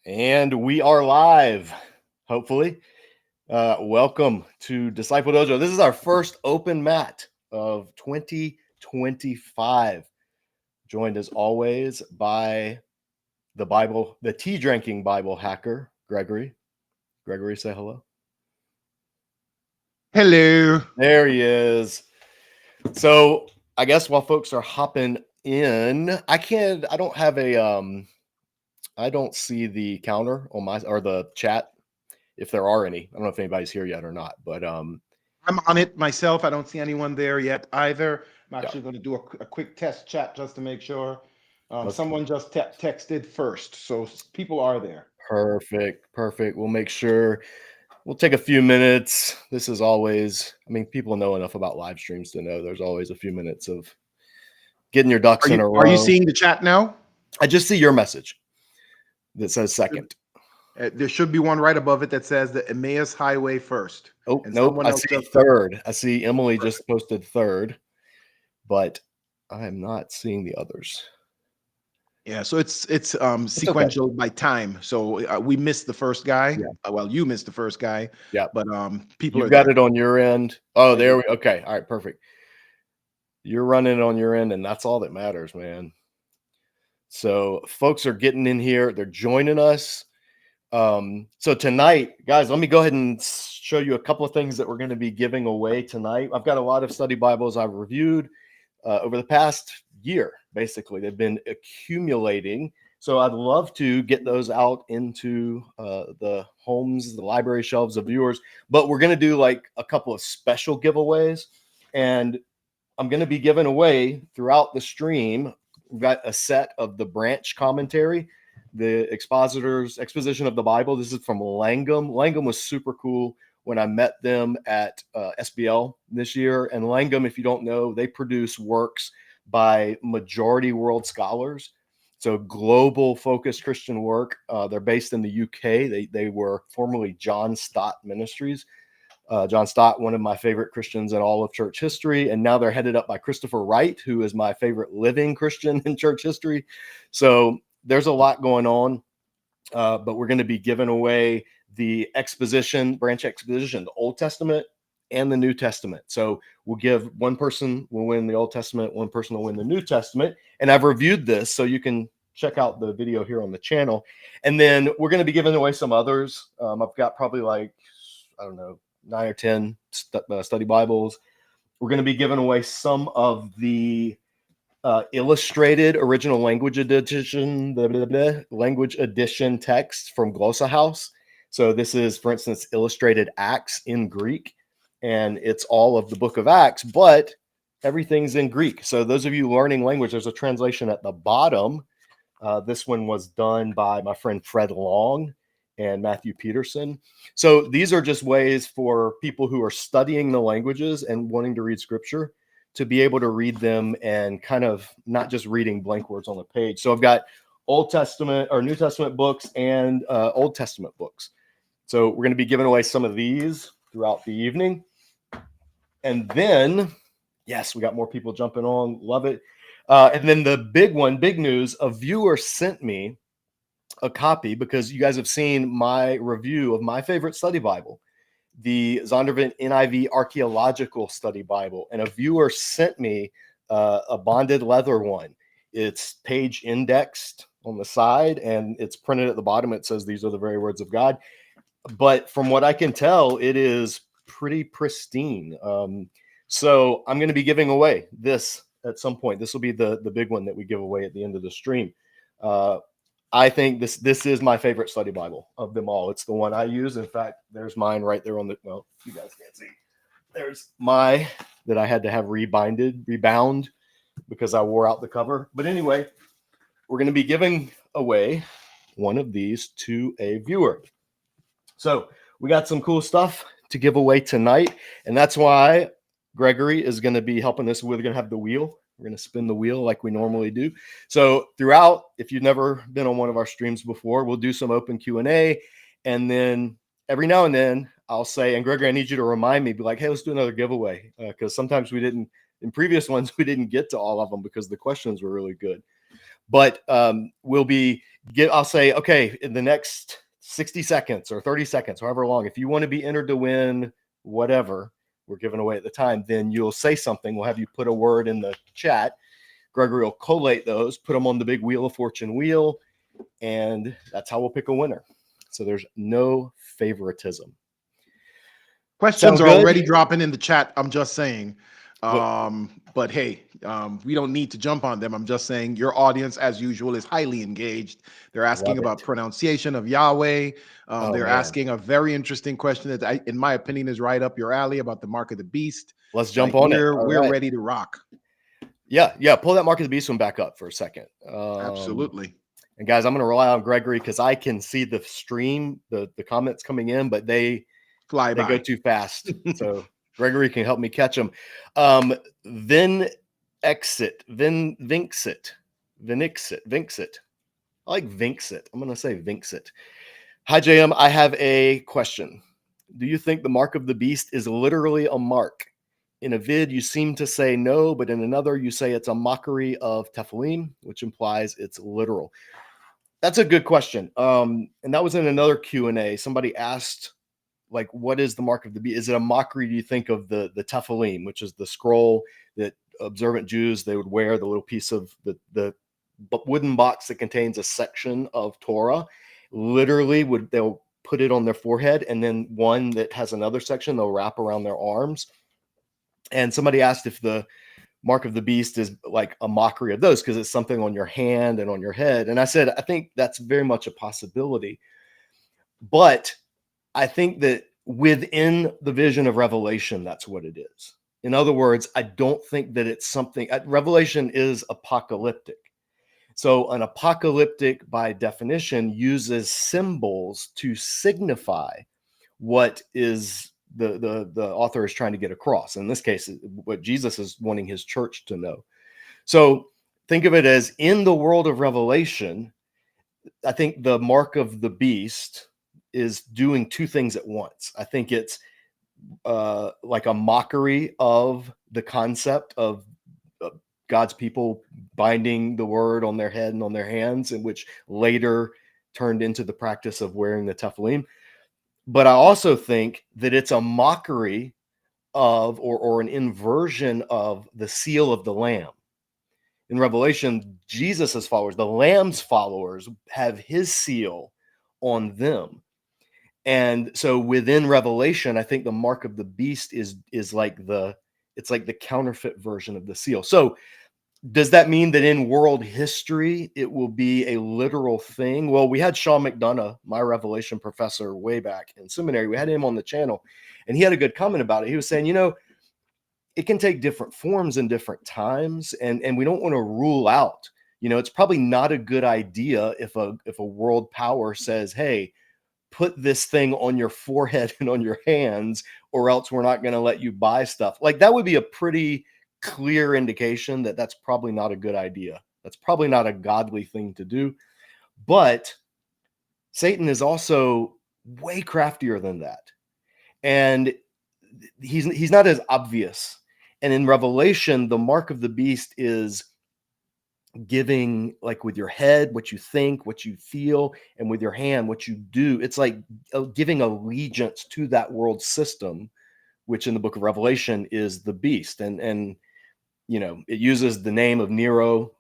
And we are live, hopefully. Welcome to Disciple Dojo. This is our first open mat of 2025. Joined as always by the tea drinking Bible hacker, Gregory. Gregory, say hello. Hello. There he is. So I guess while folks are hopping in, I don't see the counter on or the chat, if there are any. I don't know if anybody's here yet or not, but I'm on it myself. I don't see anyone there yet either. I'm actually going to do a quick test chat just to make sure. Someone just texted first, so people are there. Perfect. We'll make sure. We'll take a few minutes. This is always, people know enough about live streams to know there's always a few minutes of getting your ducks in a row. Are you seeing the chat now? I just see your message that says second. There should be one right above it that says the Emmaus Highway first. Oh, nope. I see third. I see Emily just posted third, but I'm not seeing the others. Yeah, so it's sequential by time. So we missed the first guy. Yeah. Well, you missed the first guy. Yeah, but people You've got it on your end. Oh, there we. Okay, all right, perfect. You're running on your end, and that's all that matters, man. So folks are getting in here. They're joining us. So tonight, guys, let me go ahead and show you a couple of things that we're going to be giving away tonight. I've got a lot of study Bibles I've reviewed over the past year. Basically, they've been accumulating. So I'd love to get those out into the homes, the library shelves of viewers. But we're going to do like a couple of special giveaways. And I'm going to be giving away throughout the stream. We've got a set of the branch commentary, the exposition of the Bible. This is from Langham. Langham was super cool when I met them at SBL this year. And Langham, if you don't know, they produce works by majority world scholars. So global focused Christian work. They're based in the UK. They were formerly John Stott Ministries. John Stott, one of my favorite Christians in all of church history. And now they're headed up by Christopher Wright, who is my favorite living Christian in church history. So there's a lot going on, but we're going to be giving away the branch exposition, the Old Testament and the New Testament. So we'll give one person will win the Old Testament, one person will win the New Testament. And I've reviewed this, so you can check out the video here on the channel. And then we're going to be giving away some others. I've got probably 9 or 10 study Bibles. We're going to be giving away some of the illustrated original language edition text from Glossa House. So this is, for instance, illustrated Acts in Greek, and it's all of the book of Acts, but everything's in Greek. So those of you learning language, there's a translation at the bottom. This one was done by my friend Fred Long and Matthew Peterson. So these are just ways for people who are studying the languages and wanting to read scripture to be able to read them and kind of not just reading blank words on the page. So I've got Old Testament or New Testament books and Old Testament books. So we're going to be giving away some of these throughout the evening. And then, yes, we got more people jumping on. Love it. And then the big news, a viewer sent me a copy because you guys have seen my review of my favorite study Bible, the Zondervan NIV Archaeological Study Bible, and a viewer sent me a bonded leather one. It's page indexed on the side, and it's printed at the bottom. It says these are the very words of God. But from what I can tell, it is pretty pristine. So I'm going to be giving away this at some point. This will be the big one that we give away at the end of the stream. I think this is my favorite study Bible of them all. It's the one I use. In fact, there's mine right there on well, you guys can't see. There's my that I had to have rebound because I wore out the cover. But anyway, we're going to be giving away one of these to a viewer. So we got some cool stuff to give away tonight. And that's why Gregory is going to be helping us. We're going to have the wheel. We're going to spin the wheel like we normally do. So throughout, if you've never been on one of our streams before, we'll do some open Q&A. And then every now and then I'll say, and Gregory, I need you to remind me, be like, hey, let's do another giveaway. Because sometimes in previous ones, we didn't get to all of them because the questions were really good. But I'll say, okay, in the next 60 seconds or 30 seconds, however long, if you want to be entered to win whatever we're giving away at the time, then you'll say something. We'll have you put a word in the chat. Gregory will collate those, put them on the big Wheel of Fortune wheel, and that's how we'll pick a winner. So there's no favoritism. Questions are already dropping in the chat. I'm just saying. But hey, we don't need to jump on them. I'm just saying your audience, as usual, is highly engaged. They're asking about pronunciation of Yahweh. They're asking a very interesting question that, in my opinion, is right up your alley about the mark of the beast. Let's jump on it. We're ready to rock. Yeah. Pull that mark of the beast one back up for a second. Absolutely. And guys, I'm going to rely on Gregory because I can see the stream, the comments coming in, but they go too fast. So Gregory can help me catch them. Vinxit. I like Vinxit. I'm going to say Vinxit. Hi, JM. I have a question. Do you think the mark of the beast is literally a mark? In a vid, you seem to say no, but in another, you say it's a mockery of Tephilim, which implies it's literal. That's a good question. And that was in another Q&A. Somebody asked, like, what is the mark of the beast? Is it a mockery, do you think, of the Tephilim, which is the scroll that observant Jews, they would wear, the little piece of the wooden box that contains a section of Torah. Literally, they'll put it on their forehead, and then one that has another section they'll wrap around their arms. And somebody asked if the mark of the beast is like a mockery of those because it's something on your hand and on your head. And I said, I think that's very much a possibility. But I think that within the vision of Revelation, that's what it is. In other words, I don't think that it's something. Revelation is apocalyptic. So an apocalyptic, by definition, uses symbols to signify what is the author is trying to get across. In this case, what Jesus is wanting his church to know. So think of it as in the world of Revelation, I think the mark of the beast is doing two things at once. I think it's like a mockery of the concept of God's people binding the word on their head and on their hands, and which later turned into the practice of wearing the Tephilim. But I also think that it's a mockery of or an inversion of the seal of the Lamb. In Revelation, Jesus's followers, the Lamb's followers, have his seal on them. And so within Revelation, I think the mark of the beast is like it's like the counterfeit version of the seal. So does that mean that in world history, it will be a literal thing? Well, we had Sean McDonough, my Revelation professor way back in seminary. We had him on the channel, and he had a good comment about it. He was saying, it can take different forms in different times, and we don't want to rule out, it's probably not a good idea if a world power says, hey, put this thing on your forehead and on your hands, or else we're not going to let you buy stuff. Like, that would be a pretty clear indication that that's probably not a good idea. That's probably not a godly thing to do. But Satan is also way craftier than that. And he's not as obvious. And in Revelation, the mark of the beast is giving, like, with your head what you think, what you feel, and with your hand what you do. It's like giving allegiance to that world system, which in the book of Revelation is the beast. And it uses the name of Nero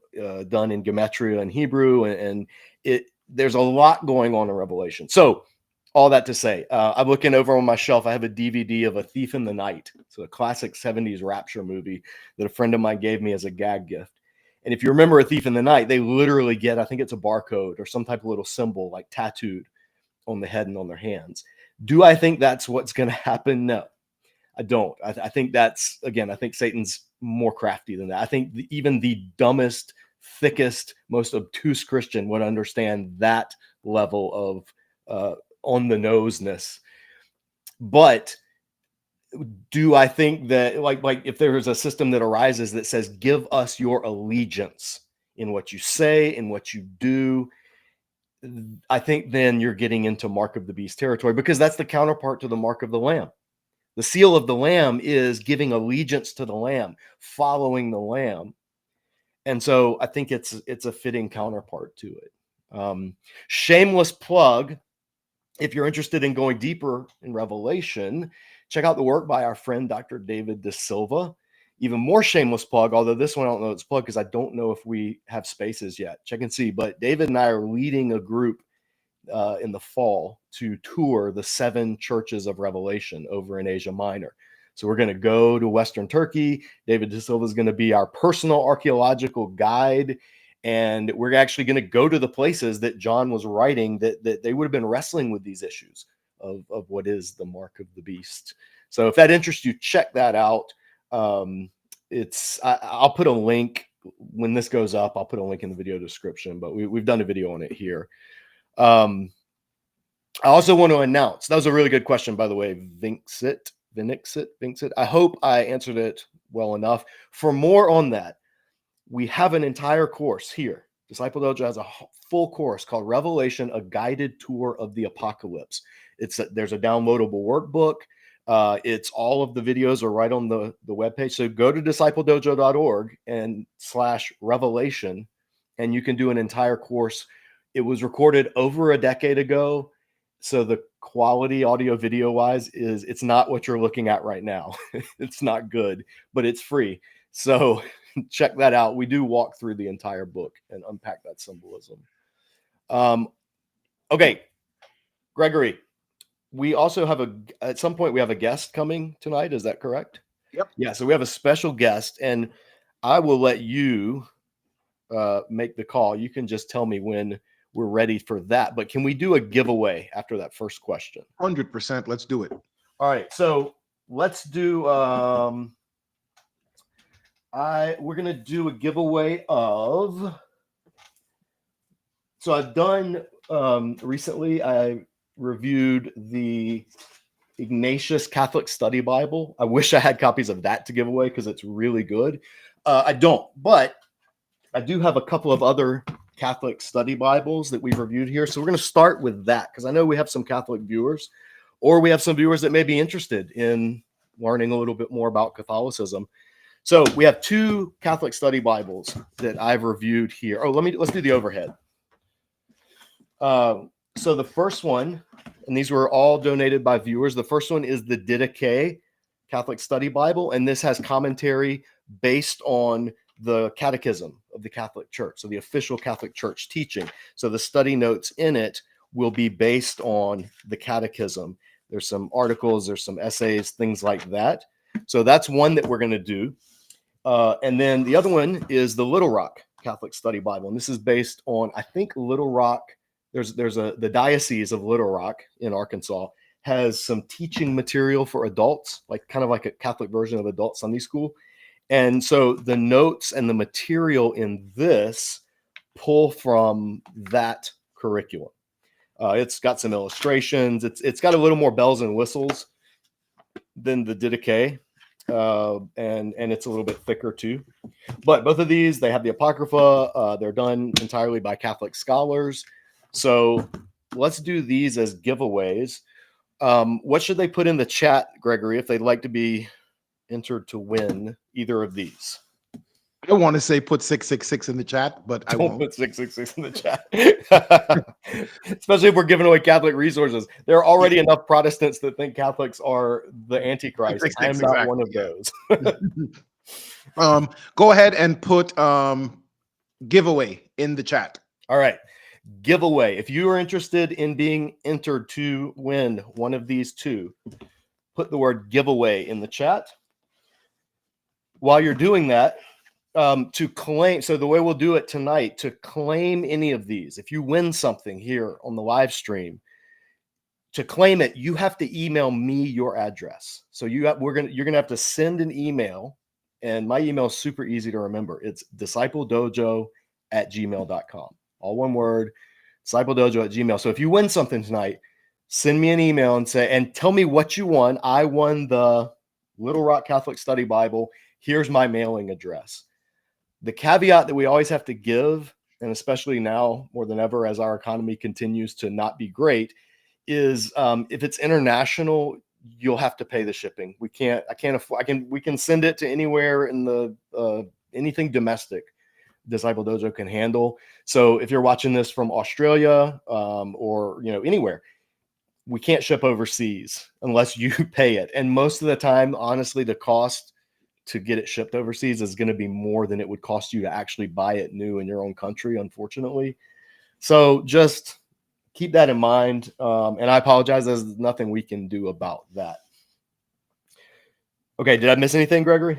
done in gematria in Hebrew, and there's a lot going on in Revelation. So all that to say, I'm looking over on my shelf. I have a DVD of A Thief in the Night. So a classic 70s rapture movie that a friend of mine gave me as a gag gift. And if you remember A Thief in the Night, they literally get, I think it's a barcode or some type of little symbol like tattooed on the head and on their hands. Do I think that's what's going to happen? No, I don't. I think that's, again, I think Satan's more crafty than that. I think even the dumbest, thickest, most obtuse Christian would understand that level of on the noseness. But do I think that like if there's a system that arises that says, give us your allegiance in what you say, in what you do, I think then you're getting into mark of the beast territory, because that's the counterpart to the mark of the Lamb. The seal of the Lamb is giving allegiance to the Lamb, following the Lamb. And so I think it's a fitting counterpart to it. Shameless plug. If you're interested in going deeper in Revelation, check out the work by our friend, Dr. David De Silva. Even more shameless plug, although this one I don't know it's plug because I don't know if we have spaces yet. Check and see. But David and I are leading a group in the fall to tour the 7 churches of Revelation over in Asia Minor. So we're going to go to Western Turkey. David De Silva is going to be our personal archaeological guide. And we're actually going to go to the places that John was writing that they would have been wrestling with these issues of what is the mark of the beast. So if that interests you, check that out. I'll put a link when this goes up. I'll put a link in the video description, but we've done a video on it here. I also want to announce, that was a really good question, by the way, Vinxit. I hope I answered it well enough. For more on that, we have an entire course here. Disciple Dojo has a full course called Revelation, a guided tour of the apocalypse. There's a downloadable workbook. It's all of the videos are right on the webpage. So go to discipledojo.org and /revelation, and you can do an entire course. It was recorded over a decade ago. So the quality audio video wise it's not what you're looking at right now. It's not good, but it's free. So check that out. We do walk through the entire book and unpack that symbolism. Okay, Gregory, we also have at some point we have a guest coming tonight. Is that correct? Yep. Yeah. So we have a special guest, and I will let you make the call. You can just tell me when we're ready for that. But can we do a giveaway after that first question? 100%. Let's do it. All right. So let's do. We're gonna do a giveaway of. So I've done recently. I reviewed the Ignatius Catholic Study Bible. I wish I had copies of that to give away because it's really good. I don't, but I do have a couple of other Catholic study Bibles that we've reviewed here. So we're going to start with that because I know we have some Catholic viewers, or we have some viewers that may be interested in learning a little bit more about Catholicism. So we have 2 Catholic study Bibles that I've reviewed here. Oh, let's do the overhead. So the first one, and these were all donated by viewers. The first one is the Didache Catholic Study Bible, and this has commentary based on the Catechism of the Catholic Church, so the official Catholic Church teaching. So the study notes in it will be based on the Catechism. There's some articles, there's some essays, things like that. So that's one that we're going to do. And then the other one is the Little Rock Catholic Study Bible, and this is based on, I think, Little Rock. The Diocese of Little Rock in Arkansas has some teaching material for adults, kind of like a Catholic version of adult Sunday school. And so the notes and the material in this pull from that curriculum. It's got some illustrations. It's got a little more bells and whistles than the Didache, and it's a little bit thicker too. But both of these, they have the Apocrypha. They're done entirely by Catholic scholars. So let's do these as giveaways. What should they put in the chat, Gregory, if they'd like to be entered to win either of these? I want to say put 666 in the chat, but I won't put 666 in the chat. Especially if we're giving away Catholic resources. There are already enough Protestants that think Catholics are the Antichrist. I am not one of those. Go ahead and put giveaway in the chat. All right. Giveaway. If you are interested in being entered to win one of these 2, put the word giveaway in the chat. While you're doing that, to claim, so the way we'll do it tonight, to claim any of these, if you win something here on the live stream, to claim it, you have to email me your address. So you're gonna have to send an email, and my email is super easy to remember. It's discipledojo@gmail.com. All one word, discipledojo@gmail. So if you win something tonight, send me an email and tell me what you won. I won the Little Rock Catholic Study Bible. Here's my mailing address. The caveat that we always have to give, and especially now more than ever as our economy continues to not be great, is if it's international, you'll have to pay the shipping. We can send it to anywhere in the anything domestic, Disciple Dojo can handle. So if you're watching this from Australia or anywhere, we can't ship overseas unless you pay it. And most of the time, honestly, the cost to get it shipped overseas is going to be more than it would cost you to actually buy it new in your own country, unfortunately. So just keep that in mind. And I apologize. There's nothing we can do about that. Okay. Did I miss anything, Gregory?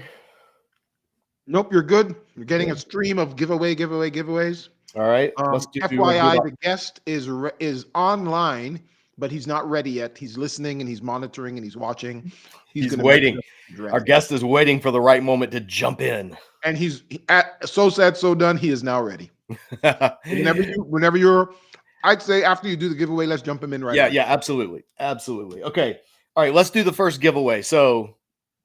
Nope, you're good. You're getting a stream of giveaways. All right. Let's do FYI, the guest is online, but he's not ready yet. He's listening and he's monitoring and he's watching. He's waiting. Our guest is waiting for the right moment to jump in. And he's so said, so done. He is now ready. Whenever you're, I'd say after you do the giveaway, let's jump him in right away. Yeah, absolutely. Absolutely. Okay. All right, let's do the first giveaway. So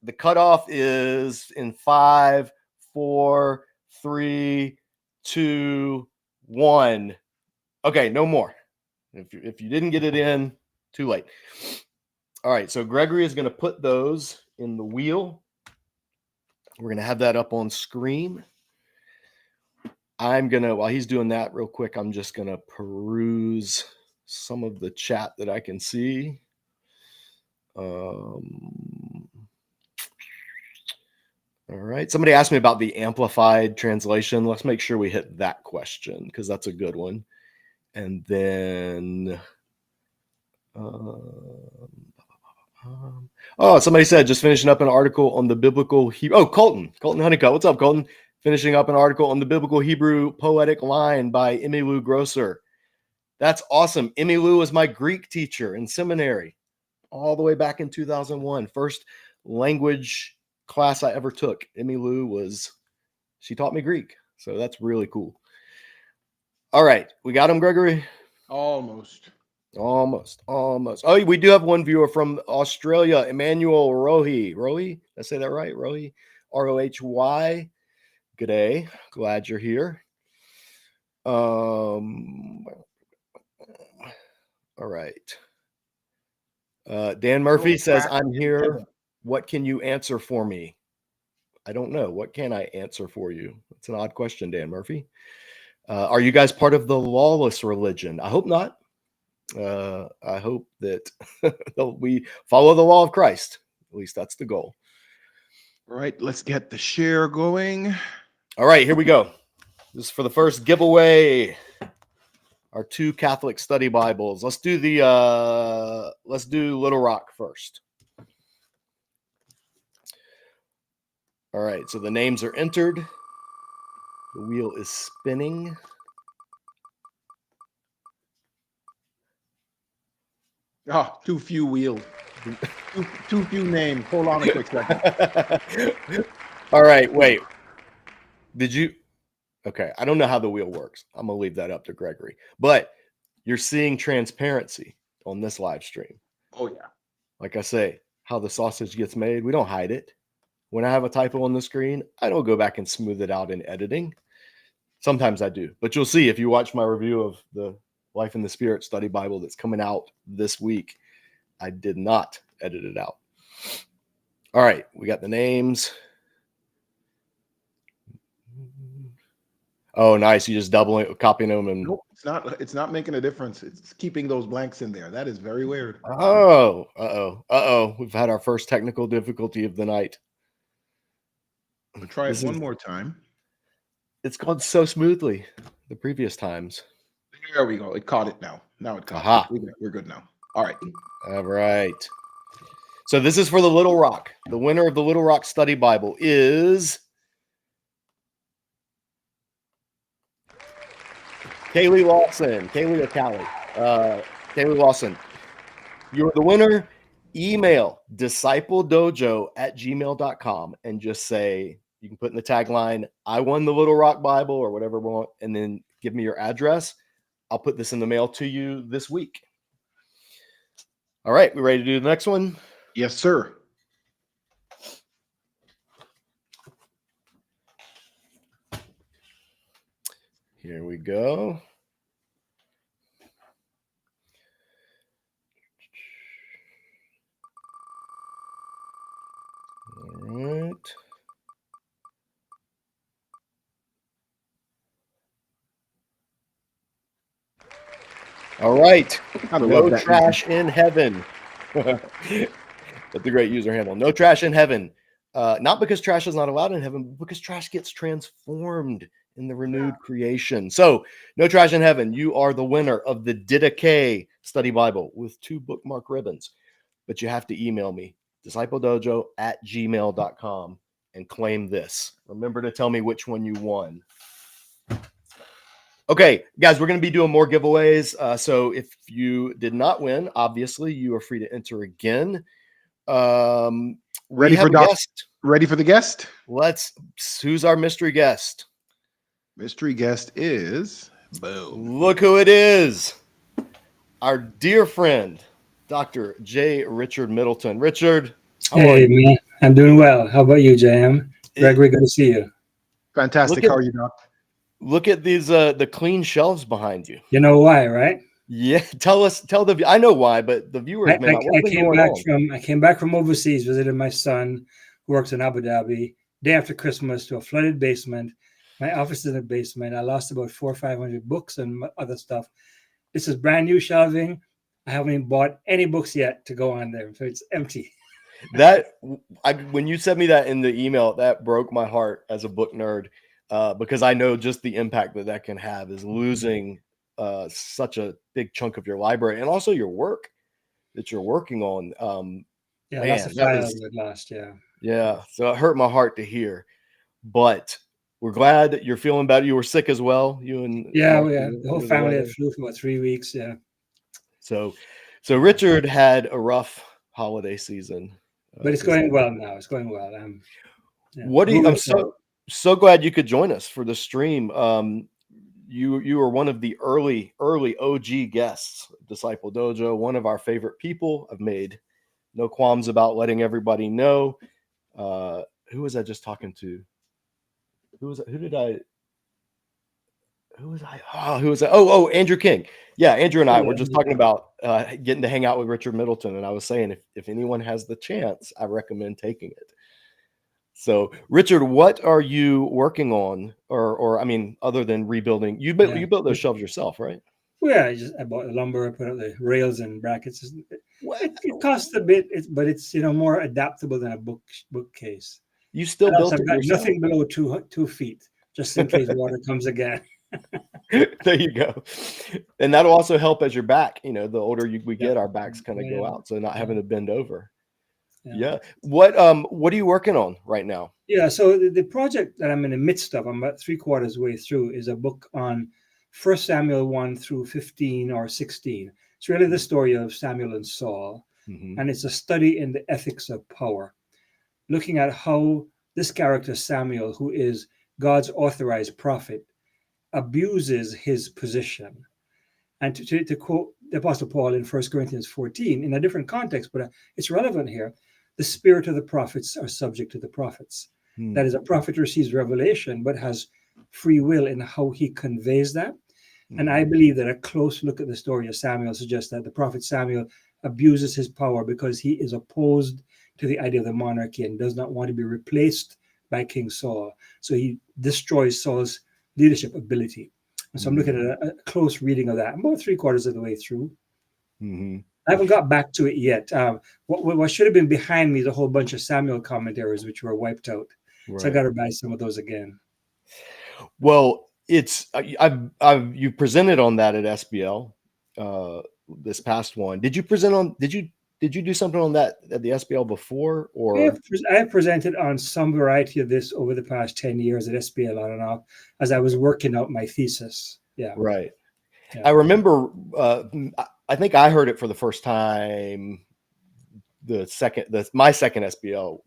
the cutoff is in 5, 4, 3, 2, 1. Okay, no more. If you didn't get it in, too late. All right, so Gregory is going to put those in the wheel. We're going to have that up on screen. While he's doing that real quick, I'm just going to peruse some of the chat that I can see. All right. Somebody asked me about the amplified translation. Let's make sure we hit that question because that's a good one. And then, somebody said just finishing up an article on the biblical Hebrew. Oh, Colton Honeycutt. What's up, Colton? Finishing up an article on the biblical Hebrew poetic line by Emmylou Grosser. That's awesome. Emmylou was my Greek teacher in seminary all the way back in 2001. First language class I ever took. Emmylou she taught me Greek. So that's really cool. All right. We got him, Gregory? Almost. Oh, we do have one viewer from Australia, Emmanuel Rohi. Rohi? Did I say that right? Rohi? Rohy. Good day. Glad you're here. All right. Dan Murphy says, I'm here. What can you answer for me? I don't know. What can I answer for you? It's an odd question, Dan Murphy. Are you guys part of the lawless religion? I hope not. I hope that we follow the law of Christ. At least that's the goal. All right, let's get the share going. All right, here we go. This is for the first giveaway. Our 2 Catholic study Bibles. Let's do Little Rock first. All right, so the names are entered. The wheel is spinning. Too few wheels. Too few names. Hold on a quick second. All right, wait. Okay, I don't know how the wheel works. I'm going to leave that up to Gregory. But you're seeing transparency on this live stream. Oh, yeah. Like I say, how the sausage gets made, we don't hide it. When I have a typo on the screen, I don't go back and smooth it out in editing. Sometimes I do. But you'll see if you watch my review of the Life in the Spirit study Bible that's coming out this week, I did not edit it out. All right, we got the names. Oh, nice. You just copying them and nope, it's not making a difference. It's keeping those blanks in there. That is very weird. Oh. We've had our first technical difficulty of the night. We'll try it one more time. It's gone so smoothly the previous times. There we go. It caught it now. Now it caught it. We're good now. All right. All right. So this is for the Little Rock. The winner of the Little Rock Study Bible is Kaylee Lawson. Kaylee Lawson. You're the winner. Email discipledojo@gmail.com and just say, you can put in the tagline, I won the Little Rock Bible or whatever we want, and then give me your address. I'll put this in the mail to you this week. All right, we ready to do the next one? Yes, sir. Here we go. All right. All right. Gotta No love that. trash in heaven. That's a great user handle. No trash in heaven. Not because trash is not allowed in heaven, but because trash gets transformed in the renewed creation. So, no trash in heaven. You are the winner of the Didache Study Bible with 2 bookmark ribbons. But you have to email me, discipledojo@gmail.com, and claim this. Remember to tell me which one you won. Okay, guys, we're going to be doing more giveaways. So if you did not win, obviously, you are free to enter again. We have a guest. Ready for the guest? Who's our mystery guest? Mystery guest is, boom. Look who it is. Our dear friend, Dr. J. Richard Middleton. Richard, how are you? Man, I'm doing well. How about you, JM? Gregory, good to see you. Fantastic. How are you, Doc? Look at these the clean shelves behind you. You know why, right? Yeah, tell the I know why, but the viewers may not. I came back from overseas, visited my son who works in Abu Dhabi, day after Christmas, to a flooded basement. My office is in the basement. I lost about 400 or 500 books and other stuff. This is brand new shelving. I haven't even bought any books yet to go on there, so it's empty. When you sent me that in the email, that broke my heart as a book nerd, because I know just the impact that can have is losing such a big chunk of your library and also your work that you're working on. Lots of files that lost. Yeah. So it hurt my heart to hear, but we're glad that you're feeling better. You were sick as well. The whole family had flu for about 3 weeks. Yeah. So Richard had a rough holiday season, but it's going well now. It's going well. I'm so glad you could join us for the stream. You were one of the early OG guests, Disciple Dojo, one of our favorite people. I've made no qualms about letting everybody know. Who was I just talking to? Who was I? Oh, Andrew King. Yeah, Andrew and I were just talking about getting to hang out with Richard Middleton, and I was saying if anyone has the chance, I recommend taking it. So, Richard, what are you working on, or I mean, other than rebuilding? You built those shelves yourself, right? Well, I bought the lumber, put up the rails and brackets. It costs a bit, but it's more adaptable than a bookcase. You still built it yourself? Nothing below 2 feet, just in case water comes again. There you go. And that'll also help as your back. The older we get, our backs kind of go out, so not having to bend over. Yeah. What are you working on right now? Yeah. So the project that I'm in the midst of, I'm about 3/4 way through, is a book on 1 Samuel 1 through 15 or 16. It's really the story of Samuel and Saul, and it's a study in the ethics of power, looking at how this character Samuel, who is God's authorized prophet, abuses his position. And to quote the Apostle Paul in 1 Corinthians 14, in a different context, but it's relevant here, the spirit of the prophets are subject to the prophets. That is, a prophet receives revelation, but has free will in how he conveys that. And I believe that a close look at the story of Samuel suggests that the prophet Samuel abuses his power because he is opposed to the idea of the monarchy and does not want to be replaced by King Saul. So he destroys Saul's leadership ability. And so I'm looking at a close reading of that. I'm about 3/4 of the way through. I haven't got back to it yet. What should have been behind me is a whole bunch of Samuel commentaries, which were wiped out. Right. So I got to buy some of those again. Well, you presented on that at SBL this past one. Did you do something on that at the SBL before? Or I have presented on some variety of this over the past 10 years at SBL on and off as I was working out my thesis. Yeah. Right. Yeah. I remember, I think I heard it for the first time, my second SBL,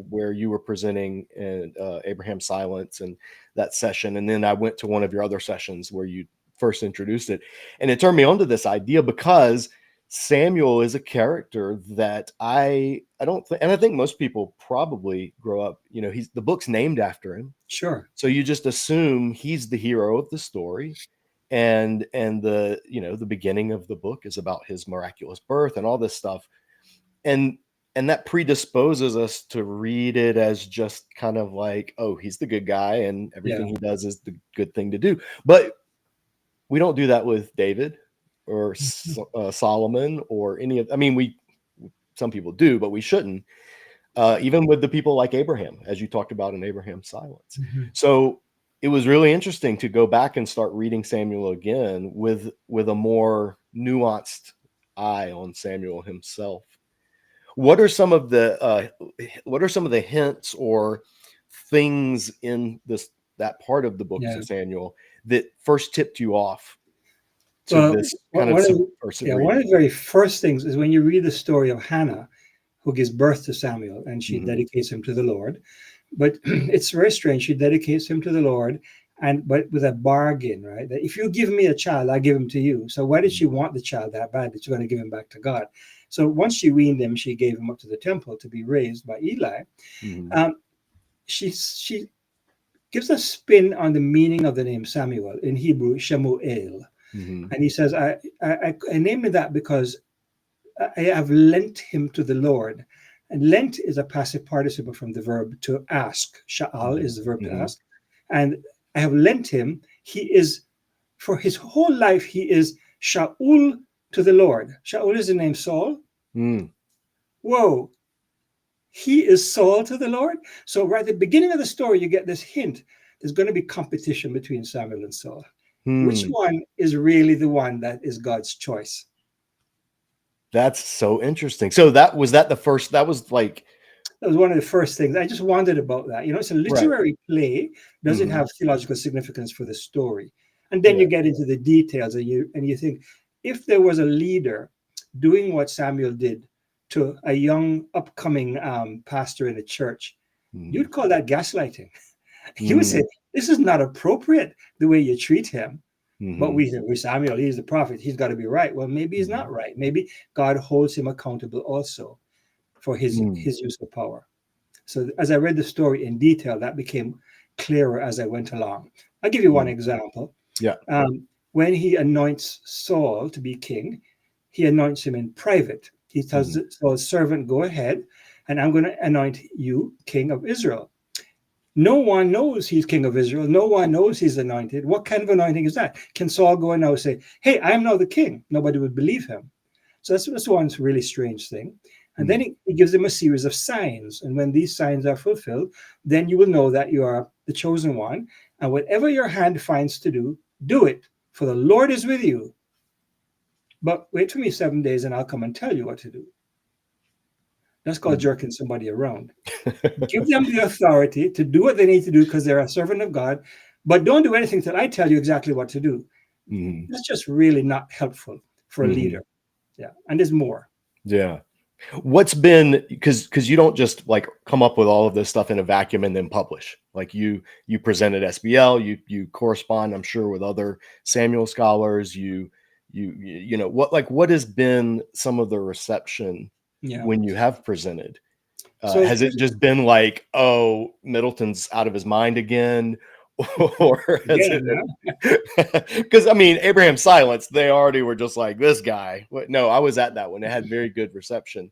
where you were presenting in Abraham's Silence and that session. And then I went to one of your other sessions where you first introduced it. And it turned me on to this idea because Samuel is a character that I don't think, and I think most people probably grow up, the book's named after him. Sure. So you just assume he's the hero of the story. And the, the beginning of the book is about his miraculous birth and all this stuff. And that predisposes us to read it as just kind of like, oh, he's the good guy and everything he does is the good thing to do. But we don't do that with David. or Solomon or any of, I mean, some people do, but we shouldn't. Even with the people like Abraham, as you talked about in Abraham's silence. So it was really interesting to go back and start reading Samuel again with a more nuanced eye on Samuel himself. What are some of the hints or things in that part of the books of Samuel that first tipped you off to this kind of subversive reading? One of the very first things is when you read the story of Hannah, who gives birth to Samuel, and she dedicates him to the Lord. But it's very strange. She dedicates him to the Lord, but with a bargain, right? That if you give me a child, I give him to you. So why did she want the child that bad that she's going to give him back to God? So once she weaned him, she gave him up to the temple to be raised by Eli. She gives a spin on the meaning of the name Samuel, in Hebrew, Shemuel. And he says, I named it that because I have lent him to the Lord. And lent is a passive participle from the verb to ask. Sha'al is the verb to ask. And I have lent him. He is, for his whole life, he is Shaul to the Lord. Shaul is the name Saul. Whoa. He is Saul to the Lord. So right at the beginning of the story, you get this hint. There's going to be competition between Samuel and Saul. Which one is really the one that is God's choice? That's so interesting. So that was one of the first things. I just wondered about that. It's a literary play. Does it have theological significance for the story? And then you get into the details, and you think, if there was a leader doing what Samuel did to a young upcoming pastor in a church, you'd call that gaslighting. You would say, this is not appropriate the way you treat him. But we Samuel, he's the prophet, he's got to be right. Well, maybe he's not right. Maybe God holds him accountable also for his use of power. So as I read the story in detail, that became clearer as I went along. I'll give you one example. When he anoints Saul to be king, he anoints him in private. He tells Saul's servant, go ahead, and I'm going to anoint you king of Israel. No one knows he's king of Israel. No one knows he's anointed. What kind of anointing is that? Can Saul go and now say, hey, I am now the king? Nobody would believe him. So that's one really strange thing. And then he gives them a series of signs. And when these signs are fulfilled, then you will know that you are the chosen one. And whatever your hand finds to do, do it, for the Lord is with you. But wait for me 7 days and I'll come and tell you what to do. That's called jerking somebody around. Give them the authority to do what they need to do because they're a servant of God, but don't do anything till I tell you exactly what to do. That's just really not helpful for a leader. Yeah, and there's more. Yeah. What's been, because you don't just like come up with all of this stuff in a vacuum and then publish. Like you present at SBL, you correspond, I'm sure, with other Samuel scholars. You know what has been some of the reception when you have presented? Has it just been like, oh, Middleton's out of his mind again? Or has it, because I mean, Abraham's silence, they already were just like, this guy. No, I was at that one. It had very good reception.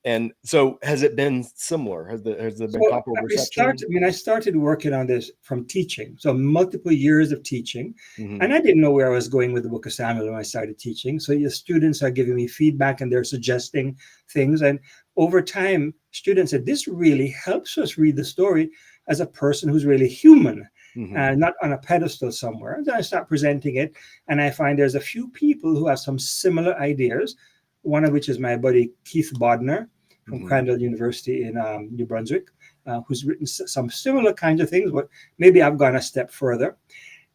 And so has it been similar? Has there been comparable reception? I started working on this from teaching. So multiple years of teaching. And I didn't know where I was going with the book of Samuel when I started teaching. So your students are giving me feedback and they're suggesting things. And over time, students said, this really helps us read the story as a person who's really human, not on a pedestal somewhere. And then I start presenting it. And I find there's a few people who have some similar ideas, one of which is my buddy Keith Bodner from Crandall University in New Brunswick, who's written some similar kinds of things, but maybe I've gone a step further.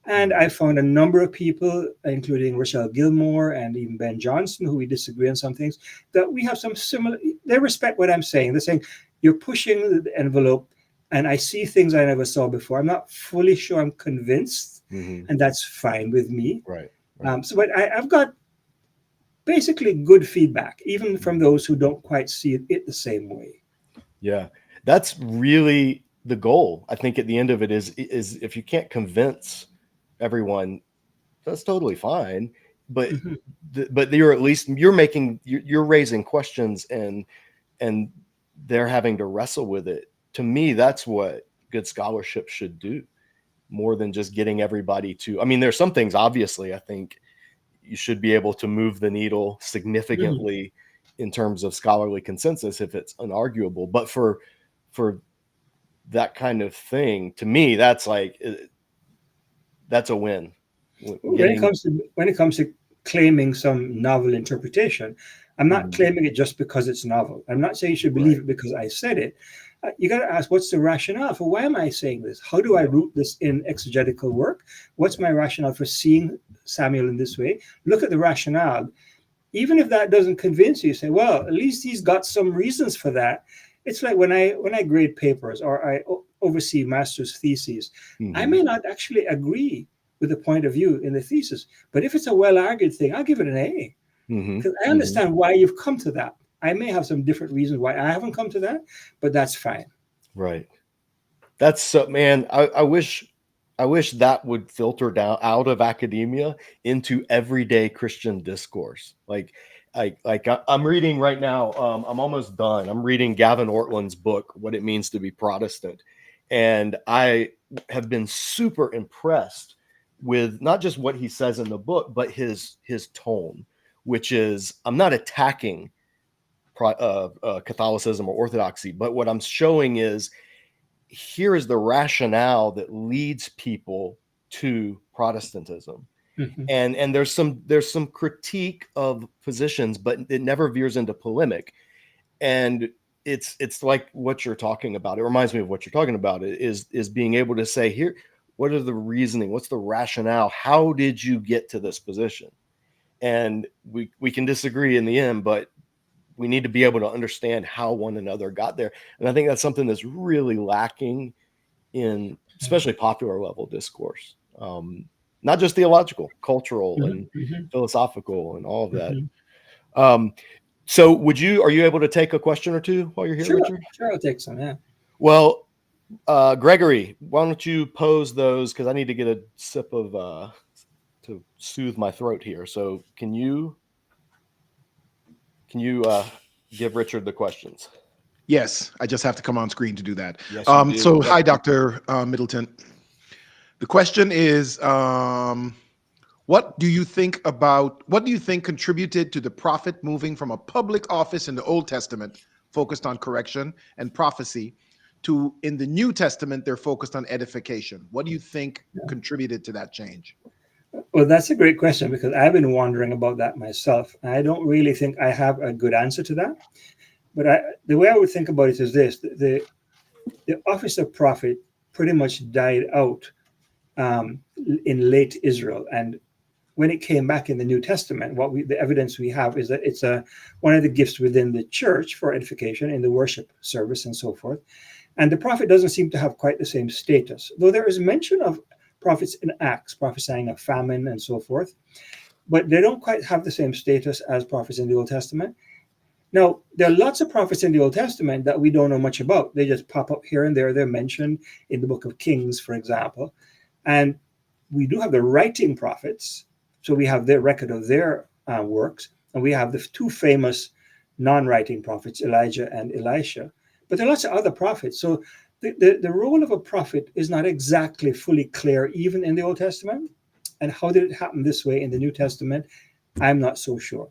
And I found a number of people, including Rochelle Gilmore and even Ben Johnson, who we disagree on some things, that we have some similar, they respect what I'm saying. They're saying, you're pushing the envelope, and I see things I never saw before. I'm not fully sure I'm convinced, and that's fine with me. But I've got basically good feedback, even from those who don't quite see it the same way. Yeah, that's really the goal. I think at the end of it is if you can't convince everyone, that's totally fine. But but you're at least you're raising questions and they're having to wrestle with it. To me, that's what good scholarship should do, more than just getting everybody to. I mean, there's some things obviously I think you should be able to move the needle significantly in terms of scholarly consensus if it's unarguable. But for that kind of thing, to me, that's like, that's a win. When it comes to claiming some novel interpretation, I'm not claiming it just because it's novel. I'm not saying you should believe it because I said it. You got to ask, what's the rationale for why am I saying this? How do I root this in exegetical work? What's my rationale for seeing Samuel in this way? Look at the rationale. Even if that doesn't convince you, say, well, at least he's got some reasons for that. It's like when I grade papers or I oversee master's theses, I may not actually agree with the point of view in the thesis, but if it's a well-argued thing, I'll give it an A, because I understand why you've come to that. I may have some different reasons why I haven't come to that, but that's fine. Right. That's so, man, I wish that would filter down out of academia into everyday Christian discourse. Like I'm reading right now, I'm almost done. I'm reading Gavin Ortland's book, What It Means to Be Protestant. And I have been super impressed with not just what he says in the book, but his tone, which is, I'm not attacking Catholicism or Orthodoxy, but what I'm showing is, here is the rationale that leads people to Protestantism. And there's some critique of positions, but it never veers into polemic. And it's like what you're talking about. It reminds me of what you're talking about, is being able to say, here, what are the reasoning? What's the rationale? How did you get to this position? And we can disagree in the end, but we need to be able to understand how one another got there. And I think that's something that's really lacking in especially popular level discourse. Not just theological, cultural and philosophical and all of that. So are you able to take a question or two while you're here, Richard? Sure, I'll take some, yeah. Well, Gregory, why don't you pose those? Because I need to get a sip of to soothe my throat here. So can you give Richard the questions? Yes, I just have to come on screen to do that. Yes, so hi, Dr. Middleton. The question is, what do you think contributed to the prophet moving from a public office in the Old Testament focused on correction and prophecy to, in the New Testament, they're focused on edification? What do you think contributed to that change? Well, that's a great question, because I've been wondering about that myself. I don't really think I have a good answer to that. But the way I would think about it is this: the office of prophet pretty much died out in late Israel, and when it came back in the New Testament, the evidence we have is that it's one of the gifts within the church for edification in the worship service and so forth. And the prophet doesn't seem to have quite the same status, though there is mention of prophets in Acts prophesying of famine and so forth, but they don't quite have the same status as prophets in the Old Testament. Now, there are lots of prophets in the Old Testament that we don't know much about. They just pop up here and there. They're mentioned in the book of Kings, for example. And we do have the writing prophets. So we have their record of their works. And we have the two famous non-writing prophets, Elijah and Elisha. But there are lots of other prophets. So the role of a prophet is not exactly fully clear, even in the Old Testament. And how did it happen this way in the New Testament? I'm not so sure.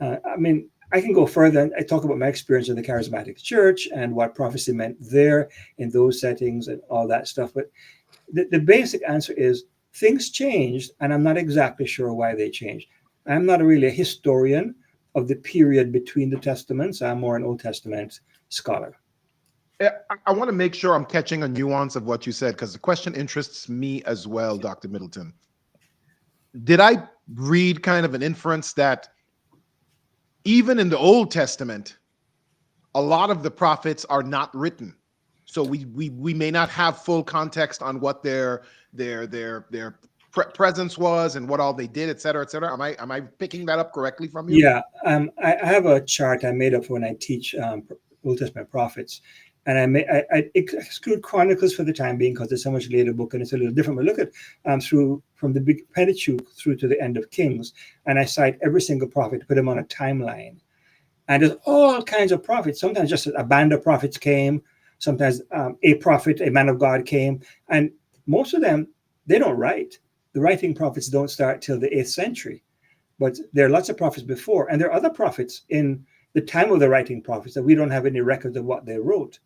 I can go further, and I talk about my experience in the charismatic church and what prophecy meant there in those settings and all that stuff. But the basic answer is things changed, and I'm not exactly sure why they changed. I'm not really a historian of the period between the Testaments. I'm more an Old Testament scholar. I want to make sure I'm catching a nuance of what you said, because the question interests me as well, Dr. Middleton. Did I read kind of an inference that even in the Old Testament, a lot of the prophets are not written, so we may not have full context on what their presence was and what all they did, et cetera, et cetera? Am I picking that up correctly from you? Yeah, I have a chart I made up when I teach Old Testament prophets, and I exclude Chronicles for the time being because it's a much later book and it's a little different. But look at from the big Pentateuch through to the end of Kings, and I cite every single prophet, put them on a timeline, and there's all kinds of prophets. Sometimes just a band of prophets came, sometimes a prophet, a man of God came, and most of them, they don't write. The writing prophets don't start till the 8th century. But there are lots of prophets before, and there are other prophets in the time of the writing prophets that we don't have any record of what they wrote.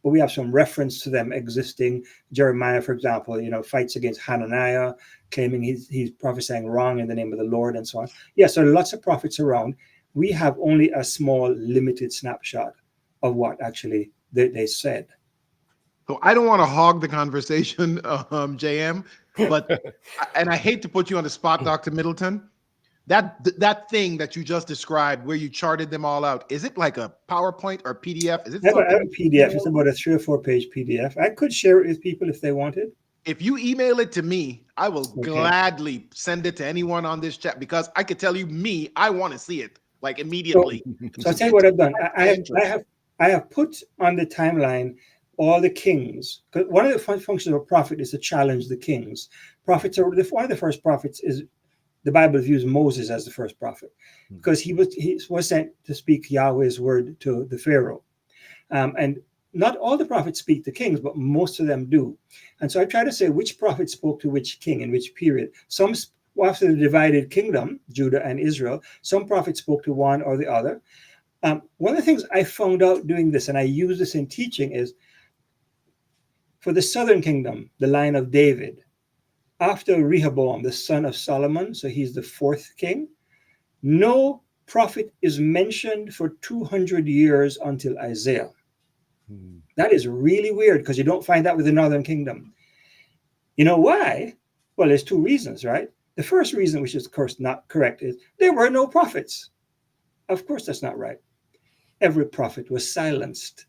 But we have some reference to them existing. Jeremiah, for example, fights against Hananiah, claiming he's prophesying wrong in the name of the Lord and so on. Yes, there are lots of prophets around. We have only a small, limited snapshot of what actually they said. So I don't want to hog the conversation, JM, but and I hate to put you on the spot, Dr. Middleton. That thing that you just described, where you charted them all out, is it like a PowerPoint or PDF? Is it I have something? a PDF. It's about a 3 or 4 page PDF. I could share it with people if they wanted. If you email it to me, I will gladly send it to anyone on this chat, because I could tell you, I want to see it like immediately. So I'll tell you what I've done. I have put on the timeline all the kings. Because one of the functions of a prophet is to challenge the kings. Prophets are one of the first prophets is. The Bible views Moses as the first prophet because he was sent to speak Yahweh's word to the Pharaoh. And not all the prophets speak to kings, but most of them do. And so I try to say which prophet spoke to which king in which period. Some, after the divided kingdom, Judah and Israel, some prophets spoke to one or the other. One of the things I found out doing this, and I use this in teaching, is for the southern kingdom, the line of David, after Rehoboam, the son of Solomon, so he's the 4th king, no prophet is mentioned for 200 years until Isaiah. That is really weird because you don't find that with the northern kingdom. You know why? Well, there's 2 reasons, right? The first reason, which is of course not correct, is there were no prophets. Of course, that's not right. Every prophet was silenced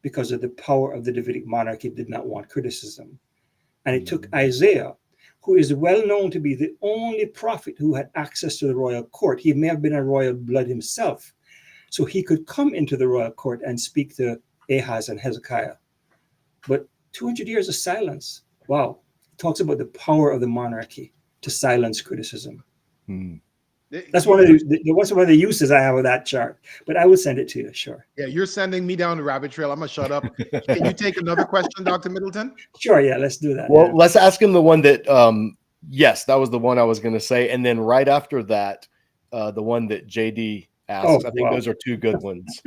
because of the power of the Davidic monarchy did not want criticism. And it took Isaiah, who is well known to be the only prophet who had access to the royal court. He may have been a royal blood himself. So he could come into the royal court and speak to Ahaz and Hezekiah. But 200 years of silence. Wow. It talks about the power of the monarchy to silence criticism. That's one of the uses I have of that chart. But I will send it to you, sure. Yeah, you're sending me down the rabbit trail. I'm going to shut up. Can you take another question, Dr. Middleton? Sure, yeah, let's do that. Well, let's ask him the one that, yes, that was the one I was going to say. And then right after that, the one that JD asked. I think those are 2 good ones.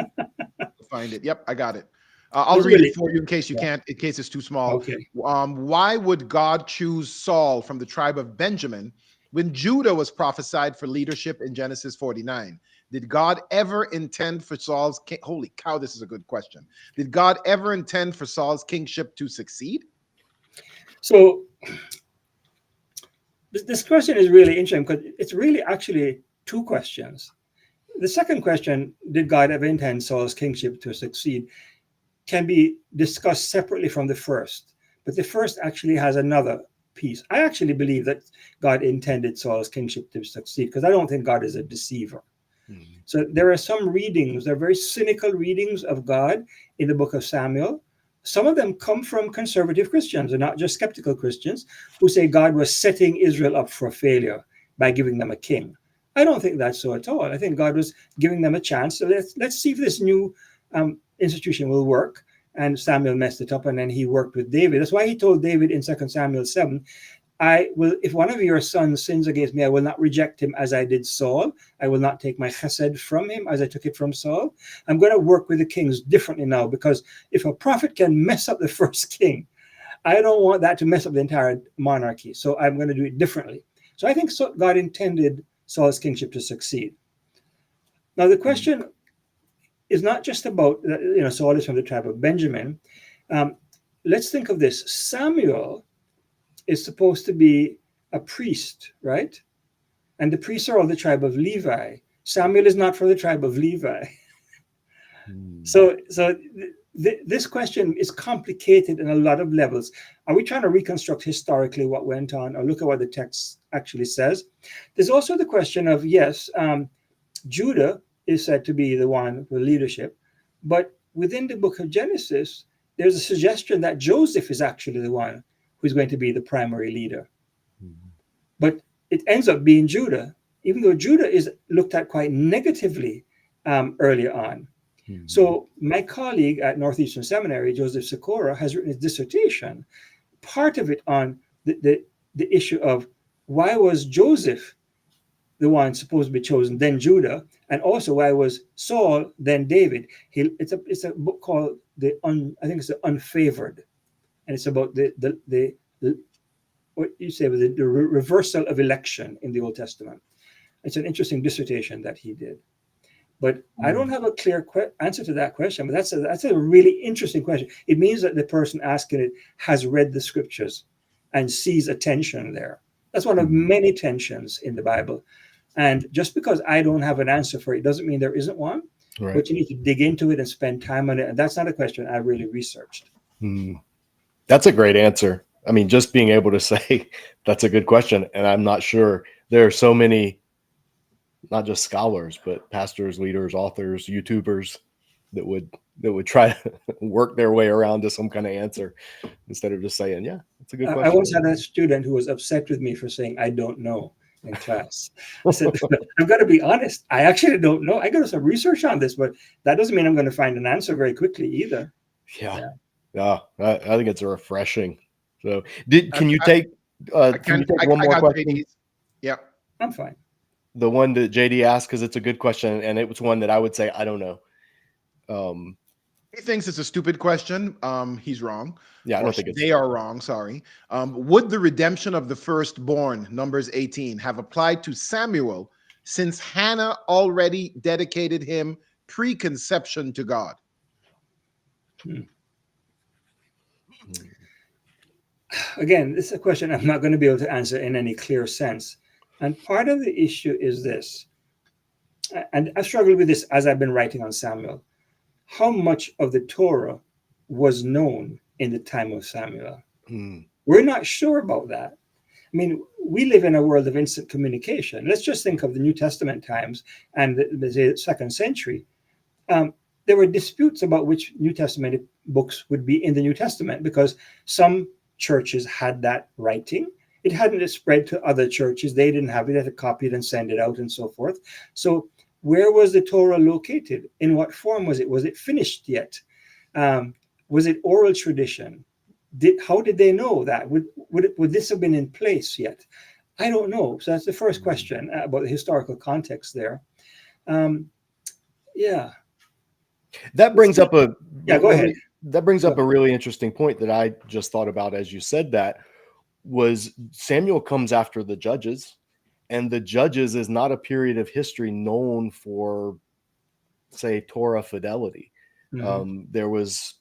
Find it. Yep, I got it. I'll read it for you in case you can't, in case it's too small. Okay. Why would God choose Saul from the tribe of Benjamin when Judah was prophesied for leadership in Genesis 49? Did God ever intend for Saul's holy cow, this is a good question. Did God ever intend for Saul's kingship to succeed? So this question is really interesting because it's really actually 2 questions. The second question, did God ever intend Saul's kingship to succeed, can be discussed separately from the first. But the first actually has another piece. I actually believe that God intended Saul's kingship to succeed because I don't think God is a deceiver. So there are some readings, there are very cynical readings of God in the book of Samuel. Some of them come from conservative Christians and not just skeptical Christians who say God was setting Israel up for failure by giving them a king. I don't think that's so at all. I think God was giving them a chance. So let's see if this new institution will work. And Samuel messed it up, and then he worked with David. That's why he told David in 2 Samuel 7, if one of your sons sins against me, I will not reject him as I did Saul. I will not take my chesed from him as I took it from Saul. I'm going to work with the kings differently now, because if a prophet can mess up the first king, I don't want that to mess up the entire monarchy. So I'm going to do it differently. So I think God intended Saul's kingship to succeed. Now the question is not just about, Saul is from the tribe of Benjamin. Let's think of this. Samuel is supposed to be a priest, right? And the priests are all the tribe of Levi. Samuel is not from the tribe of Levi. So this question is complicated in a lot of levels. Are we trying to reconstruct historically what went on, or look at what the text actually says? There's also the question of, yes, Judah is said to be the one for leadership, but within the book of Genesis, there's a suggestion that Joseph is actually the one who's going to be the primary leader. But it ends up being Judah, even though Judah is looked at quite negatively earlier on. So my colleague at Northeastern Seminary, Joseph Sikora, has written his dissertation, part of it on the issue of why was Joseph the one supposed to be chosen, then Judah, and also why was Saul, then David. It's a book called I think it's the Unfavored, and it's about the what you say was the reversal of election in the Old Testament. It's an interesting dissertation that he did. But I don't have a clear answer to that question. But that's a really interesting question. It means that the person asking it has read the scriptures and sees a tension there. That's one of many tensions in the Bible. And just because I don't have an answer for it doesn't mean there isn't one. Right. But you need to dig into it and spend time on it. And that's not a question I really researched. That's a great answer. I mean, just being able to say that's a good question. And I'm not sure. There are so many, not just scholars, but pastors, leaders, authors, YouTubers that would try to work their way around to some kind of answer instead of just saying, yeah, that's a good question. I once had a student who was upset with me for saying, I don't know in class. I said, I've got to be honest. I actually don't know. I got to do some research on this, but that doesn't mean I'm going to find an answer very quickly either. Yeah. I think it's refreshing. So can you take one more question? Yeah, I'm fine. The one that JD asked, because it's a good question, and it was one that I would say I don't know. He thinks it's a stupid question. He's wrong. Yeah, I don't think they are wrong. Sorry. Would the redemption of the firstborn, Numbers 18, have applied to Samuel since Hannah already dedicated him pre-conception to God? Again, this is a question I'm not going to be able to answer in any clear sense. And part of the issue is this, and I struggled with this as I've been writing on Samuel. How much of the Torah was known in the time of Samuel? We're not sure about that. I mean, we live in a world of instant communication. Let's just think of the New Testament times and the second century. There were disputes about which New Testament books would be in the New Testament because some churches had that writing. It hadn't spread to other churches. They didn't have it. They had to copy it and send it out and so forth. So where was the Torah located? In what form was it? Was it finished yet? Was it oral tradition? How did they know that? Would this have been in place yet? I don't know. So that's the first question about the historical context there. Yeah. That brings up go ahead. That brings up a really interesting point that I just thought about as you said that. Was Samuel comes after the Judges, and the Judges is not a period of history known for, say, Torah fidelity. There was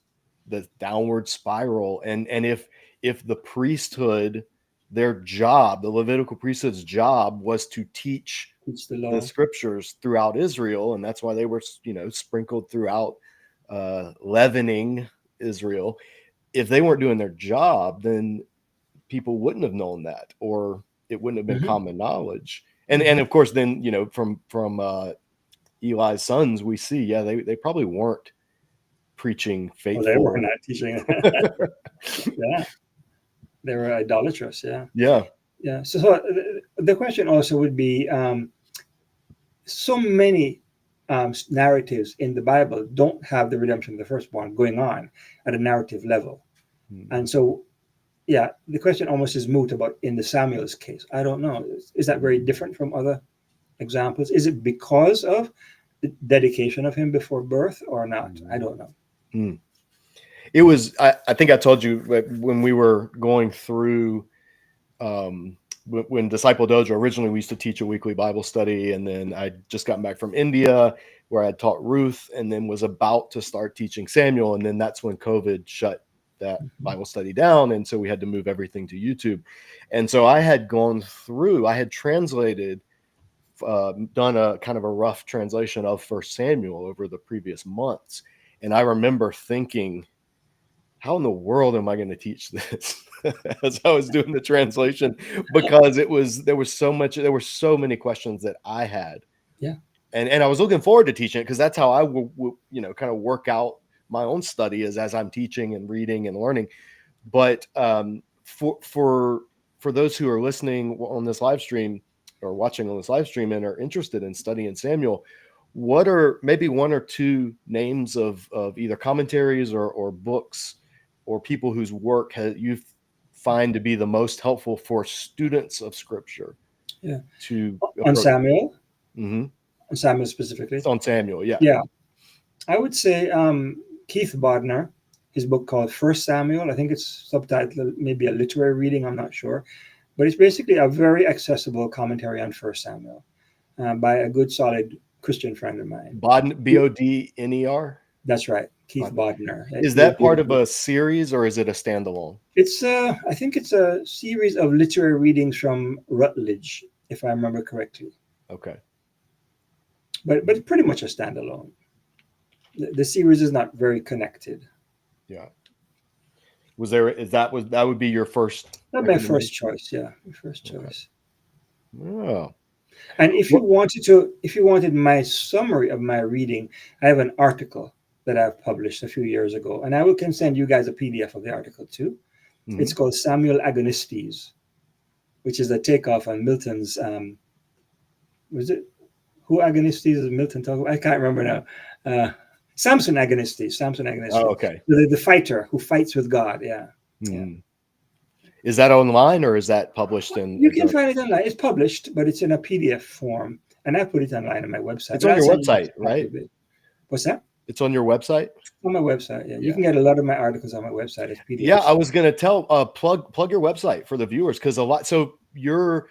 the downward spiral, and if the priesthood, their job, the Levitical priesthood's job was to teach the scriptures throughout Israel, and that's why they were sprinkled throughout, leavening Israel. If they weren't doing their job, then people wouldn't have known that, or it wouldn't have been common knowledge. And of course, then from Eli's sons, we see they probably weren't preaching faithful. Well, they were not teaching. Yeah, they were idolatrous. Yeah. So the question also would be: so many narratives in the Bible don't have the redemption of the firstborn going on at a narrative level, and so. Yeah, the question almost is moot about in the Samuel's case. I don't know. Is that very different from other examples? Is it because of the dedication of him before birth or not? I don't know. It was, I think I told you when we were going through, when Disciple Dojo, originally we used to teach a weekly Bible study. And then I just got back from India where I taught Ruth and then was about to start teaching Samuel. And then that's when COVID shut that Bible study down. And so we had to move everything to YouTube. And so I had translated, done a kind of a rough translation of 1 Samuel over the previous months. And I remember thinking, how in the world am I going to teach this as I was doing the translation? Because there were so many questions that I had. Yeah. And I was looking forward to teaching it because that's how I will kind of work out my own study is as I'm teaching and reading and learning. But for those who are listening on this live stream or watching on this live stream and are interested in studying Samuel, what are maybe one or two names of either commentaries or books or people whose work you find to be the most helpful for students of Scripture? Yeah. to On Samuel? Mm-hmm. On Samuel specifically? It's on Samuel, yeah. Yeah. I would say Keith Bodner, his book called First Samuel. I think it's subtitled maybe a literary reading, I'm not sure. But it's basically a very accessible commentary on First Samuel by a good, solid Christian friend of mine. Bodner? That's right, Keith Bodner. Is that part of a series or is it a standalone? It's I think it's a series of literary readings from Rutledge, if I remember correctly. Okay. But pretty much a standalone. The series is not very connected. Yeah. That would be your first? Not my first choice. Yeah, my first choice. Oh. And if you wanted my summary of my reading, I have an article that I've published a few years ago, and I can send you guys a PDF of the article too. Mm-hmm. It's called Samuel Agonistes, which is a takeoff on Milton's. Was it who Agonistes is Milton talking about? I can't remember now. Samson Agonistes. Oh, okay. The fighter who fights with God. Yeah. Mm. Yeah. Is that online or is that published in? You can find it online. It's published, but it's in a PDF form, and I put it online on my website. It's on your website, right? What's that? It's on your website? On my website, yeah. You can get a lot of my articles on my website as PDFs. Yeah, I was going to plug your website for the viewers because your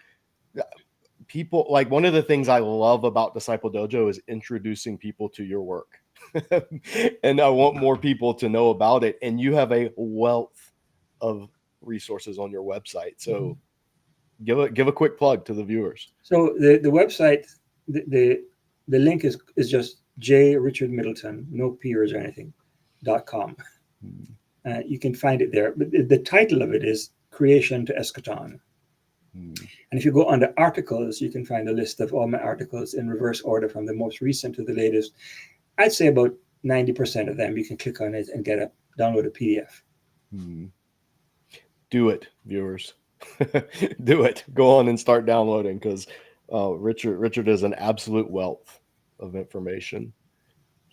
people, like one of the things I love about Disciple Dojo is introducing people to your work. And I want more people to know about it. And you have a wealth of resources on your website. So give a quick plug to the viewers. So the website, the link is just J. Richard Middleton, no peers or anything, .com. You can find it there. But the title of it is Creation to Eschaton. And if you go under articles, you can find a list of all my articles in reverse order from the most recent to the latest. I'd say about 90% of them, you can click on it and download a PDF. Do it, viewers. Do it. Go on and start downloading because Richard is an absolute wealth of information.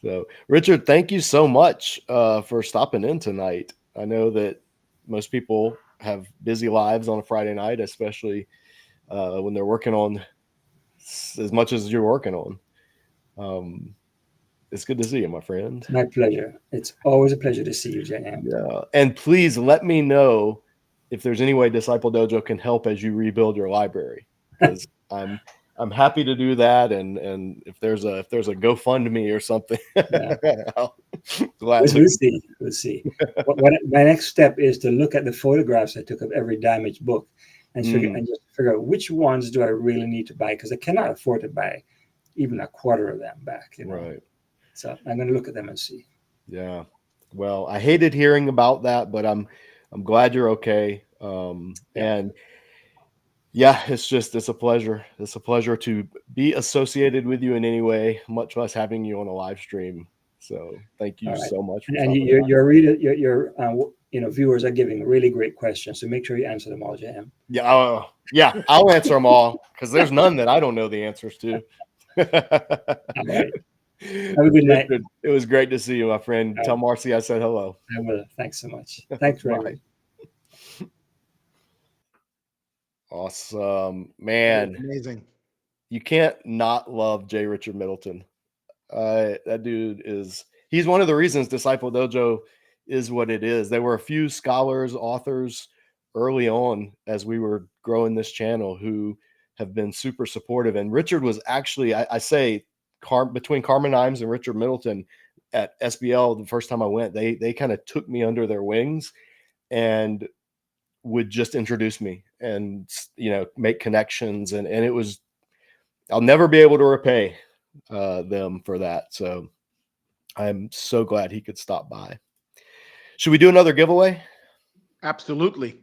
So Richard, thank you so much for stopping in tonight. I know that most people have busy lives on a Friday night, especially when they're working on as much as you're working on. It's good to see you, my friend. My pleasure. It's always a pleasure to see you, J.M. Yeah. And please let me know if there's any way Disciple Dojo can help as you rebuild your library, because I'm happy to do that. And if there's a GoFundMe or something, we'll see. My next step is to look at the photographs I took of every damaged book and just figure out which ones do I really need to buy, because I cannot afford to buy even a quarter of them back. Right. So I'm going to look at them and see. Yeah. Well, I hated hearing about that, but I'm glad you're okay. And yeah, it's a pleasure. It's a pleasure to be associated with you in any way, much less having you on a live stream. So thank you so much. And your viewers are giving really great questions. So make sure you answer them all, JM. Yeah, I'll answer them all because there's none that I don't know the answers to. All right. Have a good night. It was great to see you, my friend. Tell Marcy I said hello. I will. Thanks so much. Thanks, Ray. Awesome, man. Amazing. You can't not love J. Richard Middleton. That dude he's one of the reasons Disciple Dojo is what it is. There were a few scholars, authors early on as we were growing this channel who have been super supportive. And Richard was actually, I say, between Carmen Imes and Richard Middleton at SBL, the first time I went, they kind of took me under their wings and would just introduce me and, make connections. And it was, I'll never be able to repay them for that. So I'm so glad he could stop by. Should we do another giveaway? Absolutely.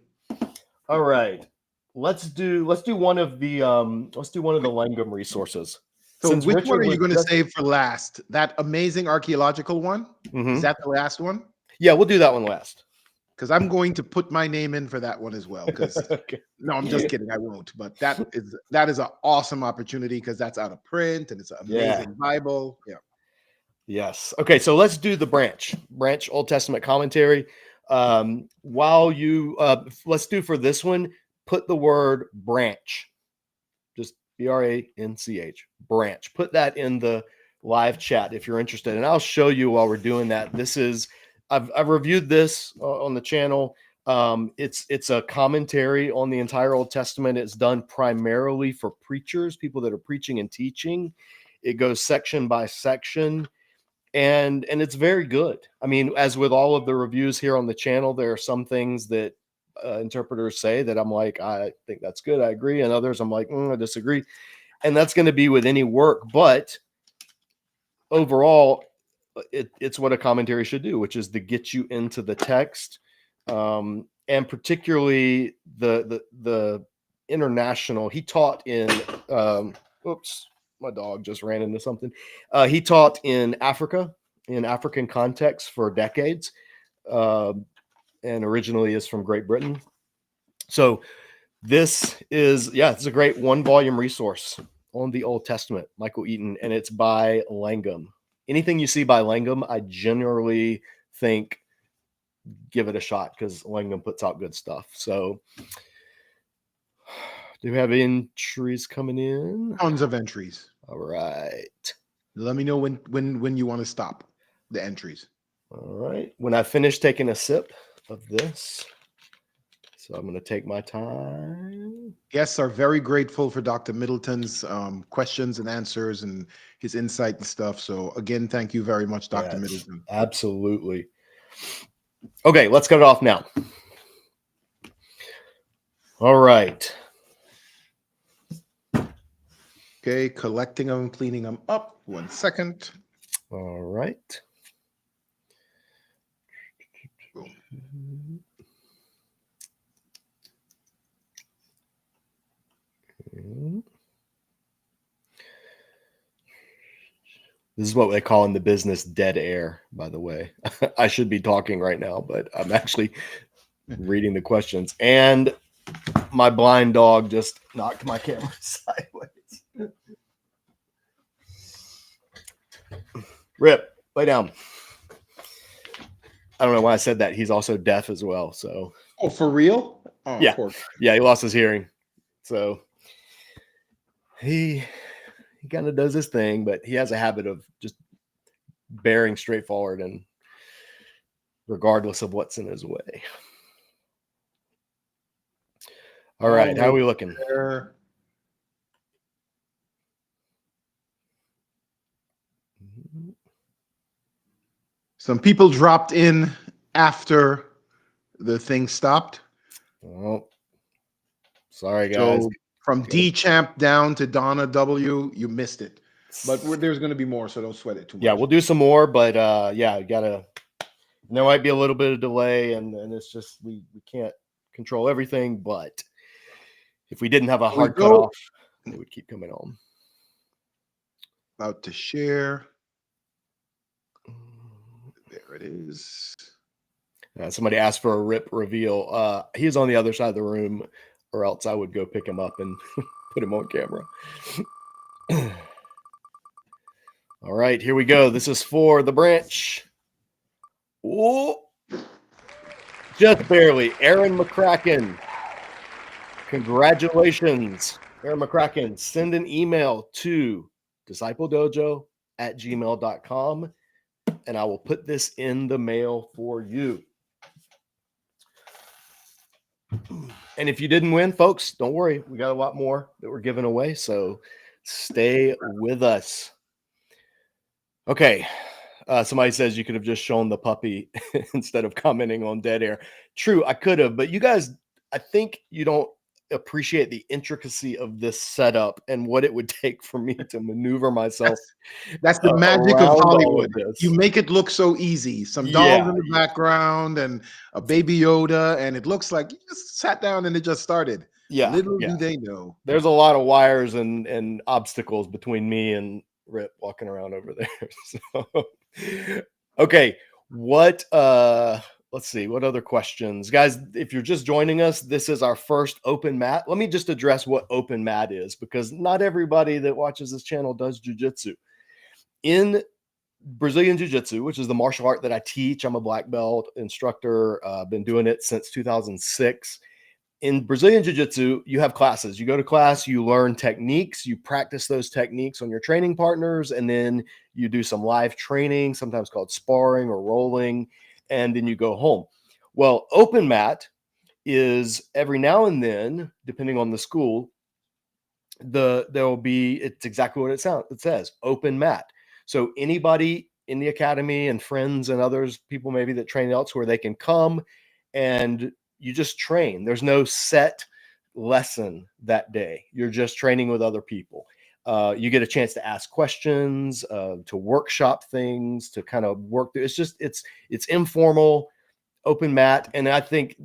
All right. Let's do one of the Langham resources. So since which one are you going to save for last? That amazing archaeological one? Is that the last one? Yeah, we'll do that one last. Because I'm going to put my name in for that one as well. Okay. No, I'm just kidding. I won't. But that is an awesome opportunity because that's out of print and it's an amazing Bible. Yeah. Yes. Okay. So let's do the branch Old Testament commentary. While you let's do for this one, put the word branch. B-R-A-N-C-H, branch. Put that in the live chat if you're interested. And I'll show you while we're doing that. This is, I've reviewed this on the channel. It's a commentary on the entire Old Testament. It's done primarily for preachers, people that are preaching and teaching. It goes section by section, and it's very good. I mean, as with all of the reviews here on the channel, there are some things that interpreters say that I'm like, I think that's good, I agree, and others I'm like, I disagree. And that's going to be with any work, but overall, it's what a commentary should do, which is to get you into the text, and particularly the international. He taught in oops, my dog just ran into something. He taught in Africa, in African context for decades, and originally is from Great Britain. So this is, it's a great 1-volume resource on the Old Testament, Michael Eaton, and it's by Langham. Anything you see by Langham, I generally think give it a shot, because Langham puts out good stuff. So do we have entries coming in? Tons of entries. All right. Let me know when you want to stop the entries. All right. When I finish taking a sip of this, so I'm going to take my time. Guests are very grateful for Dr. Middleton's questions and answers and his insight and stuff. So again, thank you very much, Dr. Middleton. Absolutely. Okay, let's cut it off now. All right. Okay, collecting them, cleaning them up. 1 second. All right. This is what they call in the business dead air, by the way. I should be talking right now, but I'm actually reading the questions. And my blind dog just knocked my camera sideways. Rip, lay down. I don't know why I said that. He's also deaf as well. So. Oh, for real? Oh, yeah. Yeah, he lost his hearing. So he kind of does his thing, but he has a habit of just bearing straight forward and regardless of what's in his way. All right, how are we looking? Some people dropped in after the thing stopped. Oh, sorry, guys. So from D Champ down to Donna W, you missed it. But there's going to be more, so don't sweat it too much. Yeah, we'll do some more, but yeah, you gotta. There might be a little bit of delay, and it's just we can't control everything. But if we didn't have a hard cutoff, it would keep coming on. About to share. There it is. Somebody asked for a Rip reveal. He's on the other side of the room, or else I would go pick him up and put him on camera. All right, here we go. This is for the branch. Oh, just barely. Aaron McCracken. Congratulations, Aaron McCracken. Send an email to discipledojo@gmail.com, and I will put this in the mail for you. And if you didn't win, folks, don't worry. We got a lot more that we're giving away, so stay with us. Okay. Somebody says you could have just shown the puppy instead of commenting on dead air. True, I could have, but you guys, I think you don't appreciate the intricacy of this setup and what it would take for me to maneuver myself. That's the magic of Hollywood. You make it look so easy. Some dolls in the background and a baby Yoda, and it looks like you just sat down and it just started. Yeah. Little do they know. There's a lot of wires and obstacles between me and Rip walking around over there. So, okay. What let's see, what other questions? Guys, if you're just joining us, this is our first open mat. Let me just address what open mat is, because not everybody that watches this channel does jiu-jitsu. In Brazilian jiu-jitsu, which is the martial art that I teach, I'm a black belt instructor. I've been doing it since 2006. in Brazilian Jiu-Jitsu, you have classes. You go to class, you learn techniques, you practice those techniques on your training partners, and then you do some live training, sometimes called sparring or rolling, and then you go home. Well, open mat is every now and then, depending on the school, it's exactly what it says, open mat. So anybody in the academy and friends and others, people maybe that train elsewhere, they can come and you just train. There's no set lesson that day. You're just training with other people. You get a chance to ask questions, to workshop things, to kind of work through. It's informal, open mat. And I think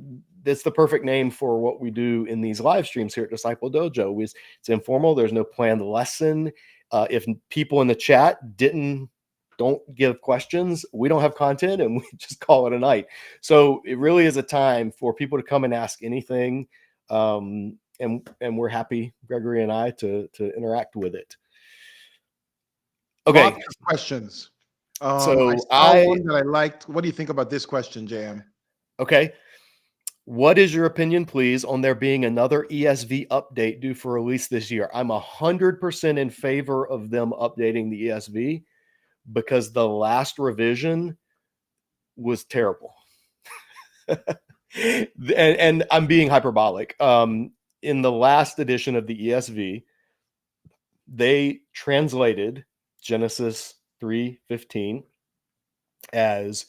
that's the perfect name for what we do in these live streams here at Disciple Dojo. It's informal. There's no planned lesson. If people in the chat don't give questions, we don't have content, and we just call it a night. So it really is a time for people to come and ask anything. And we're happy, Gregory and I, to interact with it. Okay. Lots of questions. So I saw one that I liked. What do you think about this question, JM? Okay. What is your opinion, please, on there being another ESV update due for release this year? I'm 100% in favor of them updating the ESV because the last revision was terrible. and I'm being hyperbolic. In the last edition of the ESV, they translated Genesis 3:15 as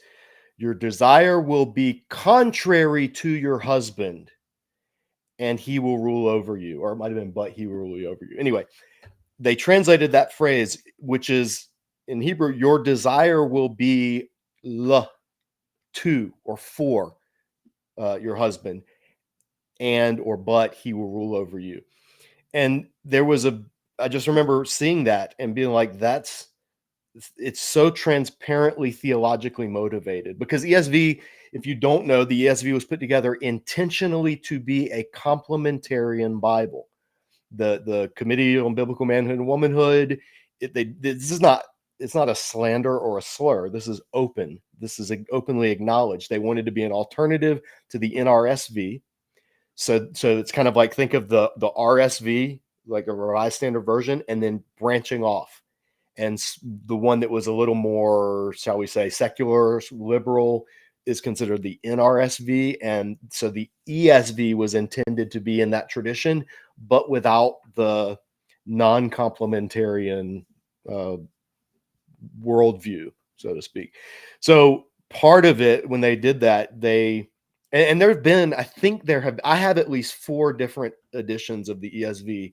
your desire will be contrary to your husband, and he will rule over you. Or it might have been, but he will rule over you. Anyway, they translated that phrase, which is in Hebrew, your desire will be to or for your husband, and or but he will rule over you. And I just remember seeing that and being like, it's so transparently theologically motivated, because ESV, if you don't know, the ESV was put together intentionally to be a complementarian Bible. The Committee on Biblical Manhood and Womanhood, it's not a slander or a slur. This is open. This is openly acknowledged. They wanted to be an alternative to the NRSV. So it's kind of like, think of the RSV, like a Revised Standard Version, and then branching off. And the one that was a little more, shall we say, secular, liberal, is considered the NRSV. And so the ESV was intended to be in that tradition, but without the non-complementarian worldview, so to speak. So part of it, when they did that, and there have been, I have at least 4 different editions of the ESV.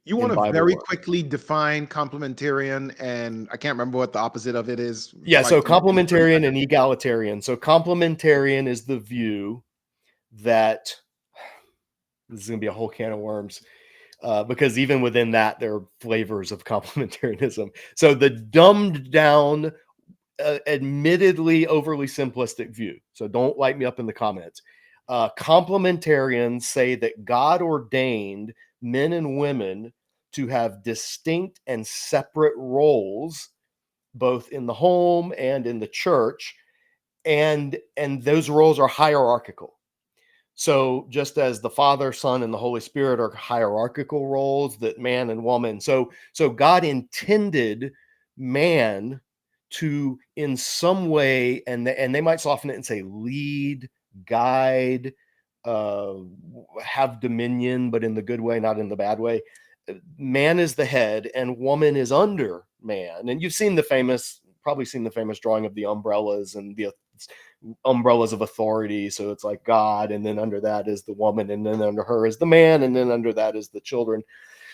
You want to very quickly define complementarian, and I can't remember what the opposite of it is. Yeah, so complementarian and egalitarian. So complementarian is the view that, this is going to be a whole can of worms, because even within that, there are flavors of complementarianism. So the dumbed down, admittedly overly simplistic view. So don't light me up in the comments. Complementarians say that God ordained men and women to have distinct and separate roles, both in the home and in the church, and those roles are hierarchical. So just as the Father, Son, and the Holy Spirit are hierarchical roles, that man and woman. So God intended man to, in some way, and they might soften it and say lead, guide, have dominion, but in the good way, not in the bad way. Man is the head and woman is under man. And you've probably seen the famous drawing of the umbrellas and the umbrellas of authority. So it's like God, and then under that is the woman, and then under her is the man, and then under that is the children.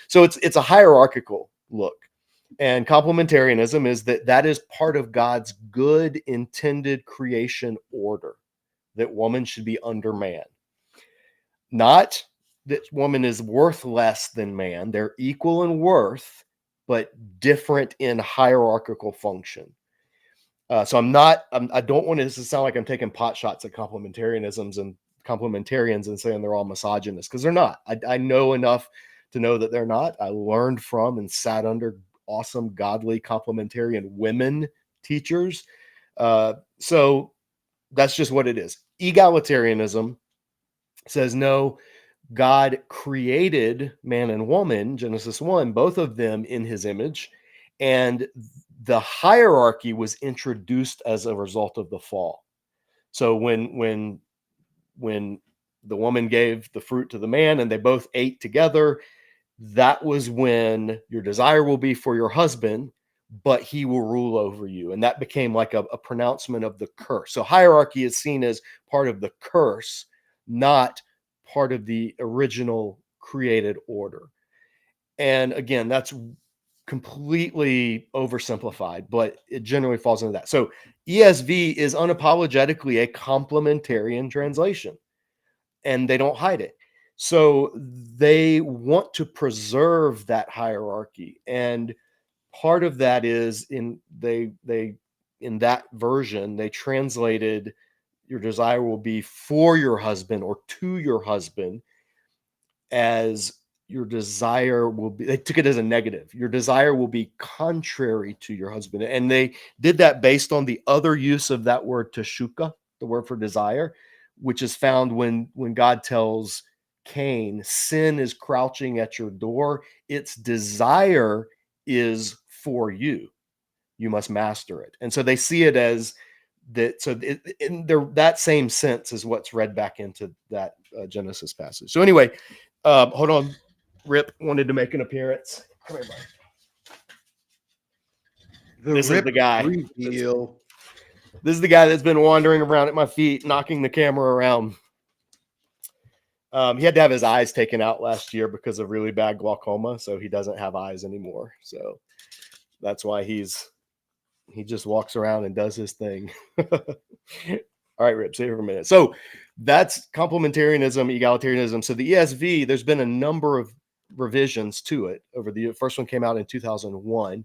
So it's a hierarchical look. And complementarianism is that is part of God's good intended creation order, that woman should be under man. Not that woman is worth less than man. They're equal in worth, but different in hierarchical function. So I don't want this to sound like I'm taking pot shots at complementarianisms and complementarians and saying they're all misogynist, because they're not. I know enough to know that they're not. I learned from and sat under awesome, godly, complementarian women teachers. So that's just what it is. Egalitarianism says, no, God created man and woman, Genesis 1, both of them in his image, and the hierarchy was introduced as a result of the fall. So when the woman gave the fruit to the man and they both ate together, that was when your desire will be for your husband, but he will rule over you. And that became like a pronouncement of the curse. So hierarchy is seen as part of the curse, not part of the original created order. And again, that's completely oversimplified, but it generally falls into that. So ESV is unapologetically a complementarian translation, and they don't hide it. So they want to preserve that hierarchy. And part of that is in that version, they translated your desire will be for your husband or to your husband as your desire will be, they took it as a negative. Your desire will be contrary to your husband. And they did that based on the other use of that word teshuka, the word for desire, which is found when God tells Cain, sin is crouching at your door. Its desire is for you. You must master it. And so they see it as that. So that same sense is what's read back into that Genesis passage. So anyway, hold on. Rip wanted to make an appearance. Come here, buddy. This is the guy. Reveal. This is the guy that's been wandering around at my feet, knocking the camera around. He had to have his eyes taken out last year because of really bad glaucoma, so he doesn't have eyes anymore. So that's why he just walks around and does his thing. All right, Rip, stay here for a minute. So that's complementarianism, egalitarianism. So the ESV, there's been a number of revisions to it. The first one came out in 2001,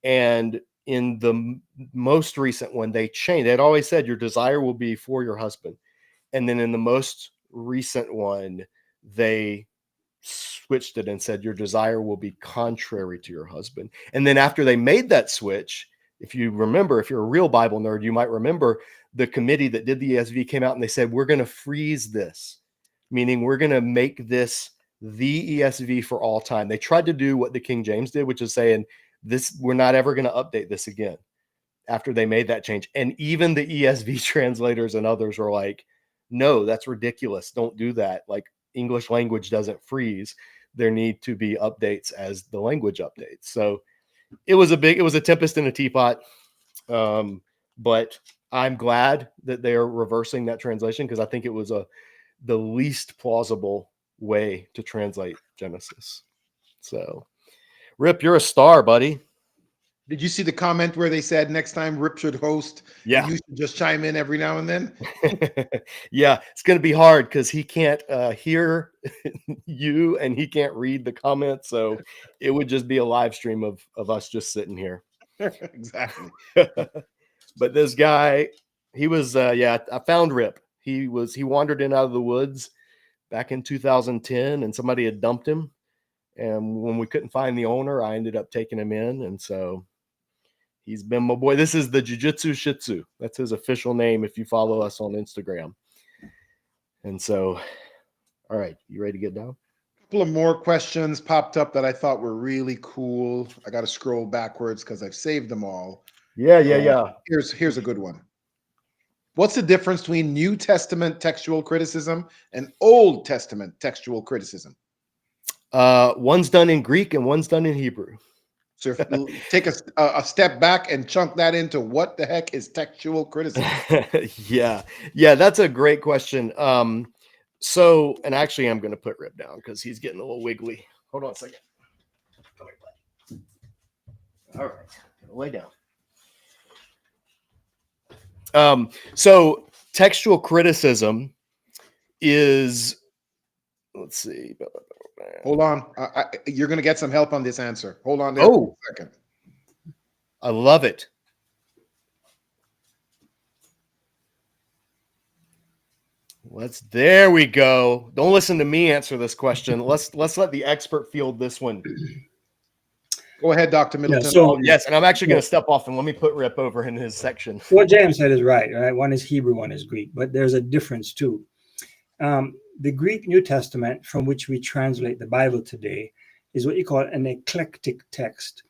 and in the most recent one, they changed. They'd always said your desire will be for your husband, and then in the most recent one, they switched it and said your desire will be contrary to your husband. And then after they made that switch, if you remember, if you're a real Bible nerd, you might remember the committee that did the ESV came out and they said, we're going to freeze this, meaning we're going to make this the ESV for all time. They tried to do what the King James did, which is saying this, we're not ever going to update this again after they made that change. And even the ESV translators and others were like, no, that's ridiculous. Don't do that. Like, English language doesn't freeze. There need to be updates as the language updates. So it was a tempest in a teapot. But I'm glad that they are reversing that translation, because I think it was the least plausible way to translate Genesis. So Rip, you're a star, buddy. Did you see the comment where they said next time Rip should host? Yeah. You should just chime in every now and then. Yeah, it's going to be hard because he can't hear you and he can't read the comments. So it would just be a live stream of us just sitting here. Exactly. But this guy, he was, I found Rip. He wandered in out of the woods back in 2010 and somebody had dumped him. And when we couldn't find the owner, I ended up taking him in. And so he's been my boy. This is the Jiu-Jitsu Shih Tzu. That's his official name if you follow us on Instagram. And so, all right, you ready to get down? A couple of more questions popped up that I thought were really cool. I got to scroll backwards because I've saved them all. Yeah. Here's a good one. What's the difference between New Testament textual criticism and Old Testament textual criticism? One's done in Greek and one's done in Hebrew. So take a step back and chunk that into what the heck is textual criticism? Yeah, that's a great question. So, and actually I'm going to put Rip down because he's getting a little wiggly. Hold on a second. Come here, buddy. All right, lay down. So textual criticism is, let's see. Hold on. You're going to get some help on this answer. Hold on there for a second. I love it. There we go. Don't listen to me answer this question. Let's let the expert field this one. Go ahead, Dr. Middleton. Yes, and I'm actually going to step off and let me put Rip over in his section. What James said is right. One is Hebrew, one is Greek, but there's a difference too. the Greek New Testament, from which we translate the Bible today, is what you call an eclectic text.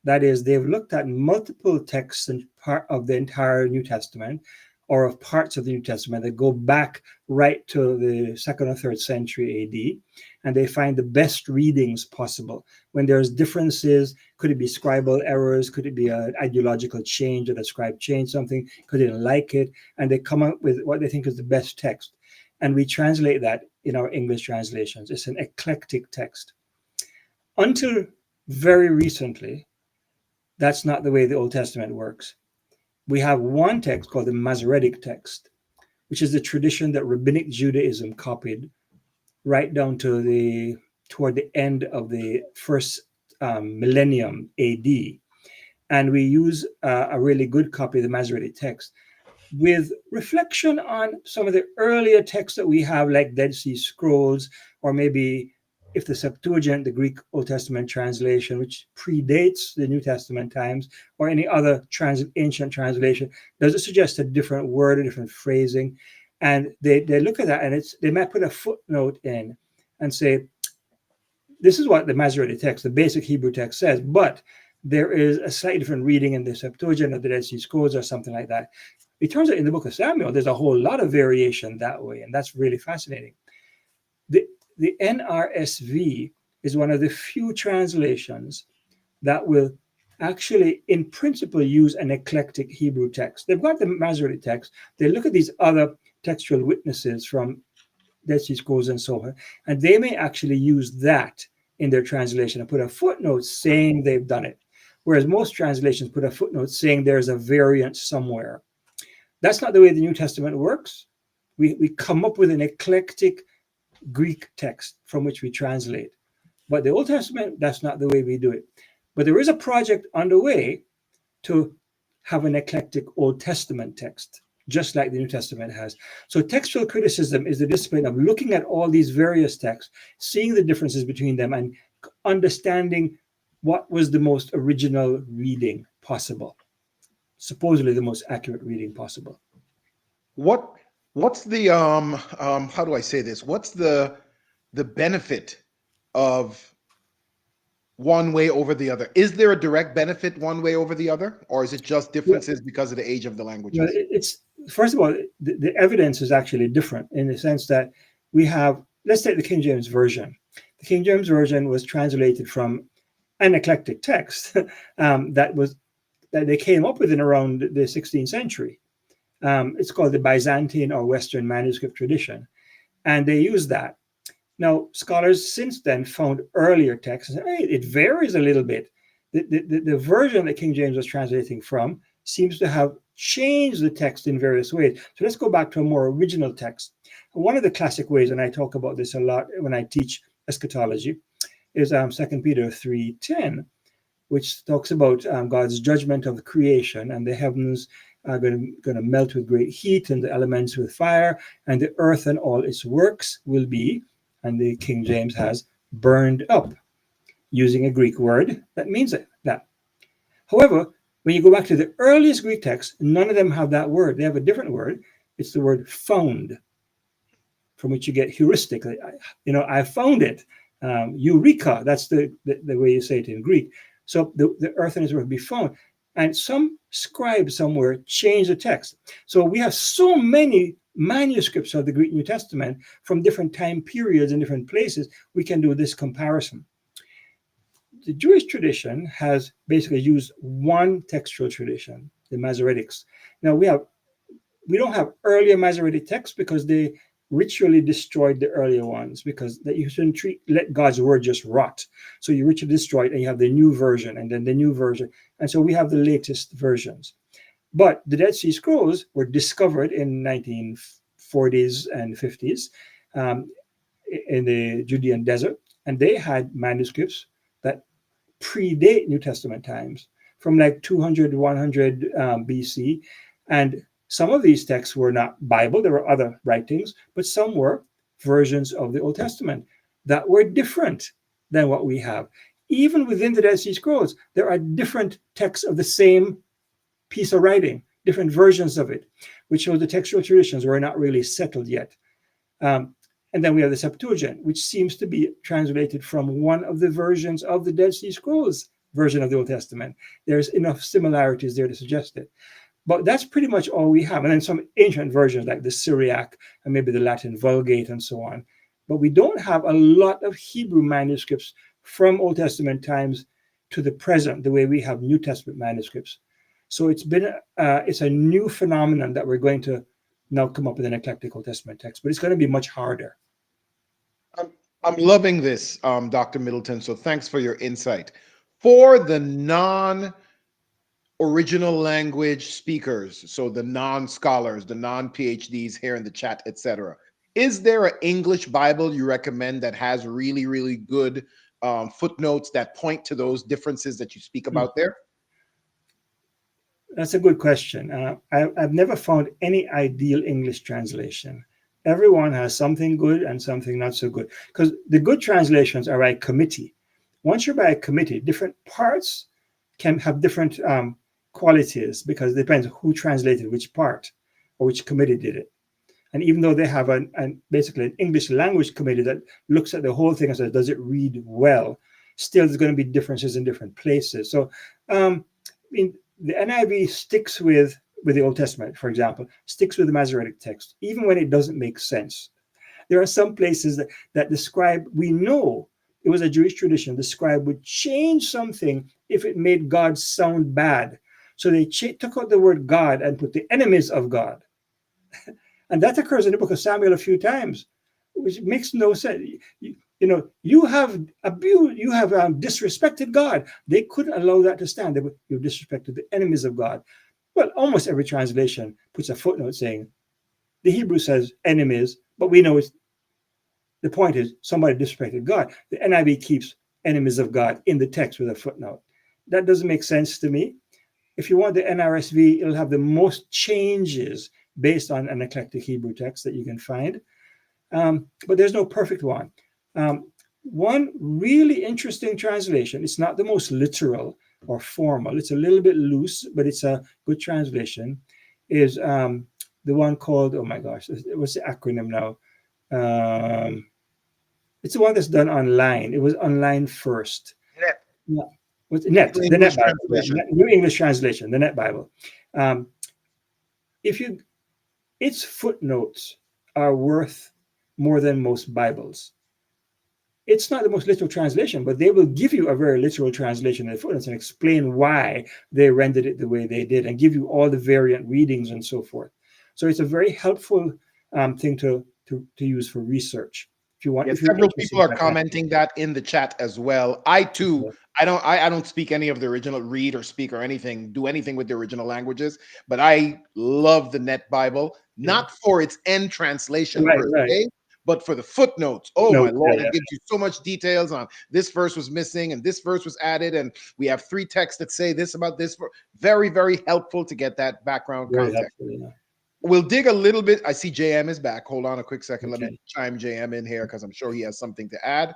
That is, they've looked at multiple texts and part of the entire New Testament, or of parts of the New Testament that go back right to the 2nd or 3rd century AD, and they find the best readings possible. When there's differences, could it be scribal errors? Could it be an ideological change, that a scribe changed something? Could they didn't like it? And they come up with what they think is the best text. And we translate that in our English translations. It's an eclectic text. Until very recently, that's not the way the Old Testament works. We have one text called the Masoretic text, which is the tradition that Rabbinic Judaism copied right down to toward the end of the first millennium AD. And we use a really good copy of the Masoretic text with reflection on some of the earlier texts that we have, like Dead Sea Scrolls, or maybe if the Septuagint, the Greek Old Testament translation, which predates the New Testament times, or any other ancient translation, does it suggest a different word, a different phrasing? And they look at that, and they might put a footnote in and say, this is what the Masoretic text, the basic Hebrew text says, but there is a slightly different reading in the Septuagint or the Dead Sea Scrolls or something like that. It turns out in the book of Samuel, there's a whole lot of variation that way, and that's really fascinating. The NRSV is one of the few translations that will actually, in principle, use an eclectic Hebrew text. They've got the Masoretic text. They look at these other textual witnesses from Dead Sea Scrolls and so on, and they may actually use that in their translation and put a footnote saying they've done it, whereas most translations put a footnote saying there's a variant somewhere. That's not the way the New Testament works. We come up with an eclectic Greek text from which we translate. But the Old Testament, that's not the way we do it. But there is a project underway to have an eclectic Old Testament text, just like the New Testament has. So textual criticism is the discipline of looking at all these various texts, seeing the differences between them, and understanding what was the most original reading possible, supposedly the most accurate reading possible. What's the how do I say this? What's the benefit of one way over the other? Is there a direct benefit one way over the other, or is it just differences because of the age of the languages? Well, it's first of all, the evidence is actually different in the sense that we have, let's take the King James Version. The King James Version was translated from an eclectic text that they came up with in around the 16th century. It's called the Byzantine or Western manuscript tradition, and they use that. Now, scholars since then found earlier texts, and hey, it varies a little bit. The version that King James was translating from seems to have changed the text in various ways. So let's go back to a more original text. One of the classic ways, and I talk about this a lot when I teach eschatology, is 2 Peter 3:10, which talks about God's judgment of the creation, and the heavens are going to melt with great heat, and the elements with fire, and the earth and all its works will be, and the King James has, burned up, using a Greek word that means that. However, when you go back to the earliest Greek texts, none of them have that word. They have a different word. It's the word found, from which you get heuristic. I found it. Eureka, that's the way you say it in Greek. So the earth and its work will be found. And some scribe somewhere changed the text. So we have so many manuscripts of the Greek New Testament from different time periods and different places, we can do this comparison. The Jewish tradition has basically used one textual tradition, the Masoretics. Now we don't have earlier Masoretic texts because they ritually destroyed the earlier ones, because that you shouldn't let God's word just rot. So you ritually destroy it, and you have the new version, and then the new version. And so we have the latest versions. But the Dead Sea Scrolls were discovered in 1940s and 50s in the Judean desert, and they had manuscripts that predate New Testament times, from like 200 to 100 BC. And some of these texts were not Bible, there were other writings, but some were versions of the Old Testament that were different than what we have. Even within the Dead Sea Scrolls, there are different texts of the same piece of writing, different versions of it, which shows the textual traditions were not really settled yet. And then we have the Septuagint, which seems to be translated from one of the versions of the Dead Sea Scrolls version of the Old Testament. There's enough similarities there to suggest it. But that's pretty much all we have. And then some ancient versions like the Syriac and maybe the Latin Vulgate and so on. But we don't have a lot of Hebrew manuscripts from Old Testament times to the present, the way we have New Testament manuscripts. So it's a new phenomenon that we're going to now come up with an eclectic Old Testament text, but it's going to be much harder. I'm loving this, Dr. Middleton. So thanks for your insight. For the non-original language speakers, so the non-scholars, the non-PhDs here in the chat, etc., is there an English Bible you recommend that has really, really good footnotes that point to those differences that you speak about there? That's a good question. I've never found any ideal English translation. Everyone has something good and something not so good, because the good translations are by committee. Once you're by a committee, different parts can have different qualities, because it depends who translated which part or which committee did it. And even though they have basically an English language committee that looks at the whole thing and says, does it read well? Still, there's going to be differences in different places. So, I mean, the NIV sticks with the Old Testament, for example, sticks with the Masoretic text, even when it doesn't make sense. There are some places that the scribe, we know it was a Jewish tradition, the scribe would change something if it made God sound bad. So they took out the word God and put the enemies of God. And that occurs in the book of Samuel a few times, which makes no sense. You have abused, you have disrespected God. They couldn't allow that to stand. You disrespected the enemies of God. Well, almost every translation puts a footnote saying, the Hebrew says enemies, but we know the point is somebody disrespected God. The NIV keeps enemies of God in the text with a footnote. That doesn't make sense to me. If you want the NRSV, it'll have the most changes based on an eclectic Hebrew text that you can find. But there's no perfect one. One really interesting translation, it's not the most literal or formal, it's a little bit loose, but it's a good translation, is the one called, oh my gosh, what's the acronym now? It's the one that's done online. It was online first. Net. What's NET? The Net Bible. New English Translation, the Net Bible. Its footnotes are worth more than most Bibles. It's not the most literal translation, but they will give you a very literal translation of the footnotes and explain why they rendered it the way they did and give you all the variant readings and so forth. So it's a very helpful thing to use for research. If you want, yes, several people are commenting that in the chat as well. I too, I don't speak any of the original, read or speak or anything, do anything with the original languages, but I love the Net Bible, not for its end translation per se, but for the footnotes. Oh my Lord, it gives you so much details on this verse was missing and this verse was added, and we have 3 texts that say this about this. Very, very helpful to get that background context. We'll dig a little bit. I see JM is back. Hold on a quick second. Let me chime JM in here because I'm sure he has something to add.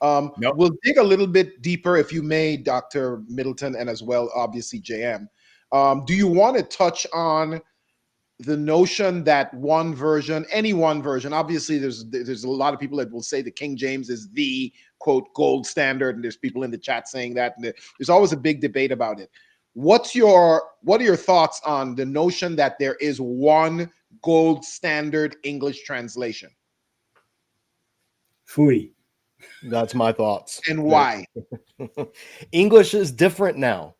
We'll dig a little bit deeper, if you may, Dr. Middleton, and as well, obviously, JM. Do you want to touch on the notion that one version, any one version, obviously there's a lot of people that will say the King James is the, quote, gold standard, and there's people in the chat saying that, and there's always a big debate about it. What are your thoughts on the notion that there is one gold standard English translation? Fooey. That's my thoughts. And why? English is different now.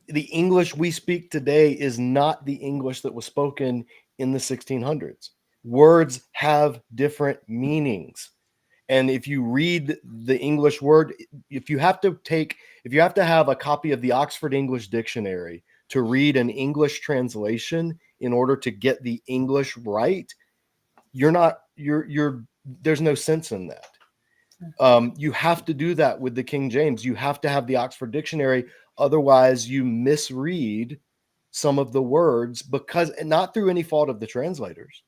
The English we speak today is not the English that was spoken in the 1600s. Words have different meanings. And if you read the English word, if you have to have a copy of the Oxford English Dictionary to read an English translation in order to get the English right, there's no sense in that. You have to do that with the King James. You have to have the Oxford Dictionary. Otherwise, you misread some of the words, because not through any fault of the translators,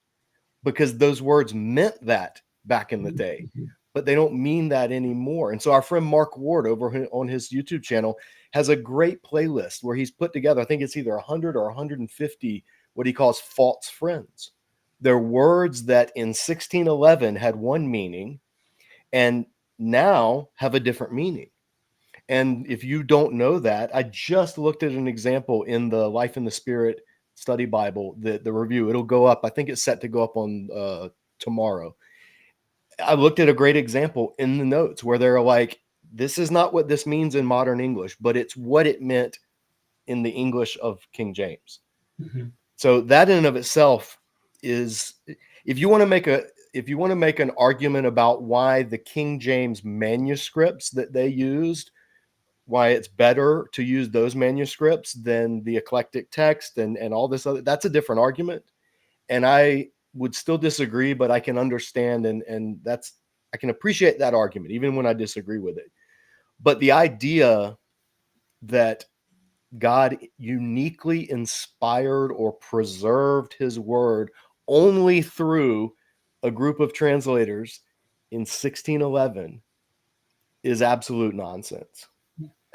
because those words meant that back in the day, but they don't mean that anymore. And so our friend Mark Ward over on his YouTube channel has a great playlist where he's put together, I think it's either 100 or 150, what he calls false friends, They're words that in 1611 had one meaning and now have a different meaning. And if you don't know that, I just looked at an example in the Life in the Spirit Study Bible, the review. It'll go up. I think it's set to go up on tomorrow. I looked at a great example in the notes where they're like, this is not what this means in modern English, but it's what it meant in the English of King James. Mm-hmm. So that in and of itself is, if you want to make an argument about why the King James manuscripts that they used, why it's better to use those manuscripts than the eclectic text and all this other, that's a different argument. And I would still disagree, but I can understand and I can appreciate that argument even when I disagree with it. But the idea that God uniquely inspired or preserved his word only through a group of translators in 1611 is absolute nonsense.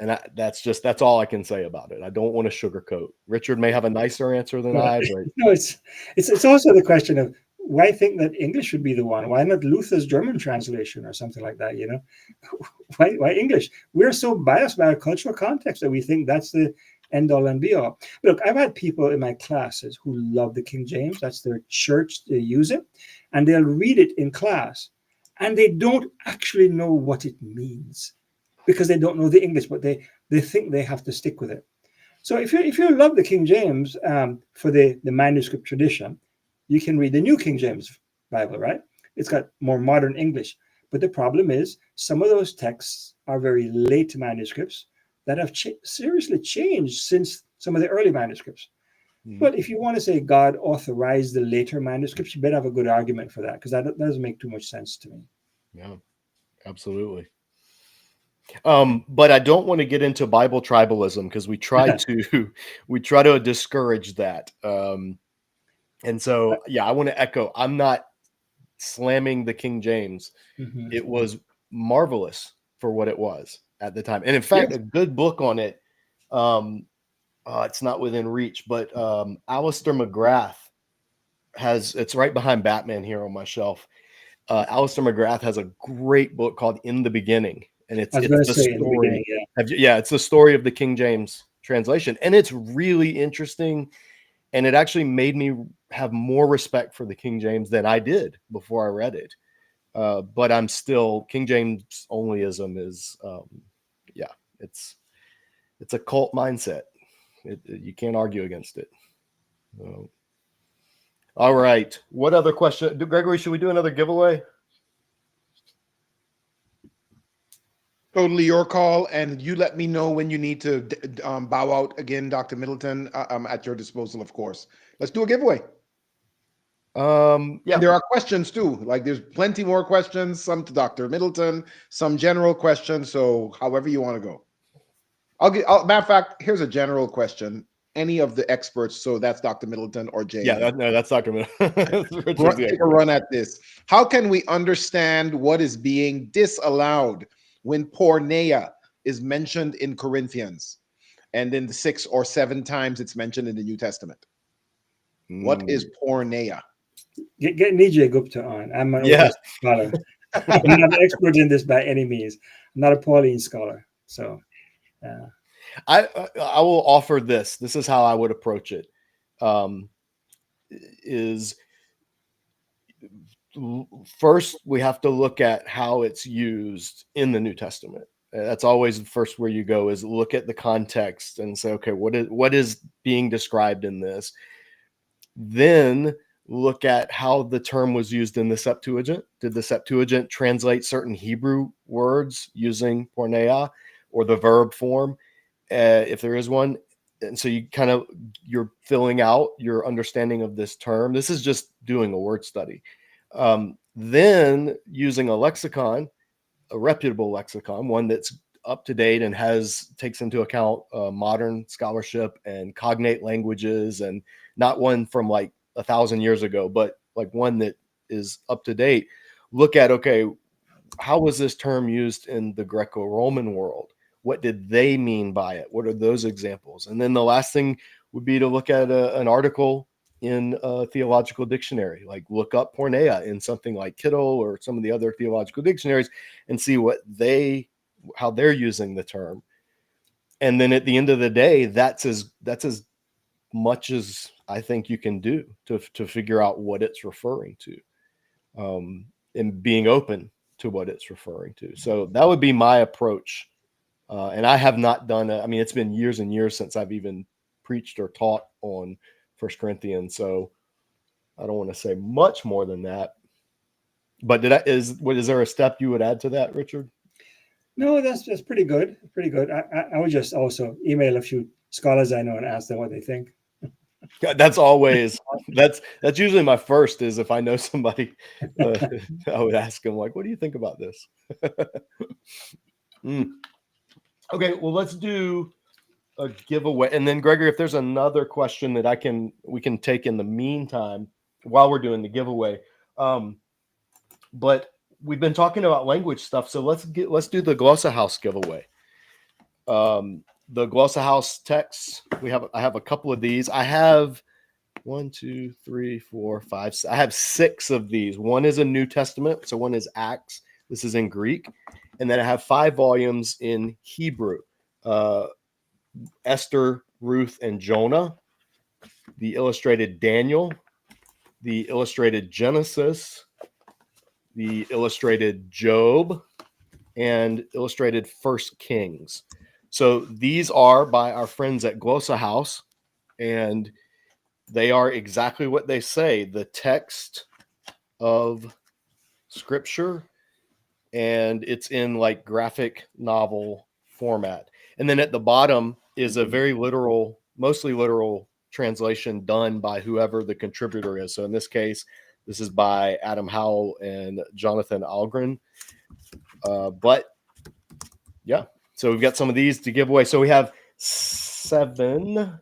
And that's all I can say about it. I don't want to sugarcoat. Richard may have a nicer answer than I, but no, it's also the question of why think that English should be the one? Why not Luther's German translation or something like that? Why English? We're so biased by our cultural context that we think that's the end all and be all. But look, I've had people in my classes who love the King James. That's their church. They use it, and they'll read it in class, and they don't actually know what it means because they don't know the English, but they think they have to stick with it. So if you love the King James for the manuscript tradition, you can read the New King James Bible, right? It's got more modern English. But the problem is some of those texts are very late manuscripts that have seriously changed since some of the early manuscripts. Mm-hmm. But if you want to say God authorized the later manuscripts, you better have a good argument for that, because that doesn't make too much sense to me. Yeah, absolutely. But I don't want to get into Bible tribalism because we try to discourage that. And so, yeah, I want to echo, I'm not slamming the King James. Mm-hmm. It was marvelous for what it was at the time. And in fact, a good book on it, it's not within reach, but Alistair McGrath it's right behind Batman here on my shelf. Alistair McGrath has a great book called In the Beginning. And it's the story. It's the story of the King James translation. And it's really interesting. And it actually made me have more respect for the King James than I did before I read it. But I'm still, King James onlyism is, it's a cult mindset. You can't argue against it. All right. What other question? Gregory, should we do another giveaway? Totally your call, and you let me know when you need to bow out again, Dr. Middleton. I'm at your disposal, of course. Let's do a giveaway. And there are questions too. Like there's plenty more questions, some to Dr. Middleton, some general questions. So however you want to go. Matter of fact, here's a general question. Any of the experts, so that's Dr. Middleton or Jay. That's Dr. Middleton. Take a run at this. How can we understand what is being disallowed when porneia is mentioned in Corinthians, and then the 6 or 7 times it's mentioned in the New Testament? What is porneia? Get Nijay Gupta on. I'm an old scholar. I'm not an expert in this by any means. I'm not a Pauline scholar. So I will offer this. This is how I would approach it. Is first we have to look at how it's used in the New Testament. That's always the first where you go, is look at the context and say, okay, what is being described in this? Then look at how the term was used in the Septuagint. Did the Septuagint translate certain Hebrew words using porneia or the verb form, if there is one? And so you're filling out your understanding of this term. This is just doing a word study. Then using a lexicon, a reputable lexicon, one that's up to date and takes into account modern scholarship and cognate languages, and not one from like 1,000 years ago, but like one that is up to date. Look at, okay, how was this term used in the Greco-Roman world? What did they mean by it? What are those examples? And then the last thing would be to look at an article in a theological dictionary. Like look up porneia in something like Kittle or some of the other theological dictionaries and see how they're using the term. And then at the end of the day, that's as much as I think you can do to figure out what it's referring to, and being open to what it's referring to. So that would be my approach. And I have not done it. I mean, it's been years and years since I've even preached or taught on 1 Corinthians. So I don't want to say much more than that. But is there a step you would add to that, Richard? No, that's pretty good. Pretty good. I would just also email a few scholars I know and ask them what they think. That's usually my first, is if I know somebody, I would ask them, like, what do you think about this? Okay, well, let's do a giveaway. And then Gregory, if there's another question that we can take in the meantime while we're doing the giveaway. But we've been talking about language stuff, so let's do the Glossa House giveaway. The Glossa House texts, I have a couple of these. I have 1, 2, 3, 4, 5. I have 6 of these. One is a New Testament, so one is Acts. This is in Greek, and then I have 5 volumes in Hebrew. Esther, Ruth, and Jonah, the illustrated Daniel, the illustrated Genesis, the illustrated Job, and illustrated 1 Kings. So these are by our friends at Glossa House, and they are exactly what they say, the text of Scripture, and it's in like graphic novel format. And then at the bottom is a very mostly literal translation done by whoever the contributor is. So in this case, this is by Adam Howell and Jonathan Algren. But yeah, so we've got some of these to give away. So we have 7.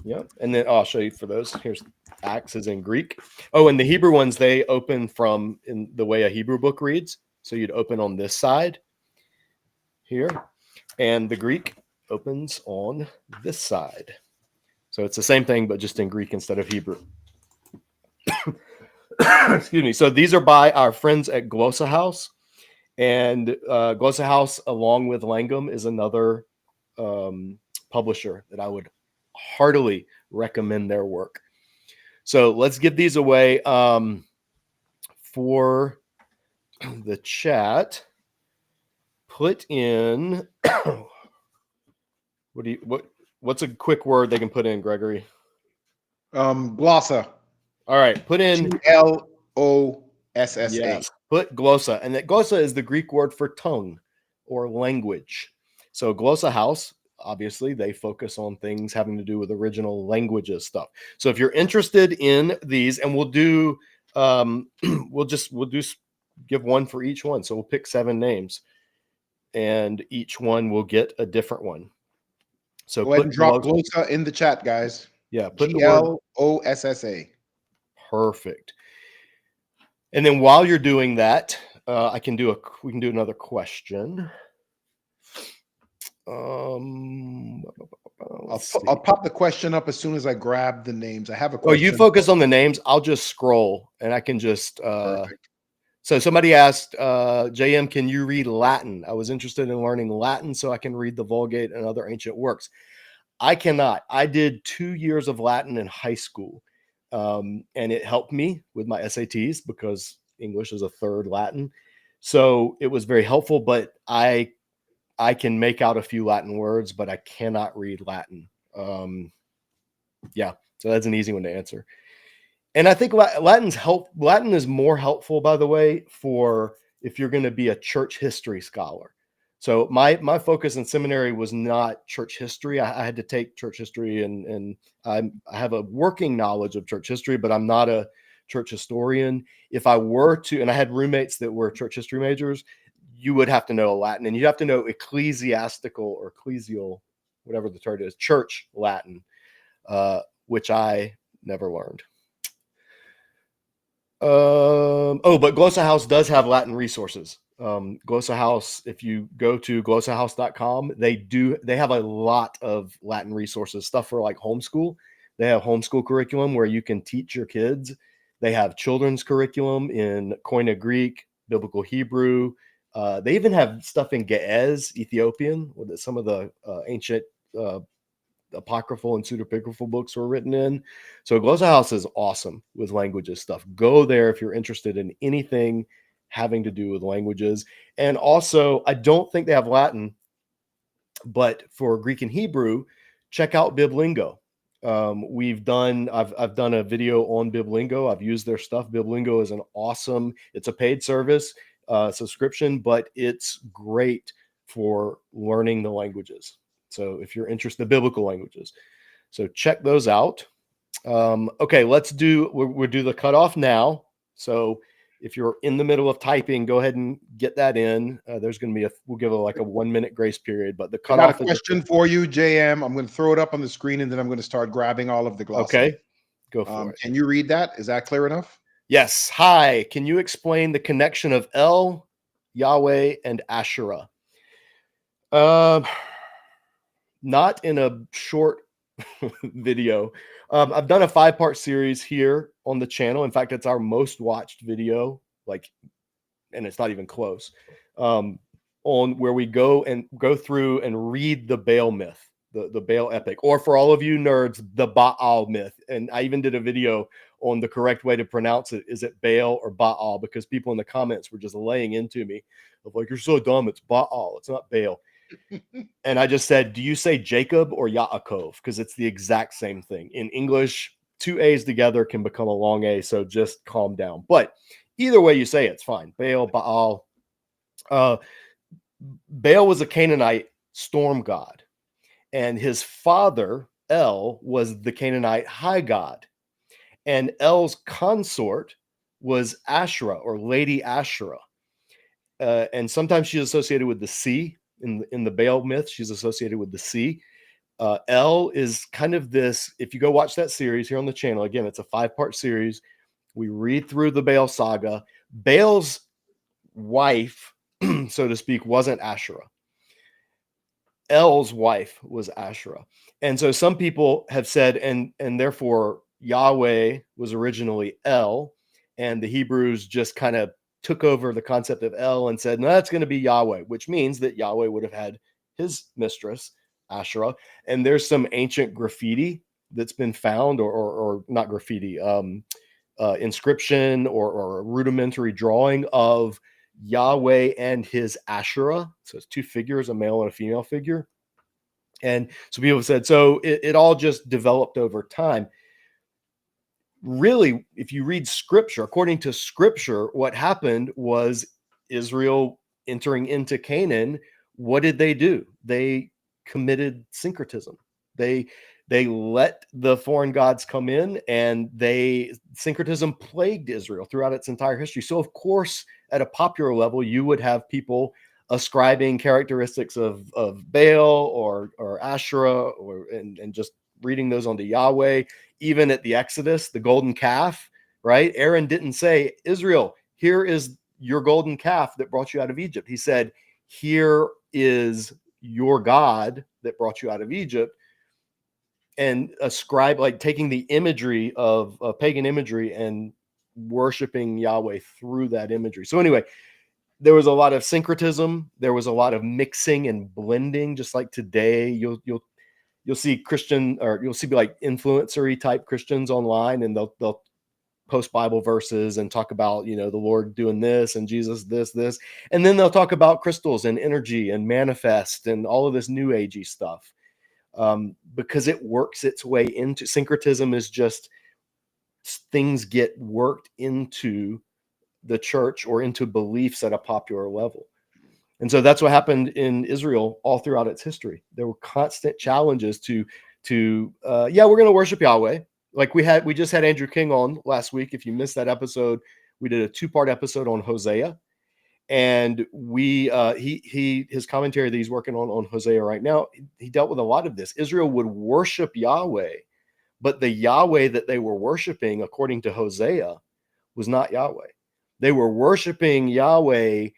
Yeah, and then I'll show you for those. Here's Acts is in Greek. Oh, and the Hebrew ones, they open from in the way a Hebrew book reads. So you'd open on this side here, and the Greek opens on this side. So it's the same thing, but just in Greek instead of Hebrew. Excuse me. So these are by our friends at Glossa House, and Glossa House, along with Langham, is another publisher that I would heartily recommend their work. So let's give these away. For the chat, put in what's a quick word they can put in, Gregory? Glossa. All right, put in Glossa. Yes, put glossa, and that glossa is the Greek word for tongue or language. So Glossa House, obviously, they focus on things having to do with original languages stuff. So if you're interested in these, and we'll do give one for each one. So we'll pick 7 names, and each one will get a different one. So go ahead and drop glossa in the chat, guys. Yeah, put Glossa. Perfect. And then while you're doing that, we can do another question. I'll pop the question up as soon as I grab the names. I have a question. Oh, you focus on the names. I'll just scroll, and I can just. So somebody asked, JM, can you read Latin? I was interested in learning Latin so I can read the Vulgate and other ancient works. I cannot. I did 2 years of Latin in high school, and it helped me with my SATs because English is a third Latin. So it was very helpful, but I can make out a few Latin words, but I cannot read Latin. Yeah, so that's an easy one to answer. And I think Latin is more helpful, by the way, for if you're going to be a church history scholar. So my focus in seminary was not church history. I had to take church history, and I have a working knowledge of church history, but I'm not a church historian. If I were to, and I had roommates that were church history majors, you would have to know Latin, and you'd have to know ecclesiastical or ecclesial, whatever the term is, church Latin, which I never learned. But Glossa House does have Latin resources. Glossa House, if you go to glossahouse.com, they have a lot of Latin resources, stuff for like homeschool. They have homeschool curriculum where you can teach your kids. They have children's curriculum in Koine Greek, Biblical Hebrew. They even have stuff in Ge'ez, Ethiopian, where some of the ancient apocryphal and pseudepigraphal books were written in. So Glossa House is awesome with languages stuff. Go there if you're interested in anything having to do with languages. And also, I don't think they have Latin, but for Greek and Hebrew, check out Biblingo. I've done a video on Biblingo. I've used their stuff. Biblingo is it's a paid service subscription, but it's great for learning the languages. So if you're interested in biblical languages, so check those out. Okay, we'll do the cutoff now. So if you're in the middle of typing, go ahead and get that in. There's going to be we'll give a 1 minute grace period, but the cutoff. I got a question for you, JM. I'm going to throw it up on the screen and then I'm going to start grabbing all of the glossary. Okay, go for it. Can you read that? Is that clear enough? Yes. Hi, can you explain the connection of El, Yahweh, and Asherah? Not in a short video. I've done a 5-part series here on the channel. In fact, it's our most watched video, and it's not even close, on where we go through and read the Baal myth, the Baal epic, or for all of you nerds, the Baal myth. And I even did a video on the correct way to pronounce it. Is it Baal or Baal? Because people in the comments were just laying into me of you're so dumb. It's Baal. It's not Baal. And I just said, do you say Jacob or Yaakov? Because it's the exact same thing. In English, 2 A's together can become a long A, so just calm down. But either way you say it's fine. Baal, Baal. Baal was a Canaanite storm god, and his father, El, was the Canaanite high god. And El's consort was Asherah, or Lady Asherah. And sometimes she's associated with the sea. In the Baal myth, she's associated with the sea. El is kind of this, if you go watch that series here on the channel, again, it's a 5-part series. We read through the Baal saga. Baal's wife, so to speak, wasn't Asherah. El's wife was Asherah. And so some people have said, and therefore Yahweh was originally El, and the Hebrews just kind of took over the concept of El and said, no, that's going to be Yahweh, which means that Yahweh would have had his mistress, Asherah. And there's some ancient graffiti that's been found, or not graffiti, inscription or a rudimentary drawing of Yahweh and his Asherah. So it's 2 figures, a male and a female figure. And so people have said, so it all just developed over time. Really, if you read scripture, according to scripture, what happened was Israel entering into Canaan. What did they do? They committed syncretism. They let the foreign gods come in, and syncretism plagued Israel throughout its entire history. So of course, at a popular level, you would have people ascribing characteristics of Baal or Asherah, and just reading those onto Yahweh. Even at the Exodus, the golden calf, right? Aaron didn't say, Israel, here is your golden calf that brought you out of Egypt. He said, here is your God that brought you out of Egypt. And ascribe, taking the imagery of pagan imagery and worshiping Yahweh through that imagery. So anyway, there was a lot of syncretism. There was a lot of mixing and blending, just like today. You'll see Christian, or you'll see influencer-y type Christians online, and they'll post Bible verses and talk about, the Lord doing this and Jesus this, and then they'll talk about crystals and energy and manifest and all of this new agey stuff, because it works its way into syncretism. Is just things get worked into the church or into beliefs at a popular level. And so that's what happened in Israel all throughout its history. There were constant challenges to we're going to worship Yahweh. We just had Andrew King on last week. If you missed that episode, we did a 2-part episode on Hosea, and his commentary that he's working on Hosea right now, he dealt with a lot of this. Israel would worship Yahweh, but the Yahweh that they were worshiping, according to Hosea, was not Yahweh. They were worshiping Yahweh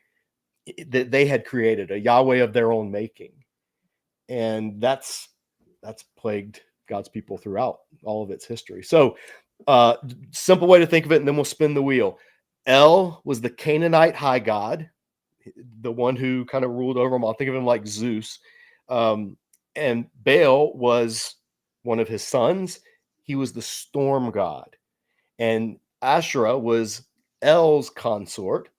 that they had created, a Yahweh of their own making. And that's plagued God's people throughout all of its history. So simple way to think of it, and then we'll spin the wheel. El was the Canaanite high god, the one who kind of ruled over them. I'll think of him like Zeus. And Baal was one of his sons. He was the storm god. And Asherah was El's consort,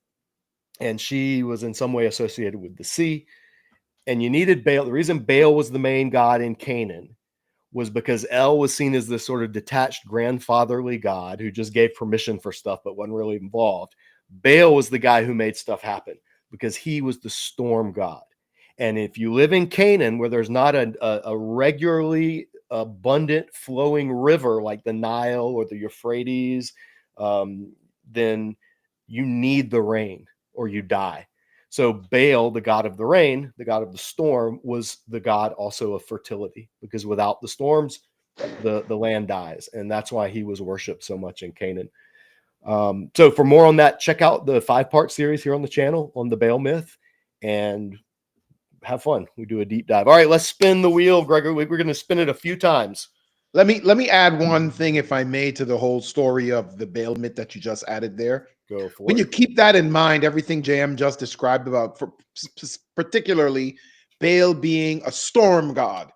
and she was in some way associated with the sea. And you needed Baal. The reason Baal was the main god in Canaan was because El was seen as this sort of detached grandfatherly god who just gave permission for stuff but wasn't really involved. Baal was the guy who made stuff happen because he was the storm god. And if you live in Canaan where there's not a regularly abundant flowing river like the Nile or the Euphrates, then you need the rain or you die. So Baal, the god of the rain, the god of the storm, was the god also of fertility, because without the storms, the land dies. And that's why he was worshipped so much in Canaan. So for more on that, check out the 5-part series here on the channel on the Baal myth and have fun. We do a deep dive. All right, let's spin the wheel, Gregory. We're going to spin it a few times. Let me add one thing, if I may, to the whole story of the Baal myth that you just added there. Go for When it. you keep that in mind, everything JM just described about, particularly Baal being a storm god,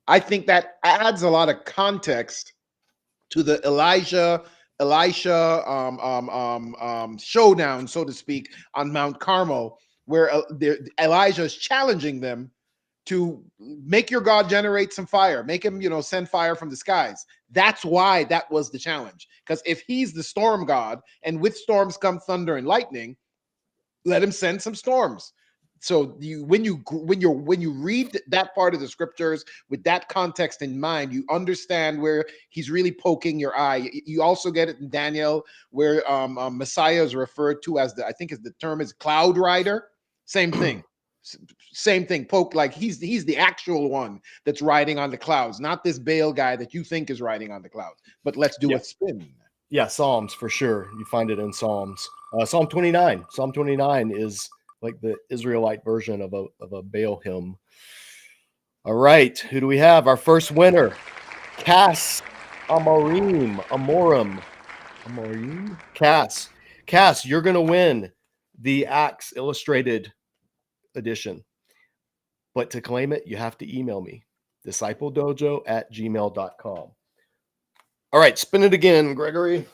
I think that adds a lot of context to the Elisha showdown, so to speak, on Mount Carmel, where Elijah is challenging them to make your God generate some fire, make him, send fire from the skies. That's why that was the challenge. Because if he's the storm god, and with storms come thunder and lightning, let him send some storms. So when you read that part of the scriptures with that context in mind, you understand where he's really poking your eye. You also get it in Daniel, where Messiah is referred to as the term is cloud rider. Same thing. Same thing. Poke, like he's the actual one that's riding on the clouds, not this Baal guy that you think is riding on the clouds. But let's do a spin. Yeah, Psalms for sure. You find it in Psalms. Psalm 29. Psalm 29 is like the Israelite version of a Baal hymn. All right, who do we have? Our first winner, Cass Amorim. Cass, you're going to win the Acts Illustrated edition. But to claim it, you have to email me, discipledojo@gmail.com. All right, spin it again, Gregory.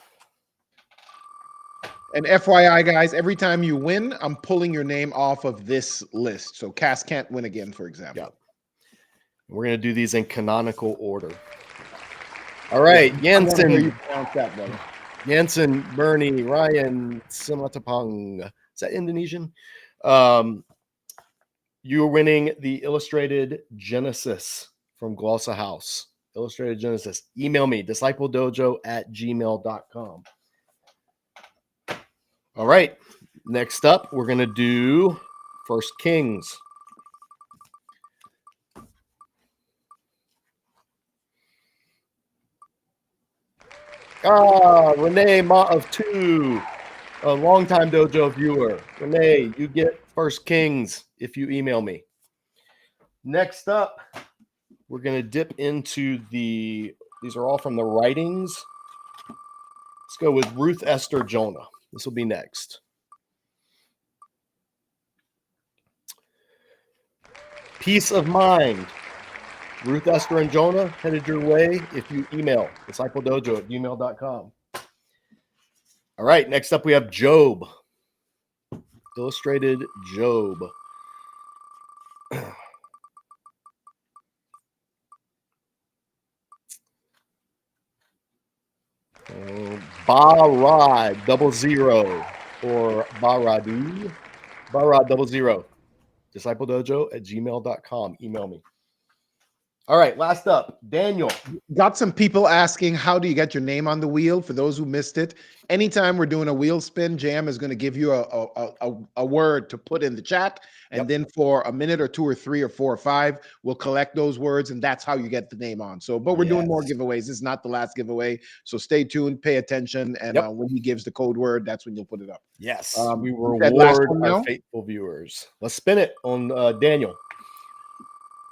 And FYI, guys, every time you win, I'm pulling your name off of this list. So Cass can't win again, for example. Yeah. We're going to do these in canonical order. All right, Jansen, Bernie, Ryan, Simatapang. Is that Indonesian? You're winning the Illustrated Genesis from Glossa House. Illustrated Genesis. Email me, discipledojo@gmail.com. All right. Next up, we're going to do 1 Kings. Renee Ma of 2, a longtime Dojo viewer. Renee, you get 1 Kings if you email me. Next up, we're going to dip into these are all from the writings. Let's go with Ruth, Esther, Jonah. This will be next. Peace of mind. Ruth, Esther, and Jonah headed your way if you email discipledojo@gmail.com. All right, next up we have Job. Illustrated Job. Barad 00 or Baradu. Barad 00. discipledojo@gmail.com. Email me. All right, last up, Daniel. Got some people asking, how do you get your name on the wheel? For those who missed it, anytime we're doing a wheel spin, Jam is going to give you a word to put in the chat. And then for a minute or 2 or 3 or 4 or 5, we'll collect those words, and that's how you get the name on. So, but we're doing more giveaways. This is not the last giveaway. So stay tuned, pay attention. And when he gives the code word, that's when you'll put it up. Yes, we reward our faithful viewers. Let's spin it on Daniel.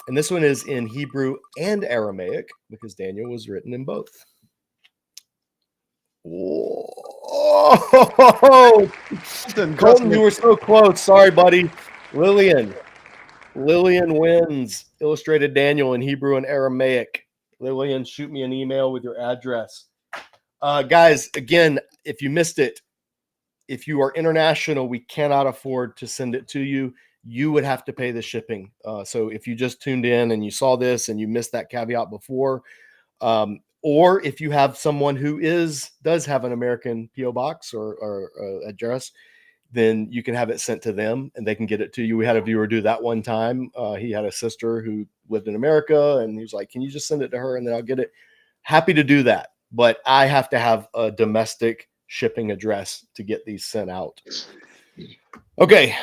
And this one is in Hebrew and Aramaic because Daniel was written in both. Oh, Colton, you were so close. Sorry, buddy. Lillian wins Illustrated Daniel in Hebrew and Aramaic. Lillian, shoot me an email with your address. Guys, again, if you missed it, if you are international, we cannot afford to send it to you. You would have to pay the shipping. So if you just tuned in and you saw this and you missed that caveat before, or if you have someone who does have an American PO box or address, then you can have it sent to them and they can get it to you. We had a viewer do that one time. He had a sister who lived in America and he was like, can you just send it to her and then I'll get it? Happy to do that. But I have to have a domestic shipping address to get these sent out. Okay.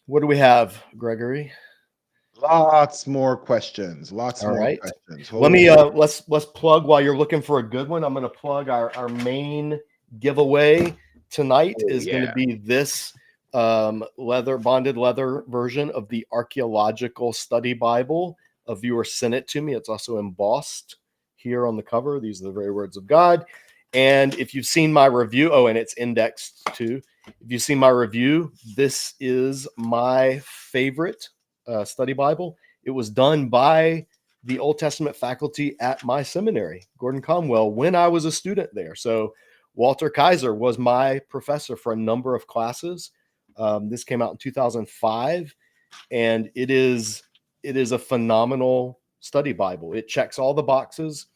What do we have, Gregory? Lots more questions. Lots All more right. questions. Let me let's plug while you're looking for a good one. I'm going to plug our main giveaway tonight is going to be this bonded leather version of the Archaeological Study Bible. A viewer sent it to me. It's also embossed here on the cover. These are the very words of God. And if you've seen my review, and it's indexed too. If you've seen my review, this is my favorite study Bible. It was done by the Old Testament faculty at my seminary, Gordon Conwell, when I was a student there. So Walter Kaiser was my professor for a number of classes. This came out in 2005, and it is a phenomenal study Bible. It checks all the boxes,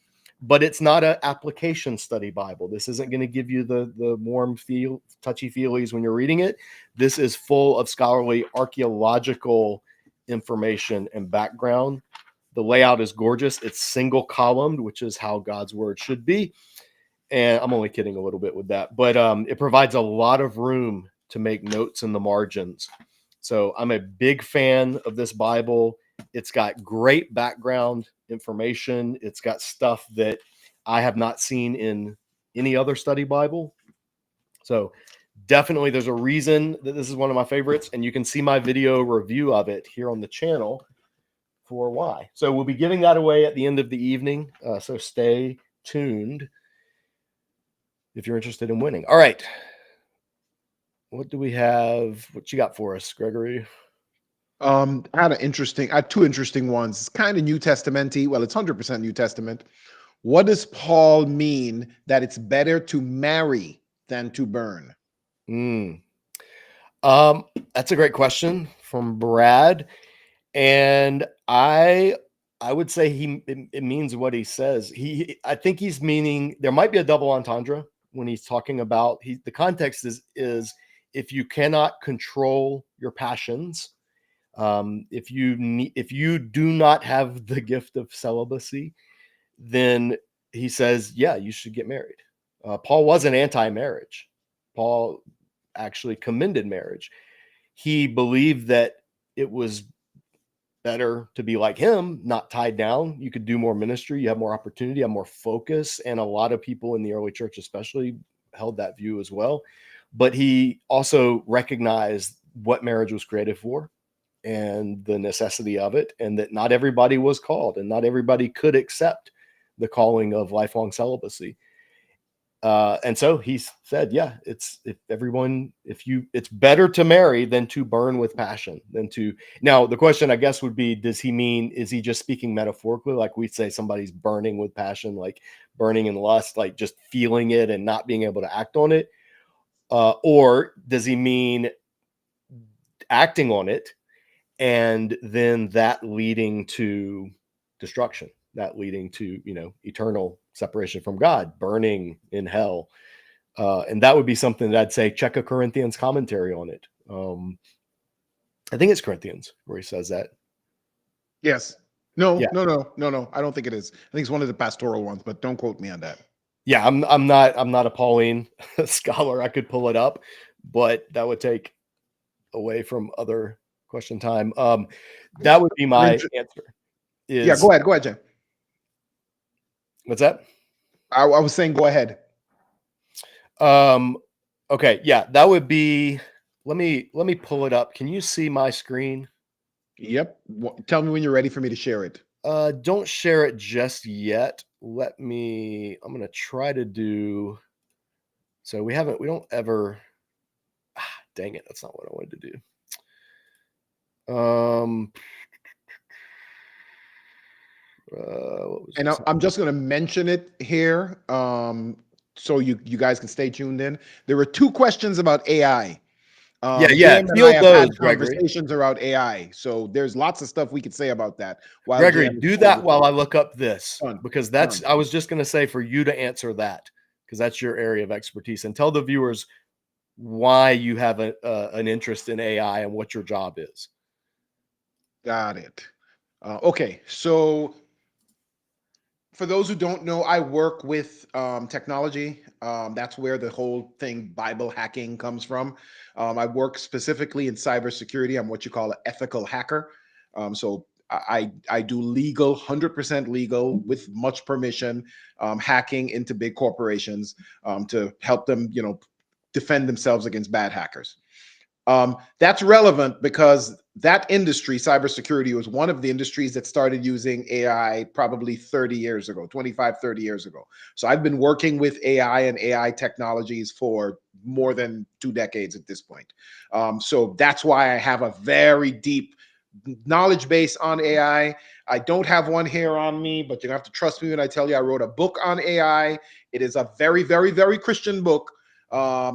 but it's not an application study Bible. This isn't going to give you the warm feel, touchy-feelies when you're reading it. This is full of scholarly archaeological information and background. The layout is gorgeous. It's single columned, which is how God's word should be. And I'm only kidding a little bit with that, but it provides a lot of room to make notes in the margins. So I'm a big fan of this Bible. It's got great background information. It's got stuff that I have not seen in any other study Bible. So definitely there's a reason that this is one of my favorites, and you can see my video review of it here on the channel for why. So we'll be giving that away at the end of the evening. So stay tuned if you're interested in winning. All right. What do we have? What you got for us, Gregory? I had two interesting ones. It's kind of New Testament-y. Well, it's 100% New Testament. What does Paul mean that it's better to marry than to burn? That's a great question from Brad. And I would say it means what he says. I think he's meaning there might be a double entendre when he's talking about the context is if you cannot control your passions, if you do not have the gift of celibacy, then he says, yeah, you should get married. Paul wasn't anti-marriage. Paul actually commended marriage. He believed that it was better to be like him, not tied down. You could do more ministry. You have more opportunity, you have more focus. And a lot of people in the early church especially held that view as well. But he also recognized what marriage was created for and the necessity of it, and that not everybody was called and not everybody could accept the calling of lifelong celibacy. And so he said, yeah, it's better to marry than to burn with passion now the question I guess would be, is he just speaking metaphorically? Like we say somebody's burning with passion, like burning in lust, like just feeling it and not being able to act on it. Or does he mean acting on it and then that leading to destruction, that leading to, eternal separation from God, burning in hell? And that would be something that I'd say, check a Corinthians commentary on it. I think it's Corinthians where he says that. Yes. No. I don't think it is. I think it's one of the pastoral ones, but don't quote me on that. Yeah, I'm not a Pauline scholar. I could pull it up, but that would take away from other question time. That would be my answer. Yeah, go ahead, Jay. What's that? I was saying, go ahead. Okay, yeah, that would be. Let me pull it up. Can you see my screen? Yep. Tell me when you're ready for me to share it. Don't share it just yet. I'm going to try to do, so we don't ever, dang it. That's not what I wanted to do. And I'm just going to mention it here, so you guys can stay tuned in. There were 2 questions about AI. Jim and I have had conversations around AI, so there's lots of stuff we could say about that. Gregory, do that while I look up this, because I was just going to say for you to answer that, because that's your area of expertise, and tell the viewers why you have an interest in AI and what your job is. Got it. Okay, so for those who don't know, I work with technology. That's where the whole thing Bible hacking comes from. I work specifically in cybersecurity. I'm what you call an ethical hacker. So I do legal, 100% legal, with much permission, hacking into big corporations to help them, defend themselves against bad hackers. That's relevant because that industry, cybersecurity, was one of the industries that started using AI probably 30 years ago, 25, 30 years ago. So I've been working with AI and AI technologies for more than 2 decades at this point. So that's why I have a very deep knowledge base on AI. I don't have one here on me, but you have to trust me when I tell you I wrote a book on AI. It is a very, very, very Christian book.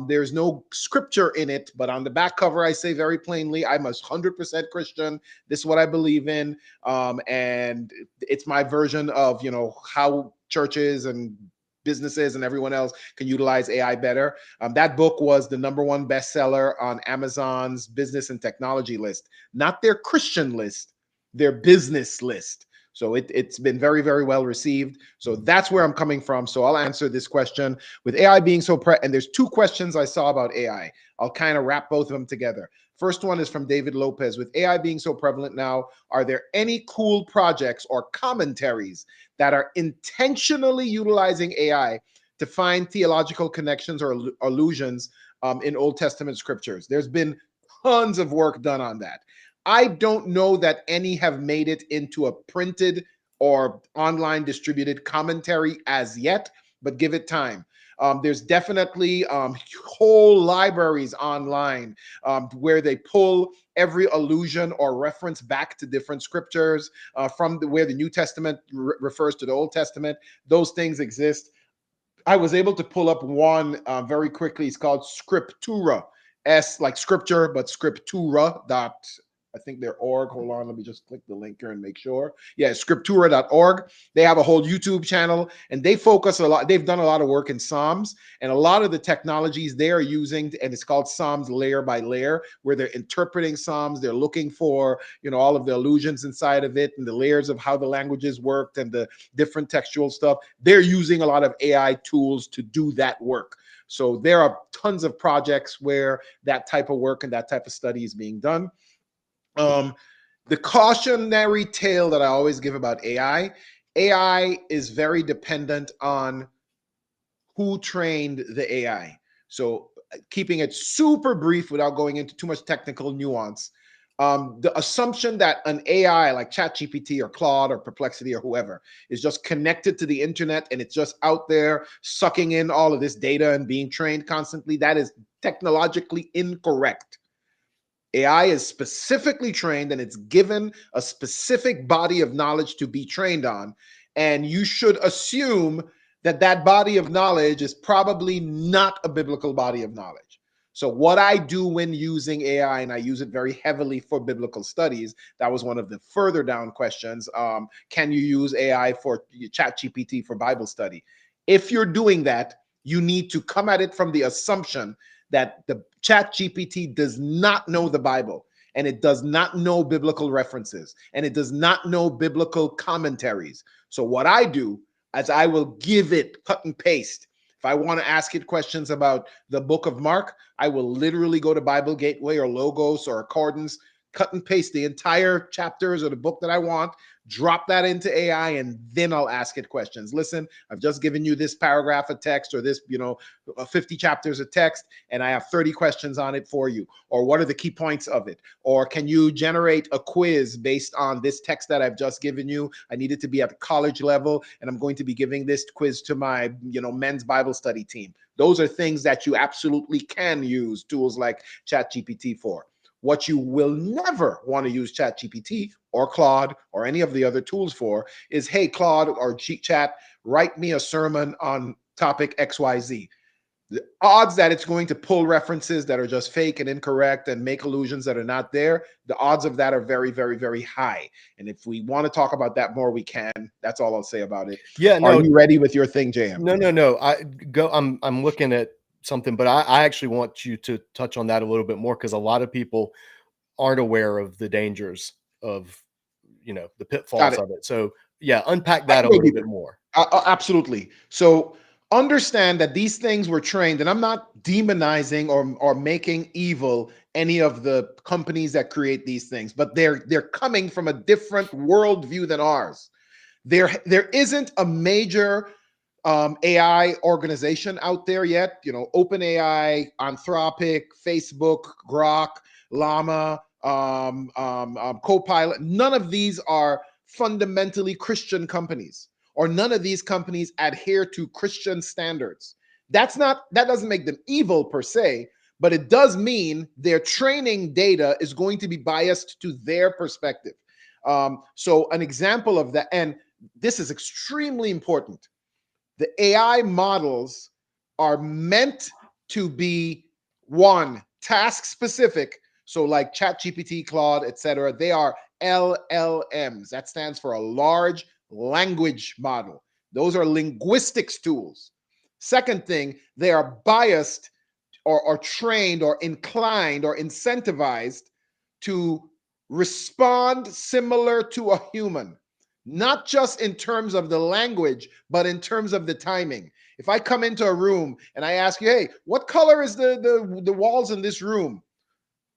There's no scripture in it, but on the back cover, I say very plainly, I'm a 100% Christian. This is what I believe in. And it's my version of, how churches and businesses and everyone else can utilize AI better. That book was the #1 bestseller on Amazon's business and technology list, not their Christian list, their business list. So it's been very, very well received. So that's where I'm coming from. So I'll answer this question with AI being so and there's 2 questions I saw about AI. I'll kind of wrap both of them together. First one is from David Lopez. With AI being so prevalent now, are there any cool projects or commentaries that are intentionally utilizing AI to find theological connections or allusions in Old Testament scriptures? There's been tons of work done on that. I don't know that any have made it into a printed or online distributed commentary as yet, but give it time. There's definitely whole libraries online where they pull every allusion or reference back to different scriptures from where the New Testament refers to the Old Testament. Those things exist. I was able to pull up one very quickly. It's called Scriptura. S like scripture, but Scriptura dot. I think they're org. Hold on, let me just click the link here and make sure. Yeah, scriptura.org. They have a whole YouTube channel and they focus a lot. They've done a lot of work in Psalms, and a lot of the technologies they are using, and it's called Psalms layer by layer, where they're interpreting Psalms. They're looking for, all of the allusions inside of it and the layers of how the languages worked and the different textual stuff. They're using a lot of AI tools to do that work. So there are tons of projects where that type of work and that type of study is being done. The cautionary tale that I always give about AI is very dependent on who trained the AI. So keeping it super brief without going into too much technical nuance, the assumption that an AI like ChatGPT or Claude or Perplexity or whoever is just connected to the internet and it's just out there sucking in all of this data and being trained constantly, that is technologically incorrect. AI is specifically trained and it's given a specific body of knowledge to be trained on. And you should assume that that body of knowledge is probably not a biblical body of knowledge. So what I do when using AI, and I use it very heavily for biblical studies, that was one of the further down questions. Can you use AI for ChatGPT for Bible study? If you're doing that, you need to come at it from the assumption that the ChatGPT does not know the Bible, and it does not know biblical references, and it does not know biblical commentaries. So what I do is I will give it cut and paste. If I want to ask it questions about the book of Mark, I will literally go to Bible Gateway or Logos or Accordance, cut and paste the entire chapters or the book that I want, drop that into AI, and then I'll ask it questions. Listen, I've just given you this paragraph of text, or this, 50 chapters of text, and I have 30 questions on it for you. Or what are the key points of it? Or can you generate a quiz based on this text that I've just given you? I need it to be at the college level, and I'm going to be giving this quiz to my, men's Bible study team. Those are things that you absolutely can use tools like ChatGPT for. What you will never want to use ChatGPT or Claude or any of the other tools for is, hey, Claude or Chat, write me a sermon on topic XYZ. The odds that it's going to pull references that are just fake and incorrect and make allusions that are not there, the odds of that are very, very, very high. And if we want to talk about that more, we can. That's all I'll say about it. Yeah, no. Are you ready with your thing, JM? No. I'm looking at something, but I actually want you to touch on that a little bit more, because a lot of people aren't aware of the dangers of, the pitfalls of it. So yeah, unpack that a little bit more. Absolutely. So understand that these things were trained, and I'm not demonizing or making evil any of the companies that create these things, but they're coming from a different worldview than ours. There isn't a major AI organization out there yet. OpenAI, Anthropic, Facebook, Grok, Llama, Copilot. None of these are fundamentally Christian companies, or none of these companies adhere to Christian standards. That doesn't make them evil per se, but it does mean their training data is going to be biased to their perspective. So an example of that, and this is extremely important. The AI models are meant to be, one, task specific. So like ChatGPT, Claude, etc., they are LLMs. That stands for a large language model. Those are linguistics tools. Second thing, they are biased or trained or inclined or incentivized to respond similar to a human. Not just in terms of the language, but in terms of the timing. If I come into a room and I ask you, hey, what color is the walls in this room?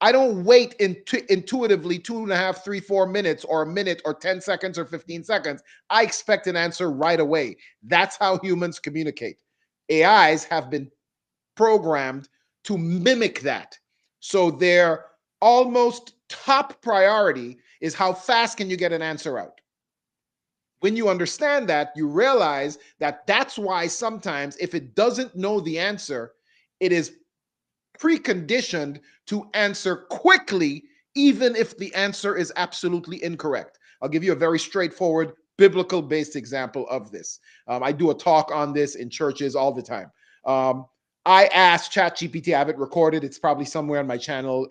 I don't wait intuitively 2.5, 3, 4 minutes or a minute or 10 seconds or 15 seconds. I expect an answer right away. That's how humans communicate. AIs have been programmed to mimic that. So their almost top priority is how fast can you get an answer out. When you understand that, you realize that that's why sometimes if it doesn't know the answer, it is preconditioned to answer quickly, even if the answer is absolutely incorrect. I'll give you a very straightforward biblical-based example of this. I do a talk on this in churches all the time. I asked ChatGPT, I have it recorded. It's probably somewhere on my channel.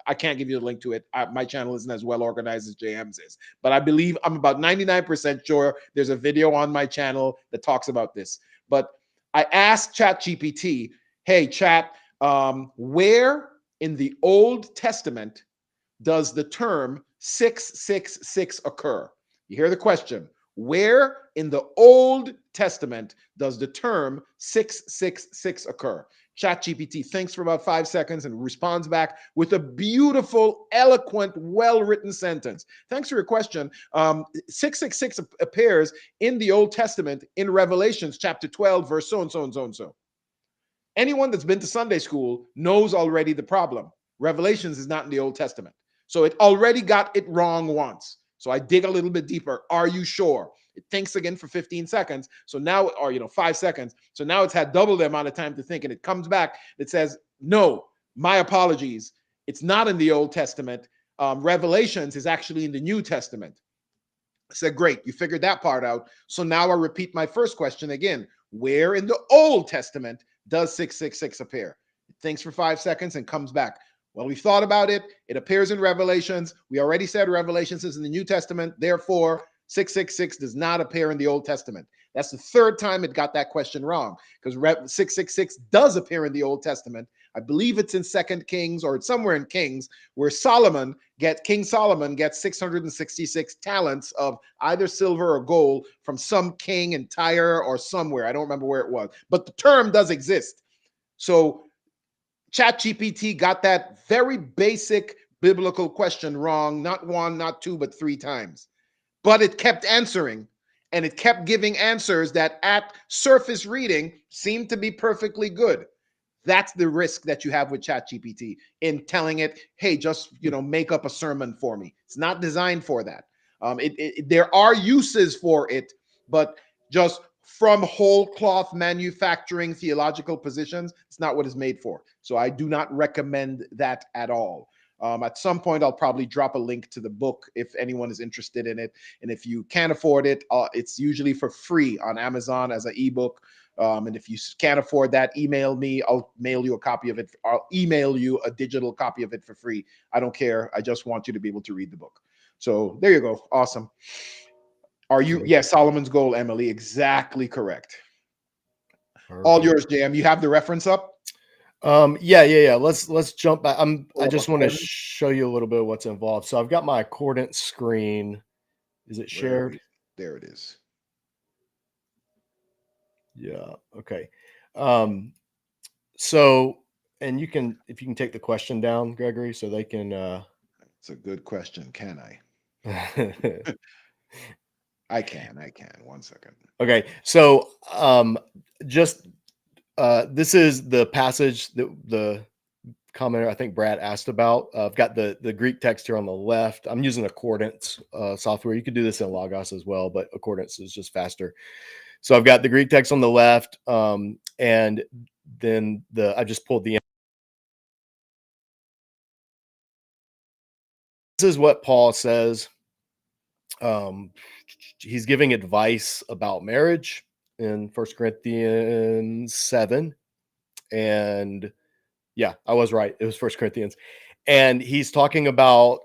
I can't give you a link to it. My channel isn't as well organized as JM's is, but I believe I'm about 99% sure there's a video on my channel that talks about this. But I asked ChatGPT, hey, Chat, where in the Old Testament does the term 666 occur? You hear the question. Where in the Old Testament does the term 666 occur? ChatGPT thinks for about 5 seconds and responds back with a beautiful, eloquent, well-written sentence. Thanks for your question. 666 appears in the Old Testament in Revelations chapter 12, verse so and so and so and so. Anyone that's been to Sunday school knows already the problem. Revelations is not in the Old Testament. So it already got it wrong once. So I dig a little bit deeper. Are you sure? It thinks again for 15 seconds. So now, or 5 seconds. So now it's had double the amount of time to think, and it comes back. It says, no, my apologies. It's not in the Old Testament. Revelations is actually in the New Testament. I said, great, you figured that part out. So now I repeat my first question again. Where in the Old Testament does 666 appear? It thinks for 5 seconds and comes back. Well, we've thought about it. It appears in Revelations. We already said Revelations is in the New Testament. Therefore, 666 does not appear in the Old Testament. That's the third time it got that question wrong, because 666 does appear in the Old Testament. I believe it's in 2 Kings, or it's somewhere in Kings, where King Solomon gets 666 talents of either silver or gold from some king in Tyre or somewhere. I don't remember where it was, but the term does exist. So ChatGPT got that very basic biblical question wrong, not one, not two, but 3 times. But it kept answering, and it kept giving answers that at surface reading seemed to be perfectly good. That's the risk that you have with ChatGPT in telling it, hey, just make up a sermon for me. It's not designed for that. There are uses for it, but just from whole cloth manufacturing theological positions, it's not what it's made for. So I do not recommend that at all. At some point, I'll probably drop a link to the book if anyone is interested in it. And if you can't afford it, it's usually for free on Amazon as an ebook. And if you can't afford that, email me. I'll mail you a copy of it. I'll email you a digital copy of it for free. I don't care. I just want you to be able to read the book. So there you go. Awesome. Are you? Yes, Solomon's Gold, Emily. Exactly correct. Perfect. All yours, JM. You have the reference up? Yeah. Let's jump back. I just want to show you a little bit of what's involved. So I've got my accordance screen. Is it shared? There it is. Yeah. Okay. So, and if you can take the question down, Gregory, so they can. It's a good question. Can I? I can. 1 second. Okay. So, this is the passage that the commenter, I think Brad asked about. I've got the Greek text here on the left. I'm using Accordance software. You could do this in Logos as well, but Accordance is just faster. So I've got the Greek text on the left, and then I just pulled the. This is what Paul says. He's giving advice about marriage in 1 Corinthians 7. And yeah, I was right. It was 1 Corinthians. And he's talking about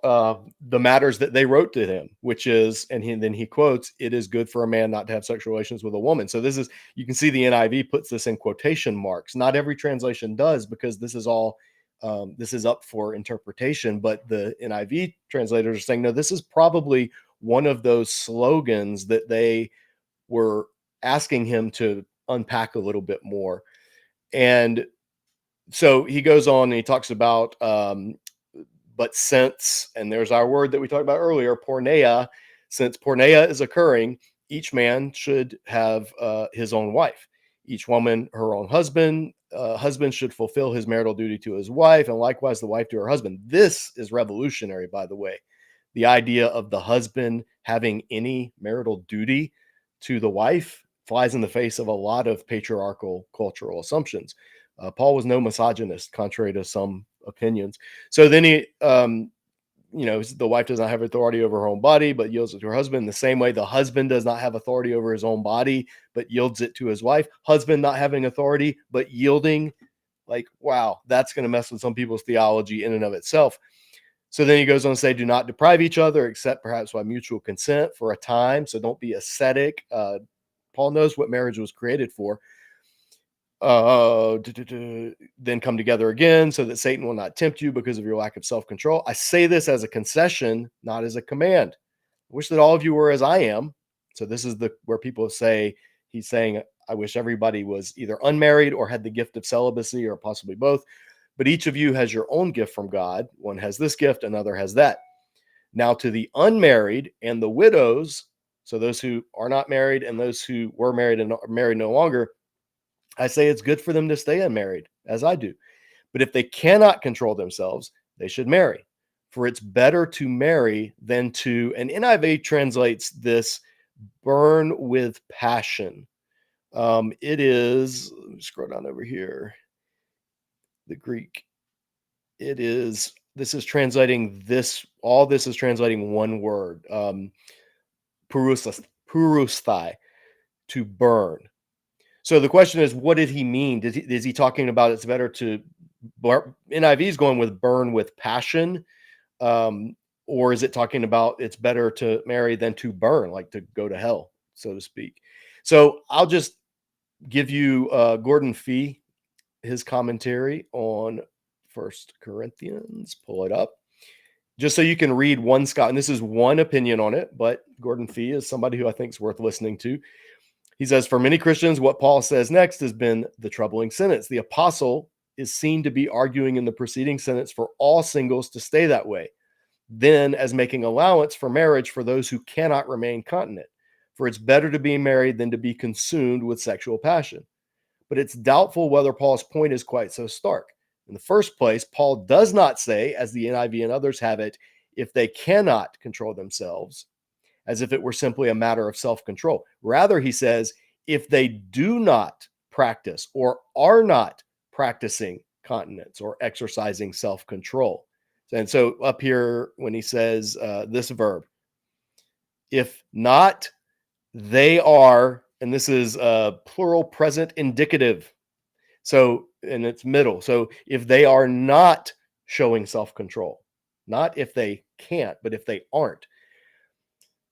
the matters that they wrote to him, which is, and then he quotes, "It is good for a man not to have sexual relations with a woman." So this is, you can see the NIV puts this in quotation marks. Not every translation does, because this is all, this is up for interpretation. But the NIV translators are saying, no, this is probably one of those slogans that they were asking him to unpack a little bit more. And so he goes on and he talks about, but since, and there's our word that we talked about earlier, porneia, since porneia is occurring, each man should have his own wife, each woman her own husband. Husband should fulfill his marital duty to his wife, and likewise the wife to her husband. This is revolutionary, by the way. The idea of the husband having any marital duty to the wife flies in the face of a lot of patriarchal cultural assumptions. Paul was no misogynist, contrary to some opinions. So then he, the wife does not have authority over her own body, but yields it to her husband. The same way the husband does not have authority over his own body, but yields it to his wife. Husband not having authority, but yielding. Like, wow, that's going to mess with some people's theology in and of itself. So then he goes on to say, do not deprive each other, except perhaps by mutual consent for a time. So don't be ascetic. Paul knows what marriage was created for. Then come together again so that Satan will not tempt you because of your lack of self-control. I say this as a concession, not as a command. I wish that all of you were as I am. So this is where people say, he's saying, I wish everybody was either unmarried or had the gift of celibacy, or possibly both. But each of you has your own gift from God. One has this gift, another has that. Now to the unmarried and the widows, so those who are not married and those who were married and are married no longer, I say it's good for them to stay unmarried, as I do. But if they cannot control themselves, they should marry. For it's better to marry than to, and NIV translates this, burn with passion. It is, let me scroll down over here. The Greek, this is translating this, all this is translating one word, purusthai, to burn. So the question is, what did he mean? Is he talking about it's better to, NIV is going with burn with passion, or is it talking about it's better to marry than to burn, like to go to hell, so to speak? So I'll just give you Gordon Fee, his commentary on 1 Corinthians. Pull it up, just so you can read one scholar. And this is one opinion on it, but Gordon Fee is somebody who I think is worth listening to. He says, for many Christians, what Paul says next has been the troubling sentence. The apostle is seen to be arguing in the preceding sentence for all singles to stay that way, then as making allowance for marriage for those who cannot remain continent. For it's better to be married than to be consumed with sexual passion. But it's doubtful whether Paul's point is quite so stark. In the first place, Paul does not say, as the NIV and others have it, if they cannot control themselves, as if it were simply a matter of self-control. Rather, he says, if they do not practice or are not practicing continence or exercising self-control. And so up here, when he says this verb, if not, they are, and this is a plural present indicative. So, and it's middle. So if they are not showing self-control, not if they can't, but if they aren't.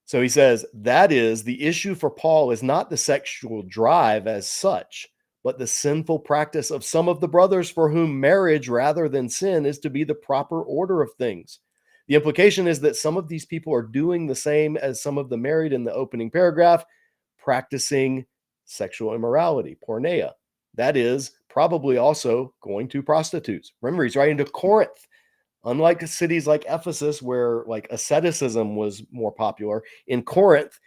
So he says that is the issue for Paul is not the sexual drive as such, but the sinful practice of some of the brothers for whom marriage rather than sin is to be the proper order of things. The implication is that some of these people are doing the same as some of the married in the opening paragraph, practicing sexual immorality, porneia. That is probably also going to prostitutes. Remember, he's writing to Corinth. Unlike cities like Ephesus, where like asceticism was more popular, in Corinth,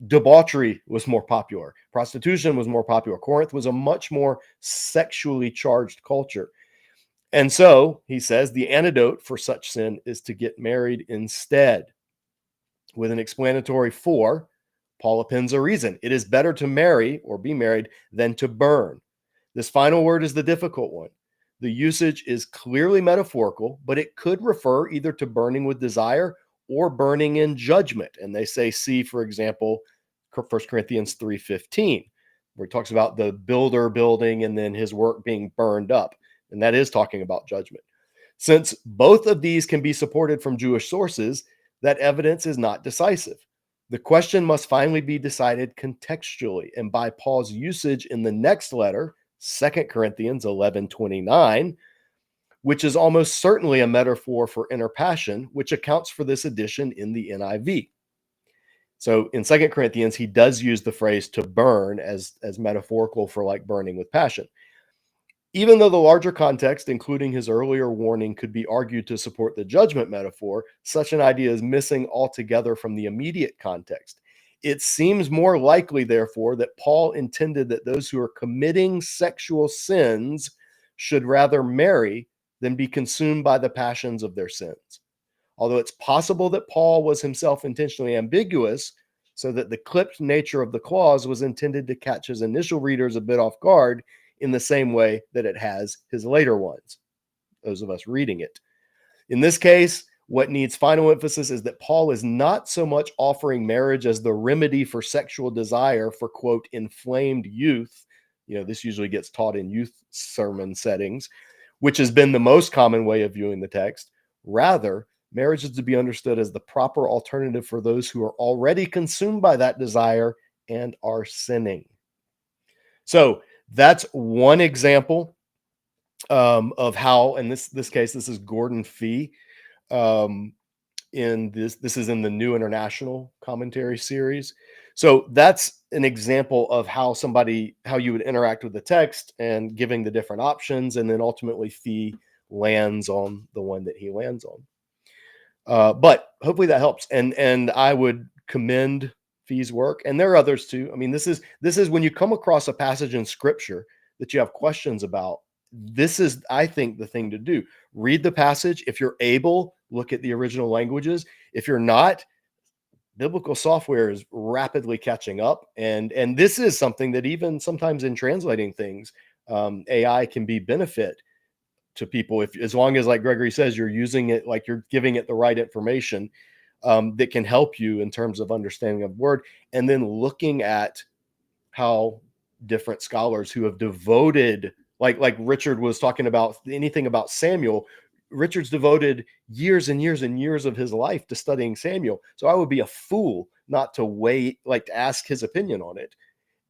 debauchery was more popular. Prostitution was more popular. Corinth was a much more sexually charged culture. And so, he says, the antidote for such sin is to get married instead. With an explanatory for, Paul appends a reason. It is better to marry or be married than to burn. This final word is the difficult one. The usage is clearly metaphorical, but it could refer either to burning with desire or burning in judgment. And they say, see, for example, 1 Corinthians 3:15, where it talks about the builder building and then his work being burned up. And that is talking about judgment. Since both of these can be supported from Jewish sources, that evidence is not decisive. The question must finally be decided contextually and by Paul's usage in the next letter, 2 Corinthians 11:29, which is almost certainly a metaphor for inner passion, which accounts for this addition in the NIV. So in 2 Corinthians, he does use the phrase to burn as metaphorical for like burning with passion. Even though the larger context, including his earlier warning, could be argued to support the judgment metaphor, such an idea is missing altogether from the immediate context. It seems more likely, therefore, that Paul intended that those who are committing sexual sins should rather marry than be consumed by the passions of their sins. Although it's possible that Paul was himself intentionally ambiguous, so that the clipped nature of the clause was intended to catch his initial readers a bit off guard in the same way that it has his later ones, those of us reading it. In this case, what needs final emphasis is that Paul is not so much offering marriage as the remedy for sexual desire for, quote, inflamed youth. You know, this usually gets taught in youth sermon settings, which has been the most common way of viewing the text. Rather, marriage is to be understood as the proper alternative for those who are already consumed by that desire and are sinning. So that's one example of how, in this case, this is Gordon Fee. In this is in the New International Commentary series. So that's an example of how you would interact with the text and giving the different options, and then ultimately Fee lands on the one that he lands on. But hopefully that helps, and I would commend Fee's work, and there are others too. I mean, this is when you come across a passage in Scripture that you have questions about. This is, I think, the thing to do. Read the passage. If you're able, look at the original languages. If you're not, biblical software is rapidly catching up. And this is something that even sometimes in translating things, AI can be benefit to people as long as, like Gregory says, you're using it, like you're giving it the right information that can help you in terms of understanding of word, and then looking at how different scholars who have devoted, like Richard was talking about, anything about Samuel. Richard's devoted years and years and years of his life to studying Samuel. So I would be a fool not to wait, like to ask his opinion on it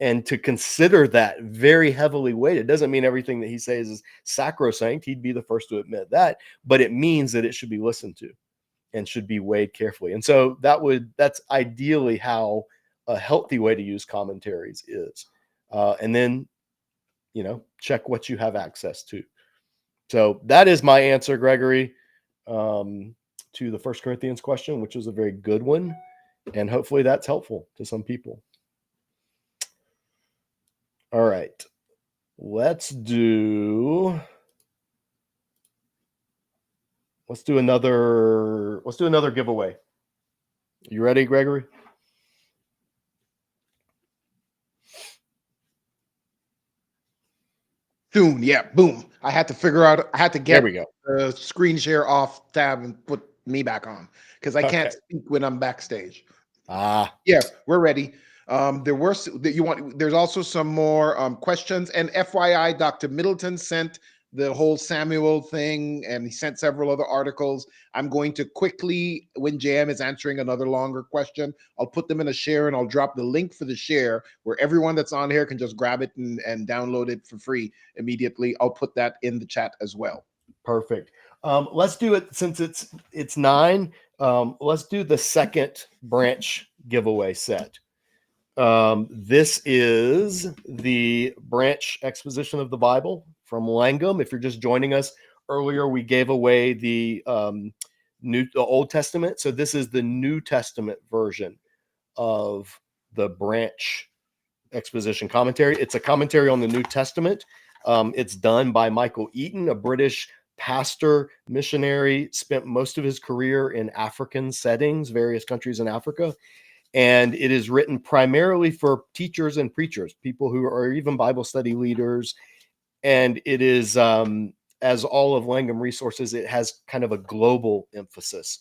and to consider that very heavily weighted. It doesn't mean everything that he says is sacrosanct. He'd be the first to admit that, but it means that it should be listened to and should be weighed carefully. And so that's ideally how a healthy way to use commentaries is. And then, check what you have access to. So that is my answer, Gregory, to the 1 Corinthians question, which was a very good one. And hopefully that's helpful to some people. All right. Let's do another giveaway. You ready, Gregory? Soon, yeah, boom. I had to get There we go. the screen share off tab and put me back on because I can't speak when I'm backstage. Yeah, we're ready. There's also some more questions, and FYI, Dr. Middleton sent the whole Samuel thing, and he sent several other articles. I'm going to quickly, when JM is answering another longer question, I'll put them in a share, and I'll drop the link for the share where everyone that's on here can just grab it and download it for free immediately. I'll put that in the chat as well. Perfect. Let's do it since it's 9. Let's do the second branch giveaway set. This is the branch exposition of the Bible from Langham. If you're just joining us, earlier we gave away the Old Testament. So this is the New Testament version of the branch exposition commentary. It's a commentary on the New Testament. It's done by Michael Eaton, a British pastor, missionary, spent most of his career in African settings, various countries in Africa. And it is written primarily for teachers and preachers, people who are even Bible study leaders. And it is, as all of Langham resources, it has kind of a global emphasis.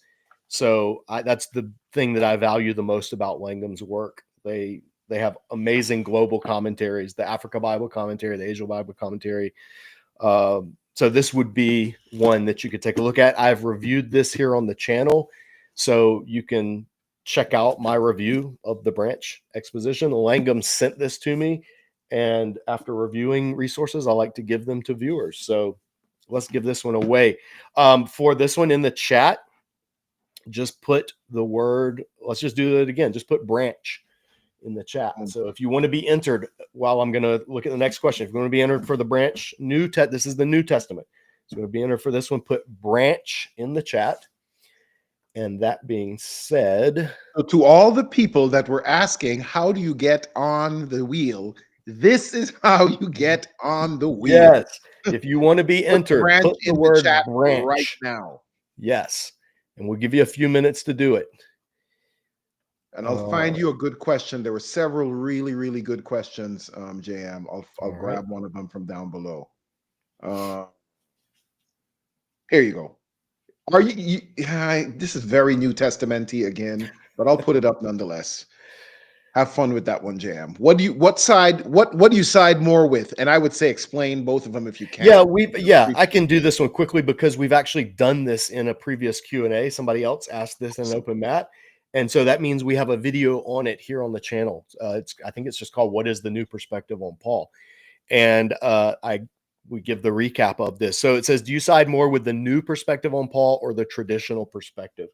So that's the thing that I value the most about Langham's work. They have amazing global commentaries, the Africa Bible commentary, the Asia Bible commentary. So this would be one that you could take a look at. I've reviewed this here on the channel, so you can check out my review of the branch exposition. Langham sent this to me, and after reviewing resources, I like to give them to viewers. So let's give this one away. For this one in the chat, just put the word, let's just do it again. Just put branch in the chat. So if you want to be entered, while I'm going to look at the next question, if you want to be entered for the branch this is the New Testament. So to be entered for this one, put branch in the chat. And that being said, so to all the people that were asking, how do you get on the wheel? This is how you get on the wheel. Yes. If you want to be entered, put the word chat branch right now. Yes. And we'll give you a few minutes to do it. And I'll find you a good question. There were several really, really good questions, JM. I'll grab one of them from down below. Here you go. This is very New Testament-y again, but I'll put it up nonetheless. Have fun with that one, JM. What do you side more with? And I would say explain both of them if you can. I can do this one quickly because we've actually done this in a previous Q&A. Somebody else asked this in an open mat. And so that means we have a video on it here on the channel. I think it's just called "What is the New Perspective on Paul?" And we give the recap of this. So it says, do you side more with the new perspective on Paul or the traditional perspective?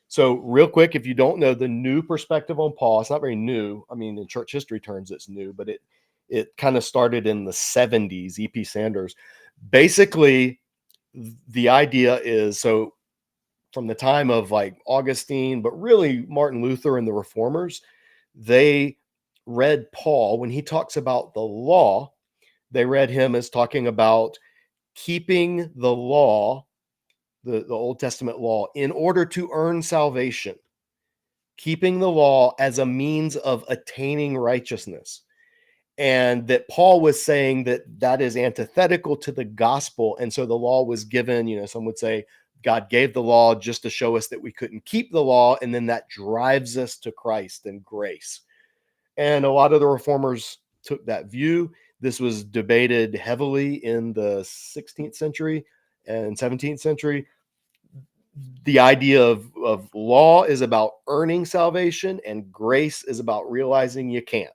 So real quick, if you don't know, the new perspective on Paul, it's not very new. I mean, in church history terms, it's new, but it kind of started in the 70s, E.P. Sanders. Basically, the idea is, so from the time of like Augustine, but really Martin Luther and the Reformers, they read Paul when he talks about the law. They read him as talking about keeping the law, the Old Testament law, in order to earn salvation, keeping the law as a means of attaining righteousness. And that Paul was saying that is antithetical to the gospel. And so the law was given, some would say God gave the law just to show us that we couldn't keep the law. And then that drives us to Christ and grace. And a lot of the reformers took that view. This was debated heavily in the 16th century and 17th century. The idea of law is about earning salvation and grace is about realizing you can't.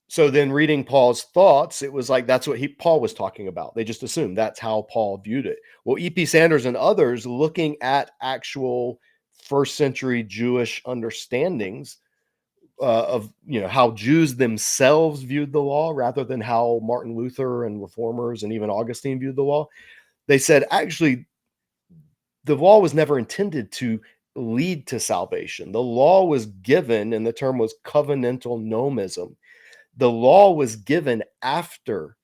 So then reading Paul's thoughts, it was like that's what Paul was talking about. They just assumed that's how Paul viewed it. Well, E.P. Sanders and others looking at actual first century Jewish understandings of how Jews themselves viewed the law rather than how Martin Luther and reformers and even Augustine viewed the law. They said, actually, the law was never intended to lead to salvation. The law was given, and the term was covenantal nomism. The law was given after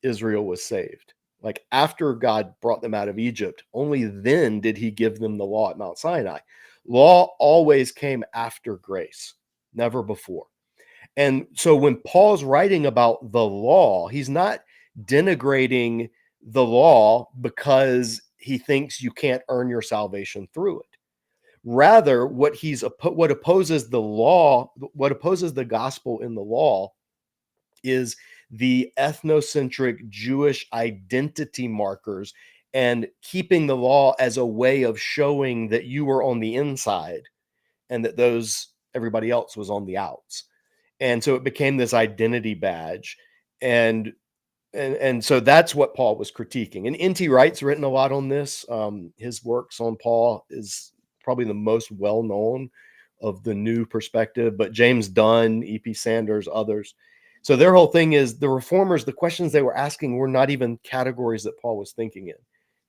Israel was saved. Like after God brought them out of Egypt, only then did he give them the law at Mount Sinai. Law always came after grace, never before. And so when Paul's writing about the law, he's not denigrating the law because he thinks you can't earn your salvation through it. Rather, what opposes the law, what opposes the gospel in the law is the ethnocentric Jewish identity markers and keeping the law as a way of showing that you were on the inside and that everybody else was on the outs. And so it became this identity badge. And so that's what Paul was critiquing. And N.T. Wright's written a lot on this. His works on Paul is probably the most well-known of the new perspective, but James Dunn, E.P. Sanders, others. So their whole thing is the reformers, the questions they were asking were not even categories that Paul was thinking in.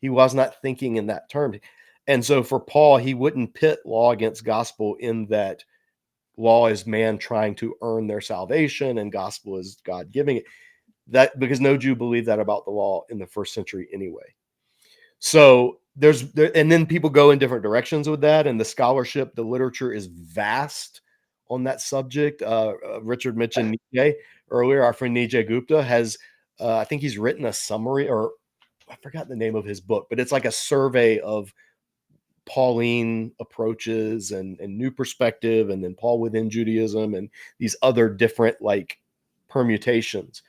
He was not thinking in that term. And so for Paul, he wouldn't pit law against gospel in that law is man trying to earn their salvation and gospel is God giving it. That because no Jew believed that about the law in the first century anyway. So and then people go in different directions with that, and the scholarship, the literature is vast on that subject. Richard mentioned Nijay earlier. Our friend Nijay Gupta has, I think he's written a summary, or I forgot the name of his book, but it's like a survey of Pauline approaches and new perspective, and then Paul within Judaism and these other different like permutations.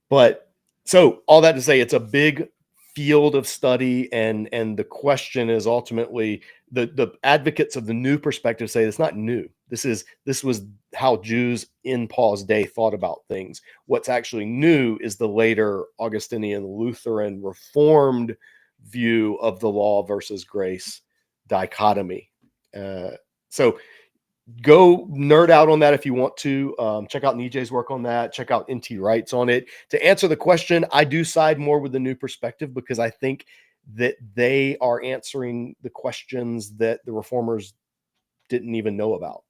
But so all that to say, it's a big field of study, and the question is ultimately the advocates of the new perspective say it's not new. This was how Jews in Paul's day thought about things. What's actually new is the later Augustinian, Lutheran, Reformed view of the law versus grace dichotomy. So go nerd out on that if you want to. Check out Nijay's work on that. Check out N.T. Wright's on it. To answer the question, I do side more with the new perspective because I think that they are answering the questions that the reformers didn't even know about.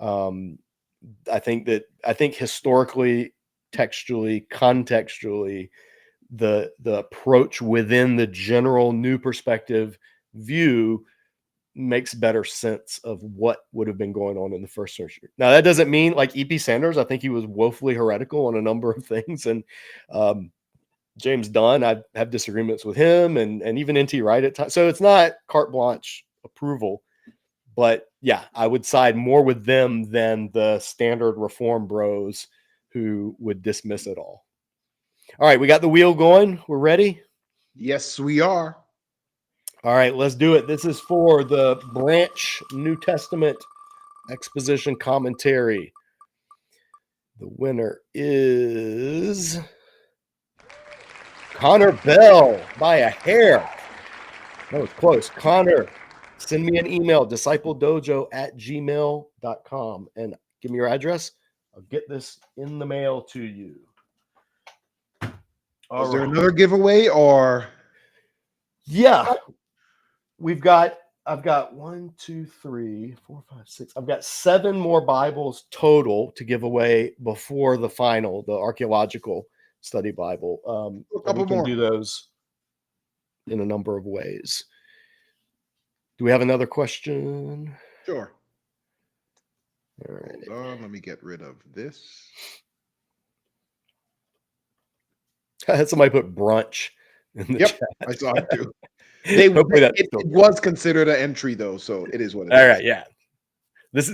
I think historically, textually, contextually, the approach within the general new perspective view makes better sense of what would have been going on in the first century. Now, that doesn't mean like E.P. Sanders, I think he was woefully heretical on a number of things. And James Dunn, I have disagreements with him and even N.T. Wright at times. So it's not carte blanche approval. But yeah, I would side more with them than the standard reform bros who would dismiss it all. All right, we got the wheel going. We're ready? Yes, we are. All right, let's do it. This is for the Branch New Testament Exposition Commentary. The winner is Connor Bell by a hair. That was close. Connor, send me an email, discipledojo@gmail.com, and give me your address. I'll get this in the mail to you. Is there another giveaway or? Yeah. I've got 1, 2, 3, 4, 5, 6. I've got 7 more Bibles total to give away before the final, the Archaeological Study Bible. A couple we can more. do those in a number of ways. Do we have another question? Sure. All right. Hold on, let me get rid of this. I had somebody put brunch in the chat. I saw it too. It was considered an entry though, so it is what it is. All right, yeah.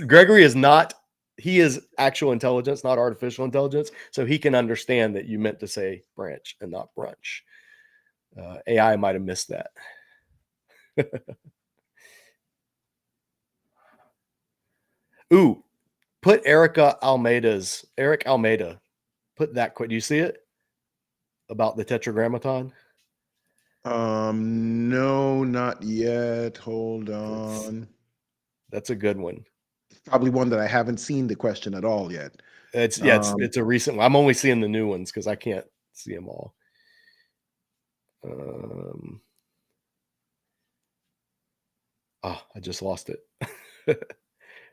Gregory is not, he is actual intelligence, not artificial intelligence, so he can understand that you meant to say branch and not brunch. AI might have missed that. Ooh, put Eric Almeida. Put that quick. Do you see it? About the Tetragrammaton? No, not yet. Hold on. That's a good one. Probably one that I haven't seen the question at all yet. It's a recent one. I'm only seeing the new ones because I can't see them all. I just lost it.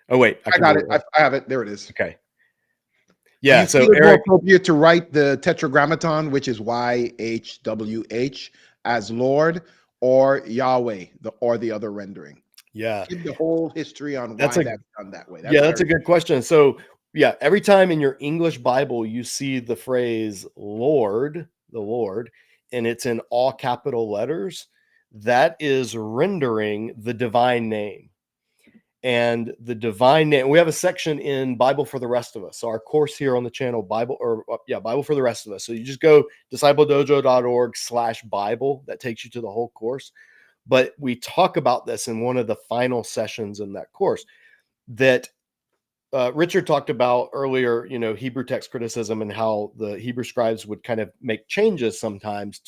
Oh wait, I got it. I have it. There it is. Okay. Yeah. So it's more appropriate to write the Tetragrammaton, which is YHWH, as Lord, or Yahweh, or the other rendering. Yeah. Give the whole history on why that's done that way. That's a good question. So yeah, every time in your English Bible you see the phrase Lord, the Lord, and it's in all capital letters, that is rendering the divine name. And the divine name, we have a section in Bible for the Rest of Us. So our course here on the channel, Bible for the Rest of Us. So you just go discipledojo.org/Bible. That takes you to the whole course. But we talk about this in one of the final sessions in that course that Richard talked about earlier, Hebrew text criticism and how the Hebrew scribes would kind of make changes sometimes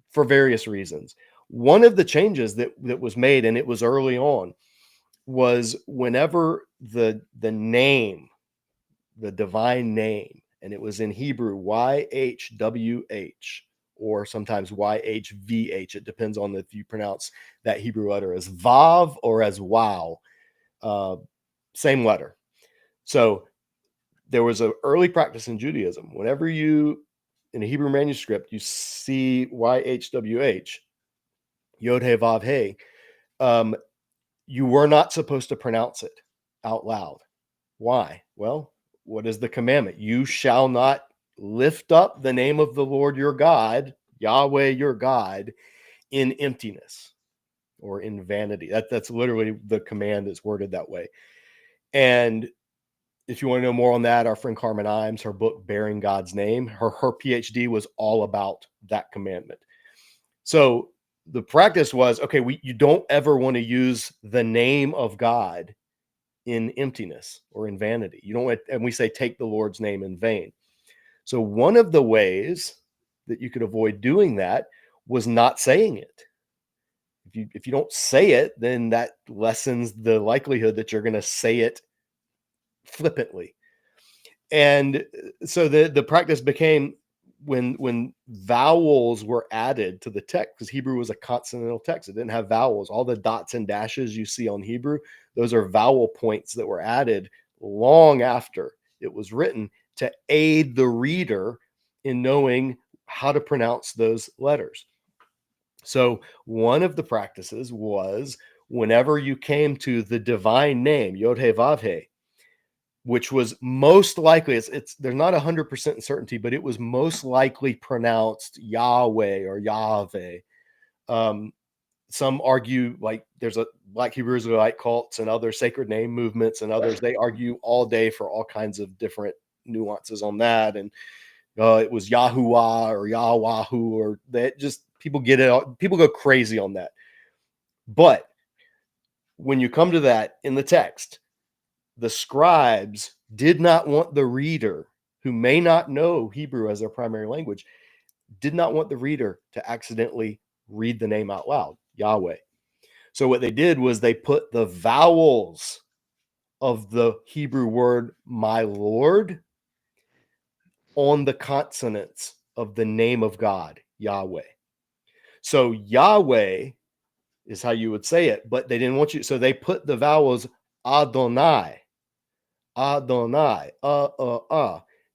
for various reasons. One of the changes that was made, and it was early on, was whenever the name, the divine name, and it was in Hebrew YHWH or sometimes YHVH. It depends on if you pronounce that Hebrew letter as Vav or as Wow. Same letter. So there was an early practice in Judaism. Whenever in a Hebrew manuscript, you see YHWH, Yod He Vav He, you were not supposed to pronounce it out loud. Why? Well, what is the commandment? You shall not lift up the name of the Lord your God, Yahweh your God, in emptiness or in vanity. That's literally the command is worded that way. And if you want to know more on that, our friend Carmen Imes, her book, Bearing God's Name, her PhD was all about that commandment. So the practice was, okay, you don't ever want to use the name of God in emptiness or in vanity. You don't want, and we say, take the Lord's name in vain. So one of the ways that you could avoid doing that was not saying it. If you don't say it, then that lessens the likelihood that you're going to say it flippantly. And so the practice became when vowels were added to the text, because Hebrew was a consonantal text. It didn't have vowels. All the dots and dashes you see on Hebrew, those are vowel points that were added long after it was written to aid the reader in knowing how to pronounce those letters. So one of the practices was whenever you came to the divine name, Yod He Vav He, which was most likely, there's not 100% certainty, but it was most likely pronounced Yahweh or Yahweh. Some argue, like there's a Black Hebrew Israelite cults and other sacred name movements and others, they argue all day for all kinds of different nuances on that. And it was Yahuwah or Yahwahu, or that just people get it. People go crazy on that. But when you come to that in the text, the scribes did not want the reader, who may not know Hebrew as their primary language, did not want the reader to accidentally read the name out loud, Yahweh. So what they did was they put the vowels of the Hebrew word, my Lord, on the consonants of the name of God, Yahweh. So Yahweh is how you would say it, but they didn't want you. So they put the vowels Adonai, Adonai,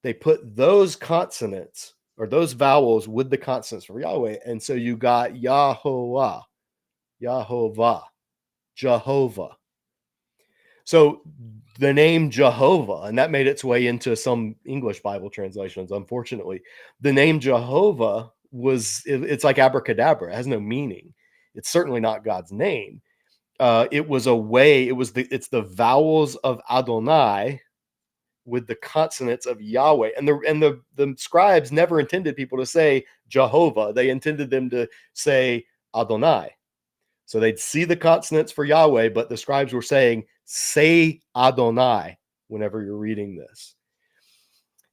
They put those consonants or those vowels with the consonants for Yahweh. And so you got Yahovah, Yahovah, Jehovah. So the name Jehovah, and that made its way into some English Bible translations, unfortunately. The name Jehovah it's like abracadabra. It has no meaning. It's certainly not God's name. It was a way, it's the vowels of Adonai with the consonants of Yahweh. And the scribes never intended people to say Jehovah. They intended them to say Adonai. So they'd see the consonants for Yahweh, but the scribes were saying, say Adonai whenever you're reading this.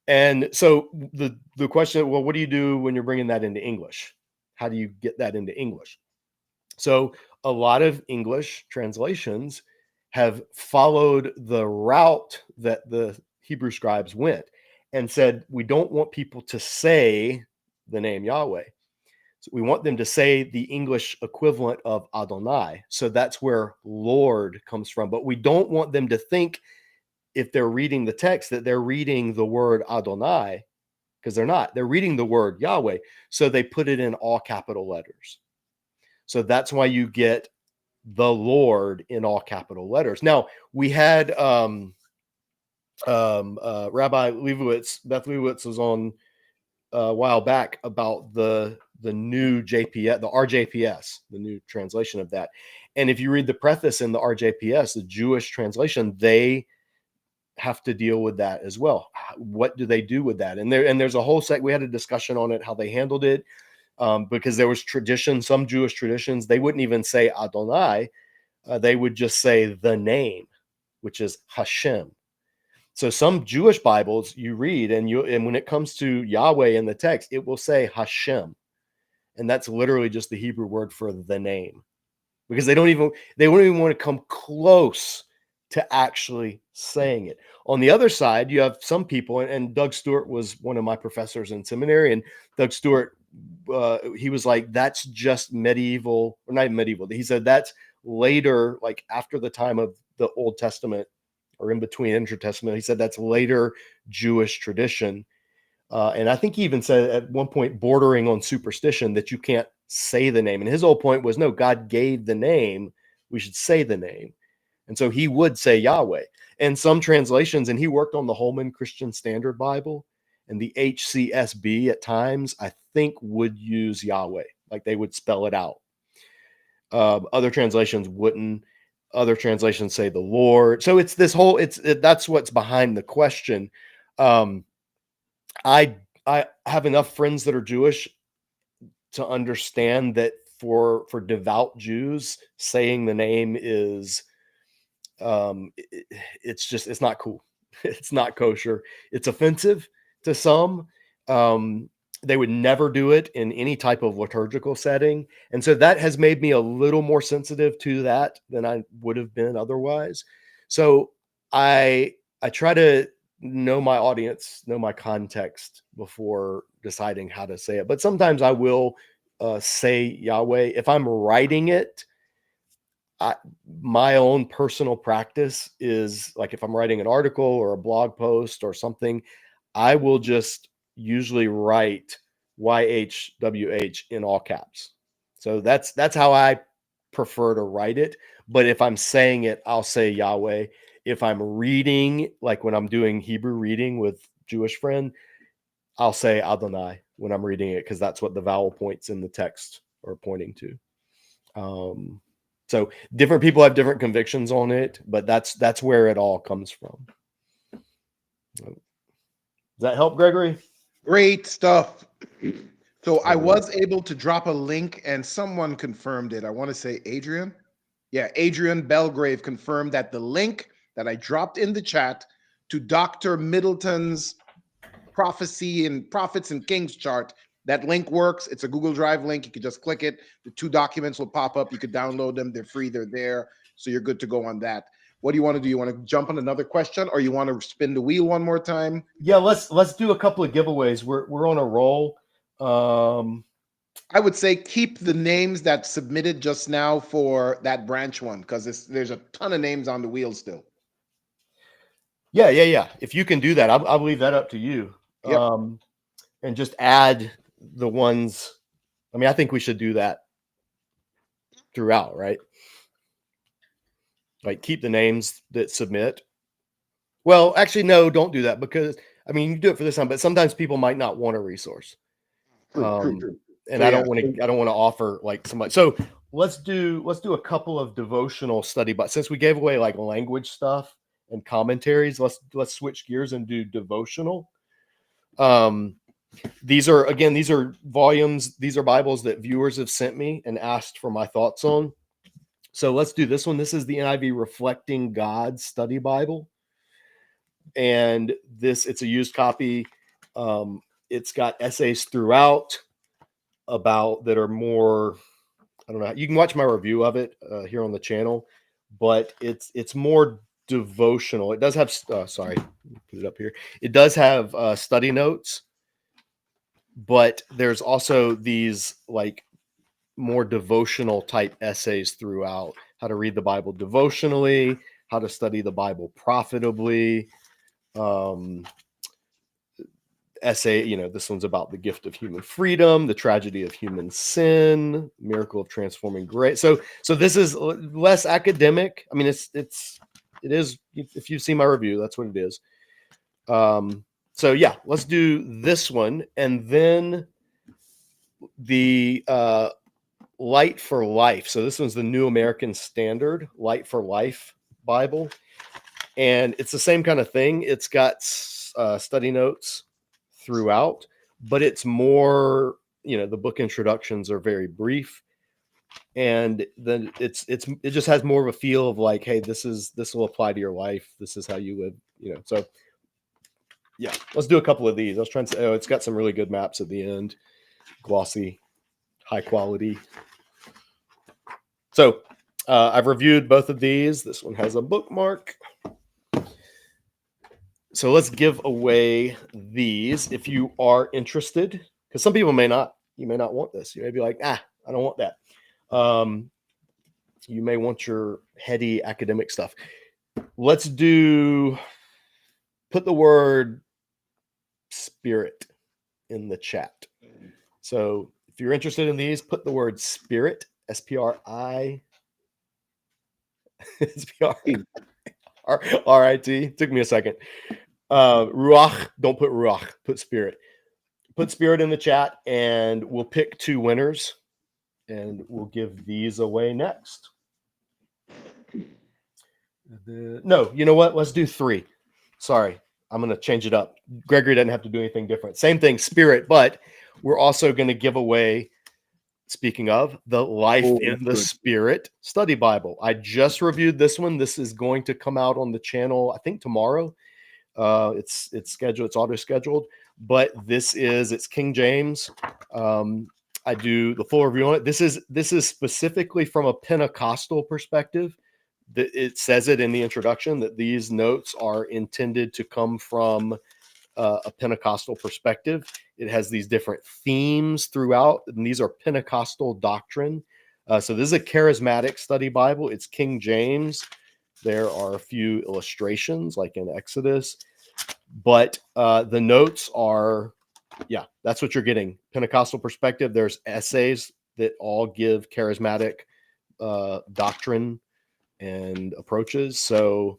And so the question, well, what do you do when you're bringing that into English? How do you get that into English? So a lot of English translations have followed the route that the Hebrew scribes went and said, we don't want people to say the name Yahweh. So we want them to say the English equivalent of Adonai. So that's where Lord comes from. But we don't want them to think, if they're reading the text, that they're reading the word Adonai, because they're not. They're reading the word Yahweh. So they put it in all capital letters. So that's why you get the Lord in all capital letters. Now, we had Rabbi Leibowitz, Beth Leibowitz was on a while back about the new JPS, the RJPS, the new translation of that. And if you read the preface in the RJPS, the Jewish translation, they have to deal with that as well. What do they do with that? And there's a whole we had a discussion on it, how they handled it, because there was tradition, some Jewish traditions, they wouldn't even say Adonai, they would just say the name, which is Hashem. So some Jewish Bibles you read, and when it comes to Yahweh in the text, it will say Hashem, and that's literally just the Hebrew word for the name, because they wouldn't even want to come close to actually saying it. On the other side, you have some people, and Doug Stewart was one of my professors in seminary, and Doug Stewart, he was like, that's just medieval, or not medieval. He said that's later, like after the time of the Old Testament, or in between Intertestament. He said that's later Jewish tradition. And I think he even said at one point, bordering on superstition, that you can't say the name. And his whole point was, no, God gave the name, we should say the name. And so he would say Yahweh. And some translations, and he worked on the Holman Christian Standard Bible, and the HCSB at times, I think, would use Yahweh, like they would spell it out. Other translations wouldn't. Other translations say the Lord. So it's this whole, that's what's behind the question. I have enough friends that are Jewish to understand that for devout Jews, saying the name is, it's not cool. It's not kosher. It's offensive to some. They would never do it in any type of liturgical setting. And so that has made me a little more sensitive to that than I would have been otherwise. So I try to know my audience, know my context before deciding how to say it. But sometimes I will say Yahweh. If I'm writing it, my own personal practice is, like, if I'm writing an article or a blog post or something, I will just usually write YHWH in all caps. So that's how I prefer to write it. But if I'm saying it, I'll say Yahweh. If I'm reading, like when I'm doing Hebrew reading with Jewish friend, I'll say Adonai when I'm reading it, because that's what the vowel points in the text are pointing to. So different people have different convictions on it, but that's where it all comes from. Does that help, Gregory? Great stuff. So I was able to drop a link, and someone confirmed it. I want to say Adrian. Yeah, Adrian Belgrave confirmed that the link that I dropped in the chat to Dr. Middleton's prophecy and prophets and kings chart, that link works. It's a Google Drive link. You could just click it. The 2 documents will pop up. You could download them. They're free. They're there. So you're good to go on that. What do you want to do? You want to jump on another question, or you want to spin the wheel one more time? Yeah, let's do a couple of giveaways. We're on a roll. I would say keep the names that submitted just now for that branch one, because there's a ton of names on the wheel still. Yeah. If you can do that, I'll leave that up to you. Yep. And just add the ones. I mean, I think we should do that throughout, right? Like, keep the names that submit. Well, actually, no, don't do that, because I mean, you do it for this time, but sometimes people might not want a resource. True. And So, I don't want to offer like somebody. So let's do a couple of devotional study, but since we gave away like language stuff and commentaries, let's switch gears and do devotional. These are volumes, these are Bibles that viewers have sent me and asked for my thoughts on. So let's do this one. This is the NIV Reflecting God Study Bible. And it's a used copy. It's got essays throughout that are more, I don't know. You can watch my review of it here on the channel, but it's more devotional. It does have sorry, put it up here. It does have study notes, but there's also these like more devotional type essays throughout. How to read the Bible devotionally, how to study the Bible profitably. Essay, this one's about the gift of human freedom, the tragedy of human sin, miracle of transforming grace. So this is less academic. I mean, it is. If you see my review, that's what it is. So yeah, let's do this one, and then the Light for Life. So this one's the New American Standard Light for Life Bible, and it's the same kind of thing. It's got study notes throughout, but it's more, the book introductions are very brief, and then it just has more of a feel of like, hey, this will apply to your life. This is how you live, so yeah, let's do a couple of these. I was trying to say, it's got some really good maps at the end, glossy, high quality. So I've reviewed both of these. This one has a bookmark. So let's give away these if you are interested, because some people may not want this. You may be like, I don't want that. You may want your heady academic stuff. Let's put the word spirit in the chat. So if you're interested in these, put the word spirit, SPRI, SPRIT. Took me a second. Ruach, don't put ruach, put spirit. Put spirit in the chat, and we'll pick 2 winners, and we'll give these away next. No, you know what? Let's do 3. Sorry, I'm going to change it up. Gregory doesn't have to do anything different. Same thing, spirit, but we're also going to give away, speaking of, the Life in the Spirit Study Bible. I just reviewed this one. This is going to come out on the channel, I think, tomorrow. It's scheduled, it's auto scheduled, but it's King James. I do the full review on it. This is specifically from a Pentecostal perspective. It says it in the introduction that these notes are intended to come from a Pentecostal perspective. It has these different themes throughout, and these are Pentecostal doctrine. So this is a charismatic study Bible. It's King James. There are a few illustrations like in Exodus, but the notes are, that's what you're getting. Pentecostal perspective. There's essays that all give charismatic doctrine and approaches. So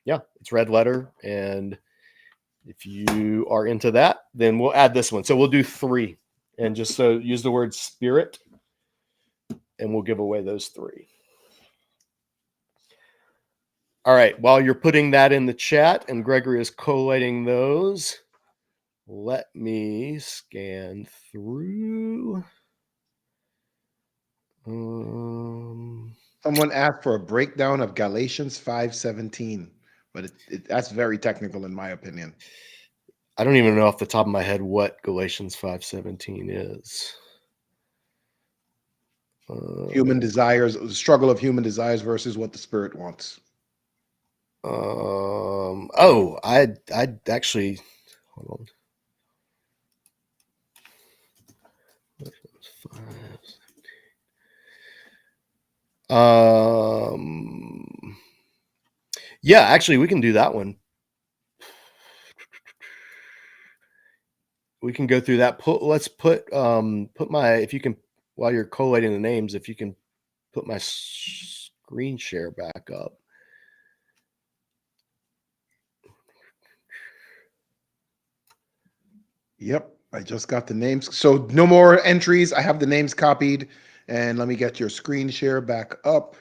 it's red letter. And if you are into that, then we'll add this one. So we'll do 3, and just so use the word spirit, and we'll give away those 3. All right, while you're putting that in the chat and Gregory is collating those, let me scan through. Someone asked for a breakdown of Galatians 5:17, but that's very technical in my opinion. I don't even know off the top of my head what Galatians 5:17 is. Human desires, the struggle of human desires versus what the Spirit wants. I'd actually, hold on. Yeah, actually, we can do that one. We can go through that. Let's put my, if you can, while you're collating the names, if you can put my screen share back up. Yep, I just got the names. So no more entries. I have the names copied. And let me get your screen share back up.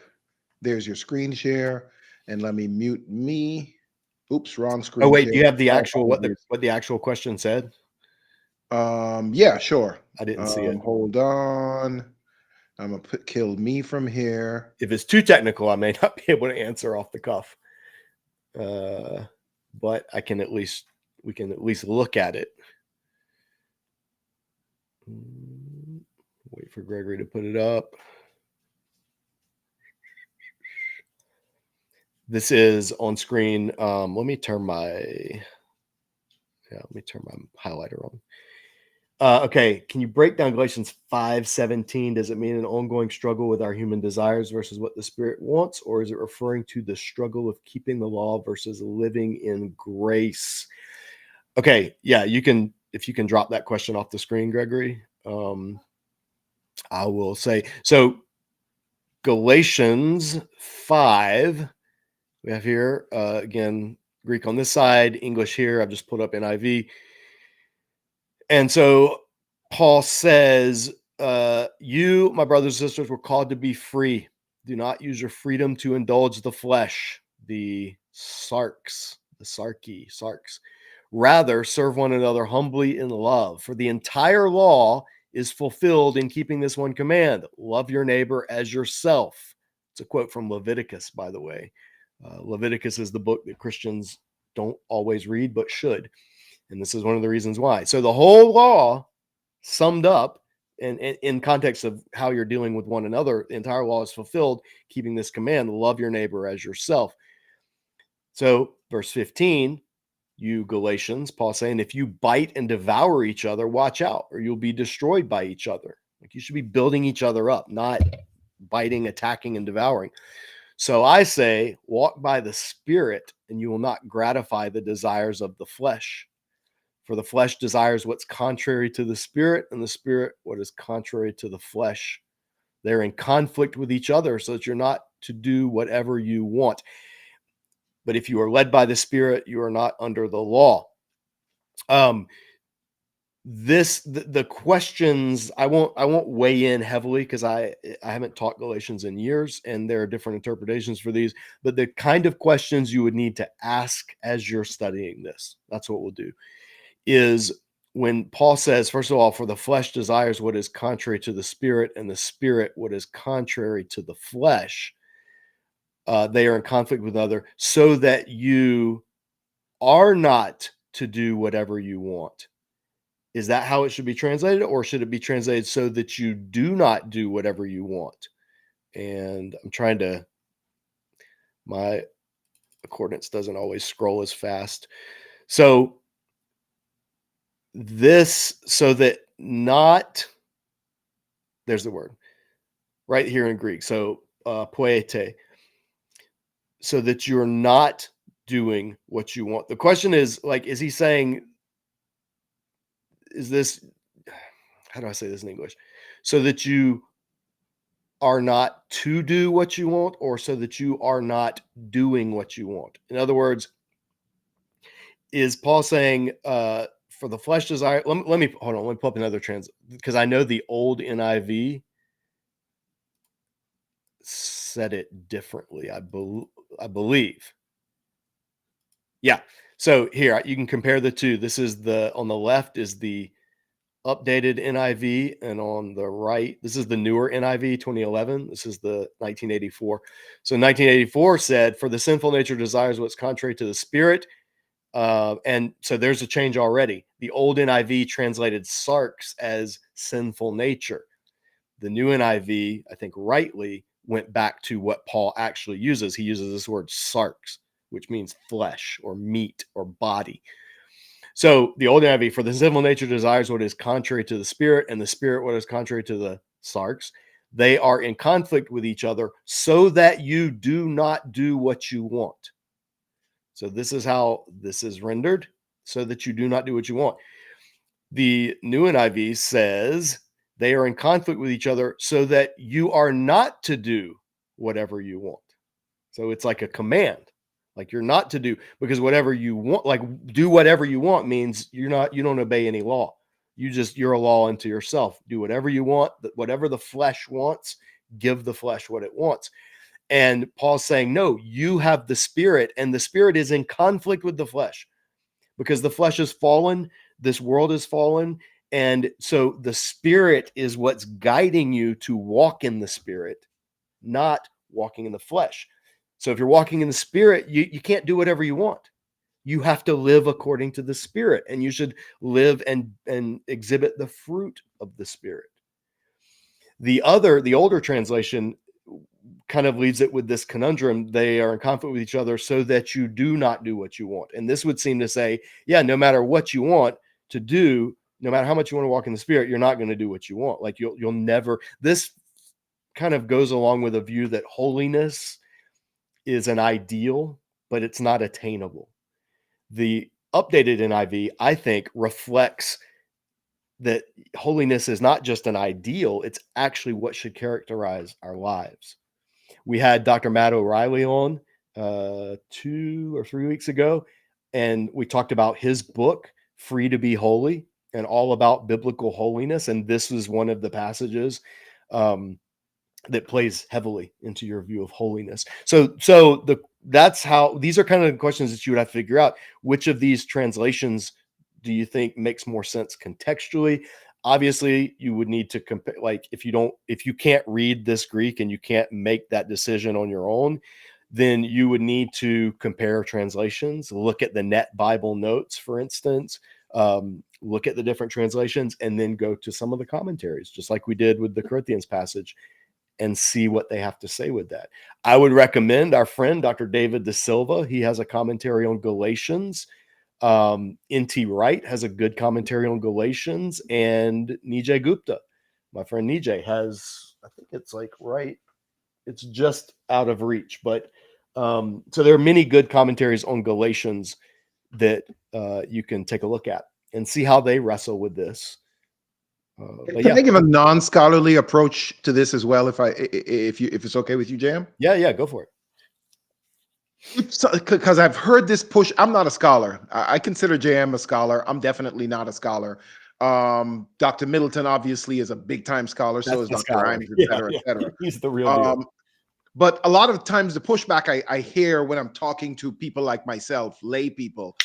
There's your screen share. And let me mute me. Oops, wrong screen. Oh, wait, share. do you have the actual, what the actual question said? Yeah, sure. I didn't see it. Hold on. I'm gonna kill me from here. If it's too technical, I may not be able to answer off the cuff. But we can at least look at it. Wait for Gregory to put it up. This is on screen. Let me turn my highlighter on. Okay, can you break down Galatians 5:17? Does it mean an ongoing struggle with our human desires versus what the Spirit wants, or is it referring to the struggle of keeping the law versus living in grace? Okay, yeah, if you can drop that question off the screen, Gregory. I will say, so Galatians 5, we have here, again, Greek on this side, English here. I've just put up NIV. And so Paul says, you, my brothers and sisters, were called to be free. Do not use your freedom to indulge the flesh, the sarx. Rather, serve one another humbly in love. For the entire law is fulfilled in keeping this one command: love your neighbor as yourself. It's a quote from Leviticus, by the way. Leviticus is the book that Christians don't always read, but should. And this is one of the reasons why. So the whole law summed up, and in context of how you're dealing with one another, the entire law is fulfilled, keeping this command: love your neighbor as yourself. So verse 15, you Galatians, Paul saying, if you bite and devour each other, watch out, or you'll be destroyed by each other. Like, you should be building each other up, not biting, attacking, and devouring. So I say, walk by the Spirit, and you will not gratify the desires of the flesh. For the flesh desires what's contrary to the Spirit, and the Spirit what is contrary to the flesh. They're in conflict with each other, so that you're not to do whatever you want. But if you are led by the Spirit, you are not under the law. The questions, I won't weigh in heavily, because I haven't taught Galatians in years, and there are different interpretations for these. But the kind of questions you would need to ask as you're studying this, that's what we'll do, is when Paul says, first of all, for the flesh desires what is contrary to the Spirit, and the Spirit what is contrary to the flesh. They are in conflict with other, so that you are not to do whatever you want. Is that how it should be translated, or should it be translated so that you do not do whatever you want? And I'm trying to, my accordance doesn't always scroll as fast. So that not, there's the word right here in Greek. So poete, so that you're not doing what you want. The question is, like, is he saying, is this, how do I say this in English? So that you are not to do what you want, or so that you are not doing what you want? In other words, is Paul saying, for the flesh desire, let me hold on, let me pull up another because I know the old NIV said it differently. I believe. Yeah. So here you can compare the two. This is on the left is the updated NIV, and on the right, this is the newer NIV 2011. This is the 1984. So 1984 said, for the sinful nature desires what's contrary to the Spirit. And so there's a change already. The old NIV translated sarx as sinful nature. The new NIV, I think rightly, went back to what Paul actually uses. He uses this word sarx, which means flesh or meat or body. So the old NIV, for the sinful nature desires what is contrary to the Spirit, and the Spirit what is contrary to the sarx. They are in conflict with each other, so that you do not do what you want. So this is how this is rendered, so that you do not do what you want. The new NIV says they are in conflict with each other, so that you are not to do whatever you want. So it's like a command. Like, you're not to do, because whatever you want, like do whatever you want, means you don't obey any law. You're a law unto yourself. Do whatever you want, whatever the flesh wants, give the flesh what it wants. And Paul's saying, no, you have the Spirit, and the Spirit is in conflict with the flesh, because the flesh is fallen. This world is fallen. And so the Spirit is what's guiding you to walk in the Spirit, not walking in the flesh. So if you're walking in the Spirit, you can't do whatever you want. You have to live according to the Spirit, and you should live and exhibit the fruit of the Spirit. The older translation kind of leaves it with this conundrum. They are in conflict with each other so that you do not do what you want. And this would seem to say, yeah, no matter what you want to do, no matter how much you want to walk in the Spirit, you're not going to do what you want. Like you'll never. This kind of goes along with a view that holiness is an ideal, but it's not attainable. The updated NIV, I think, reflects that holiness is not just an ideal, it's actually what should characterize our lives. We had Dr. Matt O'Reilly on 2 or 3 weeks ago, and we talked about his book, Free to Be Holy, and all about biblical holiness. And this was one of the passages that plays heavily into your view of holiness. That's how, these are kind of the questions that you would have to figure out. Which of these translations do you think makes more sense contextually? Obviously, you would need to compare. Like if you can't read this Greek and you can't make that decision on your own, then you would need to compare translations, look at the Net Bible Notes, for instance, look at the different translations, and then go to some of the commentaries, just like we did with the Corinthians passage, and see what they have to say with that. I would recommend our friend, Dr. David De Silva. He has a commentary on Galatians. N.T. Wright has a good commentary on Galatians, and Nijay Gupta, my friend Nijay, has, I think it's like right, it's just out of reach. But so there are many good commentaries on Galatians that you can take a look at and see how they wrestle with this. Can I give a non-scholarly approach to this as well, if it's okay with you, Jam? Yeah, go for it. Because I've heard this push. I'm not a scholar. I consider JM a scholar. I'm definitely not a scholar. Dr. Middleton obviously is a big time scholar. So is Dr. Rhymes, et cetera, et cetera. He's the real deal. But a lot of times the pushback I hear when I'm talking to people like myself, lay people,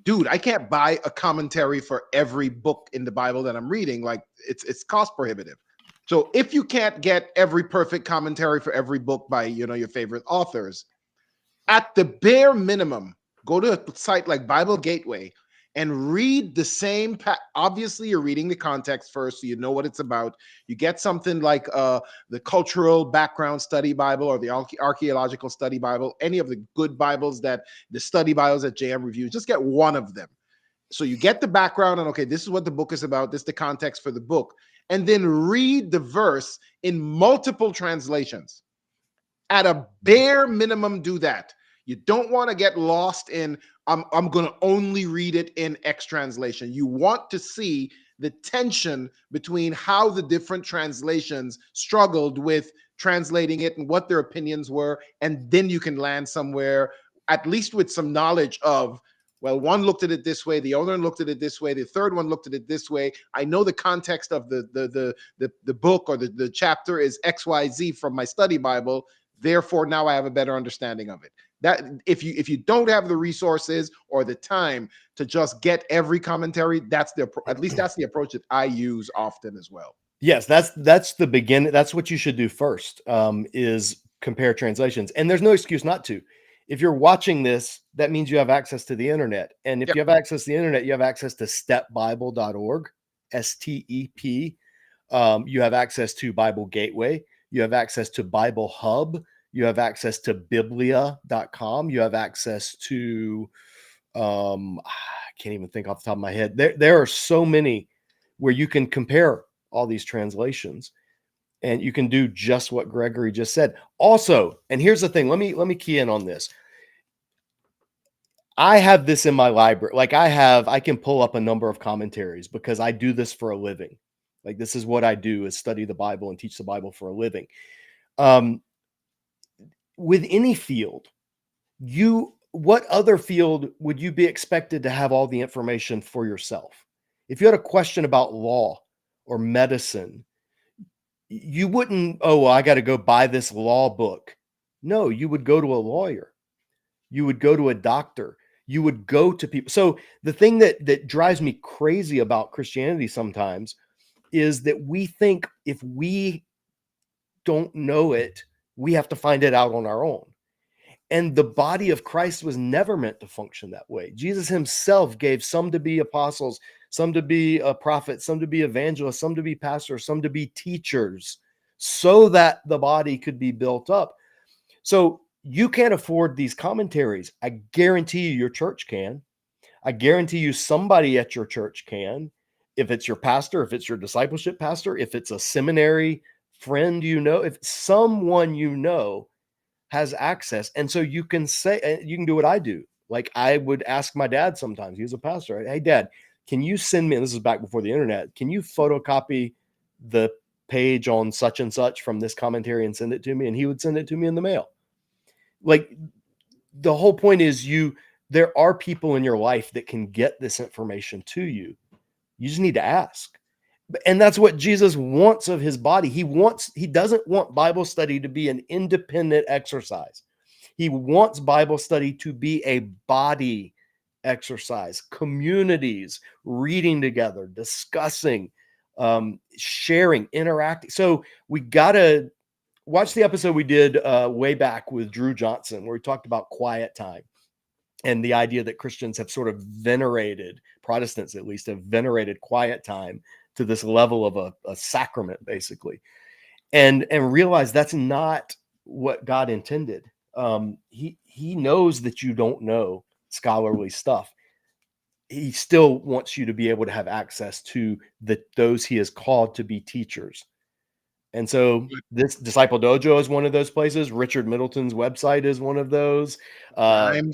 dude, I can't buy a commentary for every book in the Bible that I'm reading. Like it's cost prohibitive. So if you can't get every perfect commentary for every book by, your favorite authors, at the bare minimum, go to a site like Bible Gateway and read the same. Obviously, you're reading the context first, so you know what it's about. You get something like the Cultural Background Study Bible or the Archaeological Study Bible, any of the good Bibles the study Bibles that JM reviews, just get one of them. So you get the background and, okay, this is what the book is about. This is the context for the book. And then read the verse in multiple translations. At a bare minimum, do that. You don't want to get lost in, I'm going to only read it in X translation. You want to see the tension between how the different translations struggled with translating it and what their opinions were. And then you can land somewhere, at least with some knowledge of, well, one looked at it this way, the other one looked at it this way, the third one looked at it this way. I know the context of the book or the chapter is XYZ from my study Bible. Therefore, now I have a better understanding of it. That if you don't have the resources or the time to just get every commentary, at least that's the approach that I use often as well. Yes, that's the beginning. That's what you should do first, is compare translations. And there's no excuse not to. If you're watching this, that means you have access to the internet. And if you have access to the internet, you have access to stepbible.org, STEP. You have access to Bible Gateway. You have access to Bible Hub. You have access to biblia.com. You have access to, I can't even think off the top of my head. There are so many where you can compare all these translations, and you can do just what Gregory just said. Also, and here's the thing, let me key in on this. I have this in my library. Like I can pull up a number of commentaries because I do this for a living. Like this is what I do, is study the Bible and teach the Bible for a living. With any field, what other field would you be expected to have all the information for yourself? If you had a question about law or medicine, you wouldn't, I got to go buy this law book. No, you would go to a lawyer. You would go to a doctor. You would go to people. So the thing that drives me crazy about Christianity sometimes is that we think if we don't know it, we have to find it out on our own. And the body of Christ was never meant to function that way. Jesus himself gave some to be apostles, some to be a prophet, some to be evangelists, some to be pastors, some to be teachers, so that the body could be built up. So you can't afford these commentaries. I guarantee you your church can. I guarantee you somebody at your church can. If it's your pastor, if it's your discipleship pastor, if it's a seminary friend, if someone has access. And so you can say, you can do what I do. Like I would ask my dad sometimes, he's a pastor. Hey, Dad, can you send me, and this is back before the internet, can you photocopy the page on such and such from this commentary and send it to me? And he would send it to me in the mail. Like the whole point is there are people in your life that can get this information to you. You just need to ask. And that's what Jesus wants of his body. He doesn't want Bible study to be an independent exercise. He wants Bible study to be a body exercise, communities, reading together, discussing, sharing, interacting. So we got to watch the episode we did way back with Drew Johnson, where we talked about quiet time and the idea that Christians have sort of venerated, Protestants at least, have venerated quiet time to this level of a sacrament, basically, and realize that's not what God intended. He knows that you don't know scholarly stuff. He still wants you to be able to have access to those he has called to be teachers. And so this Disciple Dojo is one of those places. Richard Middleton's website is one of those. Carmen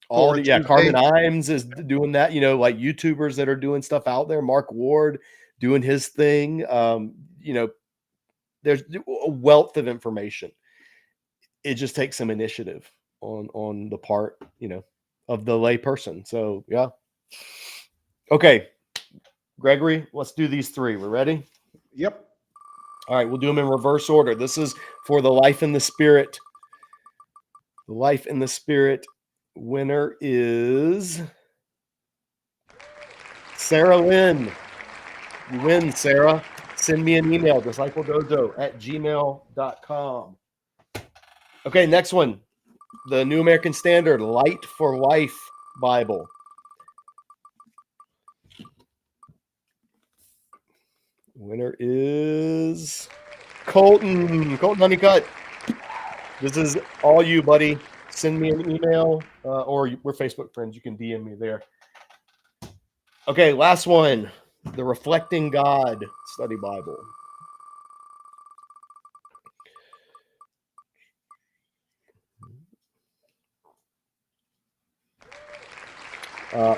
Imes is doing that, like YouTubers that are doing stuff out there. Mark Ward doing his thing. There's a wealth of information. It just takes some initiative on the part, of the lay person. So, yeah. Okay, Gregory, let's do these three. We're ready? Yep. All right, we'll do them in reverse order. This is for the Life in the Spirit. The Life in the Spirit winner is Sarah Lynn. You win, Sarah. Send me an email, discipledojo@gmail.com. Okay, next one. The New American Standard, Light for Life Bible. Winner is Colton Honeycutt. This is all you, buddy. Send me an email or we're Facebook friends. You can DM me there. Okay, last one. The Reflecting God Study Bible.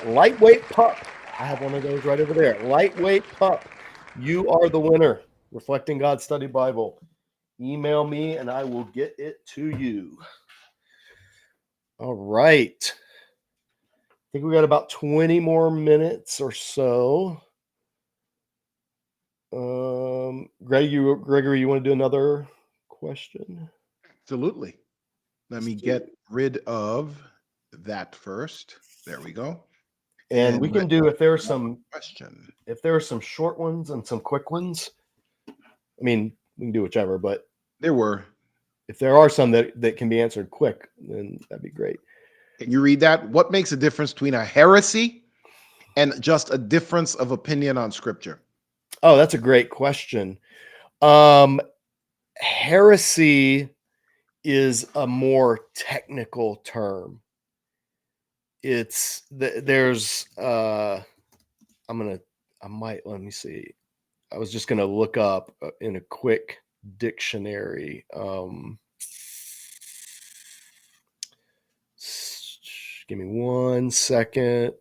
Lightweight Pup. I have one of those right over there. Lightweight Pup. You are the winner. Reflecting God Study Bible. Email me and I will get it to you. All right. I think we got about 20 more minutes or so. Gregory, you want to do another question? Absolutely. Let me get rid of that first. There we go. And we can do, if there are some short ones and some quick ones. I mean, we can do whichever, but if there are some that can be answered quick, then that'd be great. Can you read that? What makes a difference between a heresy and just a difference of opinion on Scripture? Oh, that's a great question. Heresy is a more technical term. Let me see. I was just going to look up in a quick dictionary. Give me 1 second.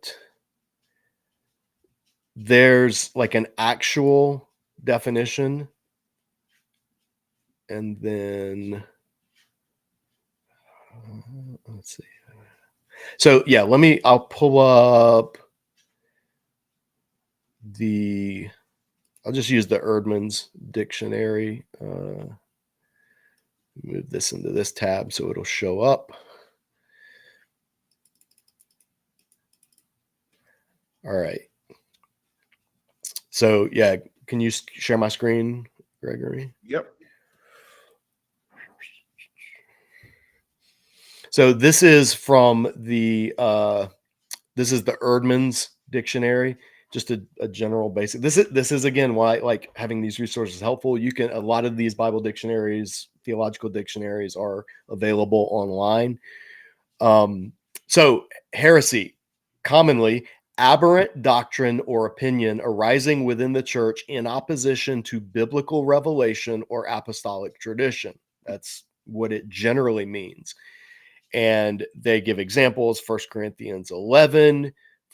There's like an actual definition. And then, let's see. So yeah, I'll pull up I'll just use the Erdman's dictionary. Move this into this tab so it'll show up. All right. So yeah, can you share my screen, Gregory? Yep. So this is from the Erdman's dictionary. just a general basic. This is again why like having these resources is helpful. A lot of these Bible dictionaries, theological dictionaries are available online. So heresy, commonly aberrant doctrine or opinion arising within the church in opposition to biblical revelation or apostolic tradition. That's what it generally means. And they give examples: 1 Corinthians 11,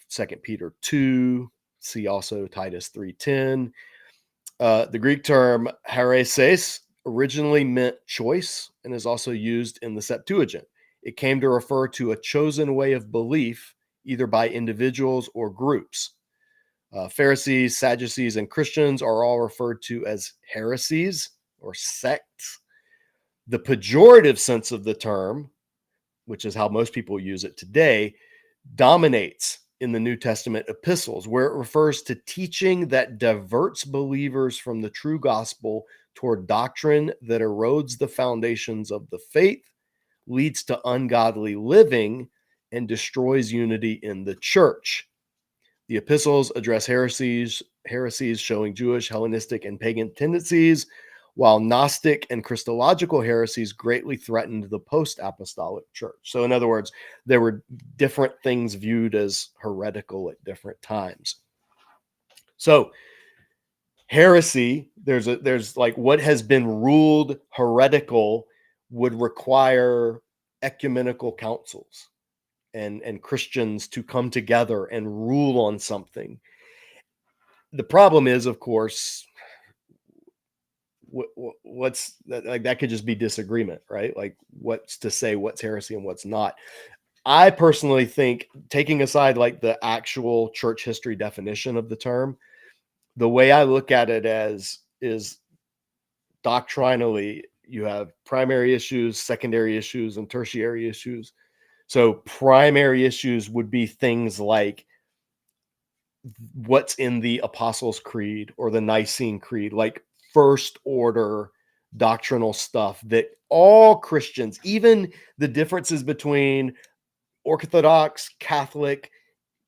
2 Peter 2, see also Titus 3:10. The Greek term hereses originally meant choice and is also used in the Septuagint. It came to refer to a chosen way of belief, either by individuals or groups. Pharisees, Sadducees, and Christians are all referred to as heresies or sects. The pejorative sense of the term, which is how most people use it today, dominates in the New Testament epistles, where it refers to teaching that diverts believers from the true gospel toward doctrine that erodes the foundations of the faith, leads to ungodly living, and destroys unity in the church. The epistles address heresies showing Jewish, Hellenistic, and pagan tendencies, while Gnostic and Christological heresies greatly threatened the post-apostolic church. So in other words, there were different things viewed as heretical at different times. So heresy, there's like what has been ruled heretical would require ecumenical councils and Christians to come together and rule on something. The problem is, of course, what's that, like that could just be disagreement, right? Like what's to say what's heresy and what's not. I personally think, taking aside like the actual church history definition of the term, the way I look at it is doctrinally, you have primary issues, secondary issues, and tertiary issues. So primary issues would be things like what's in the Apostles' Creed or the Nicene Creed, like first order doctrinal stuff that all Christians, even the differences between Orthodox, Catholic,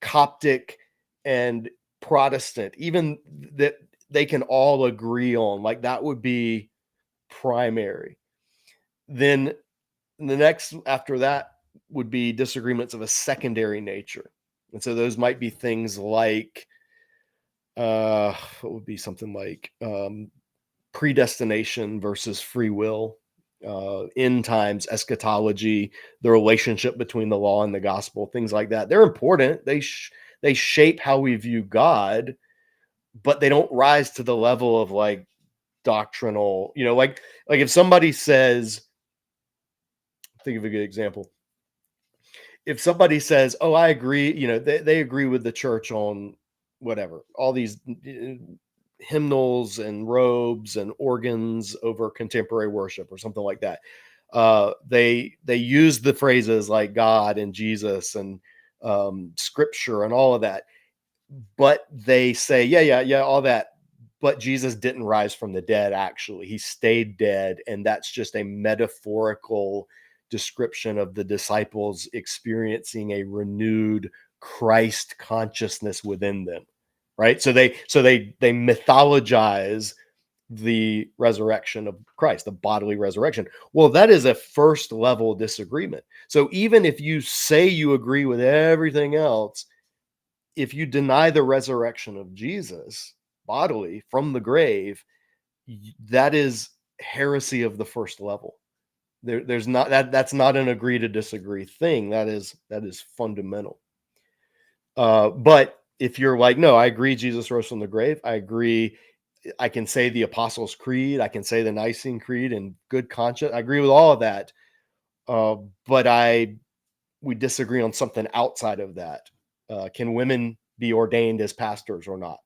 Coptic, and Protestant, even that they can all agree on, like that would be primary. Then the next after that would be disagreements of a secondary nature. And so those might be things like, what would be something like predestination versus free will, end times, eschatology, the relationship between the law and the gospel, things like that. They're important. They shape how we view God, but they don't rise to the level of like doctrinal, like if somebody says, think of a good example. If somebody says, oh, I agree, they agree with the church on whatever, all these hymnals and robes and organs over contemporary worship or something like that. They use the phrases like God and Jesus and scripture and all of that, but they say, yeah, all that. But Jesus didn't rise from the dead. Actually, he stayed dead. And that's just a metaphorical description of the disciples experiencing a renewed Christ consciousness within them. Right. So they mythologize the resurrection of Christ, the bodily resurrection. Well, that is a first level disagreement. So even if you say you agree with everything else, if you deny the resurrection of Jesus bodily from the grave, that is heresy of the first level. There's not that's not an agree to disagree thing. That is fundamental. But if you're like, no, I agree Jesus rose from the grave, I agree, I can say the Apostles' Creed, I can say the Nicene Creed in good conscience, I agree with all of that, but we disagree on something outside of that. Can women be ordained as pastors or not?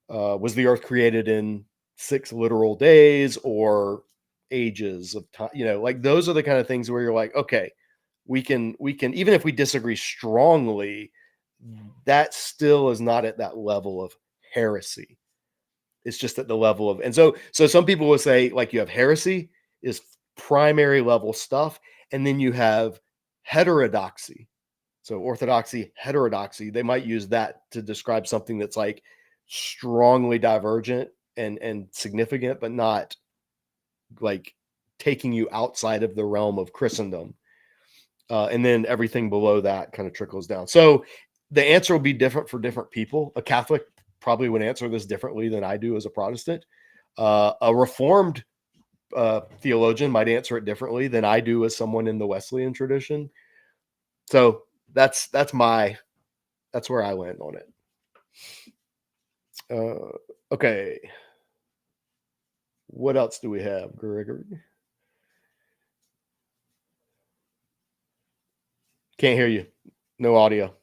Was the earth created in 6 literal days or ages of time? Like those are the kind of things where you're like, okay, we can, even if we disagree strongly, that still is not at that level of heresy. It's just at the level of, and so some people will say, like, you have heresy is primary level stuff, and then you have heterodoxy, So orthodoxy, heterodoxy, they might use that to describe something that's like strongly divergent and significant, but not like taking you outside of the realm of Christendom. And then everything below that kind of trickles down. So the answer will be different for different people. A Catholic probably would answer this differently than I do as a Protestant. A Reformed theologian might answer it differently than I do as someone in the Wesleyan tradition. So that's where I land on it. Okay. What else do we have, Gregory? Can't hear you. No audio.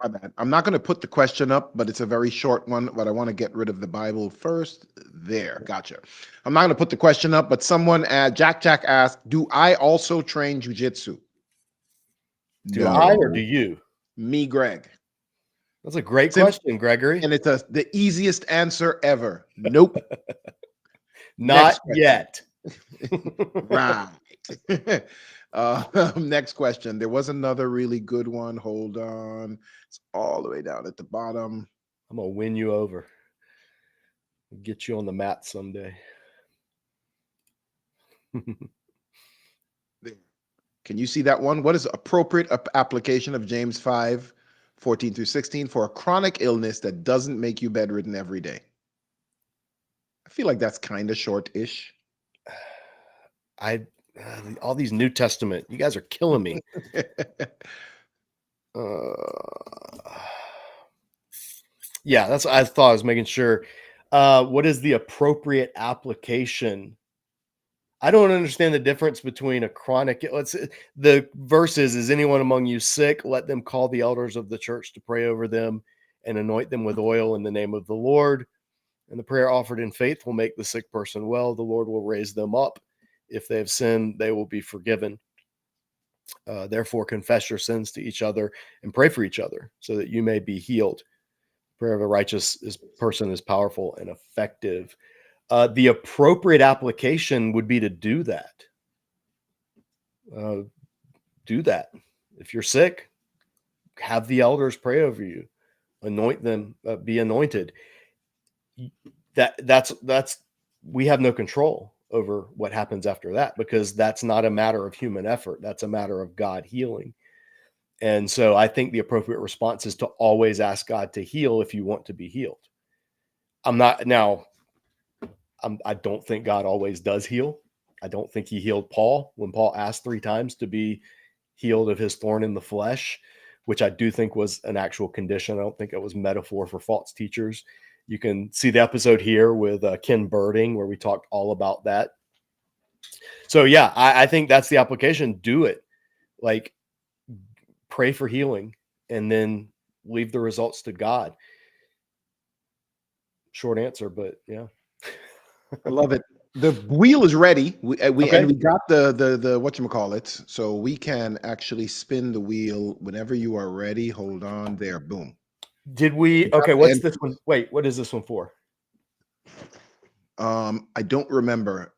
My bad. I'm not going to put the question up, but it's a very short one, but I want to get rid of the Bible first. There. Gotcha. I'm not going to put the question up, but someone Jack asked, do I also train jujitsu? Do I or do you? Me, Greg. That's a great question, Gregory. And it's the easiest answer ever. Nope. Not yet. Right. Next question. There was another really good one. Hold on. It's all the way down at the bottom. I'm going to win you over. Get you on the mat someday. Can you see that one? What is appropriate application of James 5:14-16 for a chronic illness that doesn't make you bedridden every day? I feel like that's kind of short-ish. All these New Testament, you guys are killing me. Yeah, that's what I thought. I was making sure. What is the appropriate application? I don't understand the difference between a chronic. The verse is anyone among you sick? Let them call the elders of the church to pray over them and anoint them with oil in the name of the Lord. And the prayer offered in faith will make the sick person well. The Lord will raise them up. If they have sinned, they will be forgiven. Therefore, confess your sins to each other and pray for each other so that you may be healed. Prayer of a righteous person is powerful and effective. The appropriate application would be to do that. Do that. If you're sick, have the elders pray over you. Anoint them. Be anointed. That's we have no control over what happens after that, because that's not a matter of human effort. That's a matter of God healing. And so I think the appropriate response is to always ask God to heal if you want to be healed. I don't think God always does heal. I don't think he healed Paul when Paul asked 3 times to be healed of his thorn in the flesh, which I do think was an actual condition. I don't think it was metaphor for false teachers. You can see the episode here with Ken Birding where we talked all about that. So yeah, I think that's the application. Do it. Like, pray for healing and then leave the results to God. Short answer, but yeah. I love it. The wheel is ready. We got the whatchamacallit, so we can actually spin the wheel whenever you are ready. Hold on there. Boom. Did we? Okay, what's this one? Wait, what is this one for? I don't remember.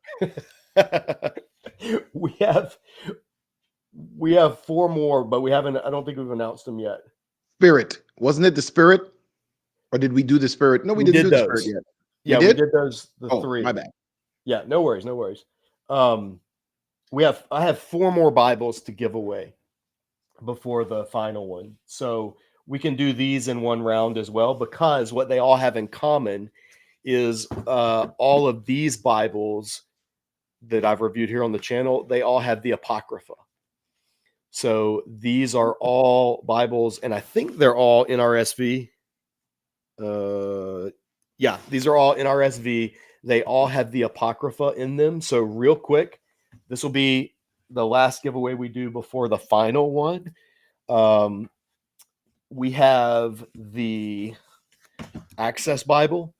We have 4 more, but we haven't. I don't think we've announced them yet. Spirit, wasn't it the Spirit, or did we do the Spirit? No, we didn't do the Spirit yet. Yeah, we did those. The 3. My bad. Yeah, no worries, no worries. I have 4 more Bibles to give away before the final one, so we can do these in one round as well, because what they all have in common is all of these Bibles that I've reviewed here on the channel, they all have the Apocrypha. So these are all Bibles, and I think they're all NRSV. Yeah, these are all NRSV. They all have the Apocrypha in them. So real quick, this will be the last giveaway we do before the final one. We have the Access Bible.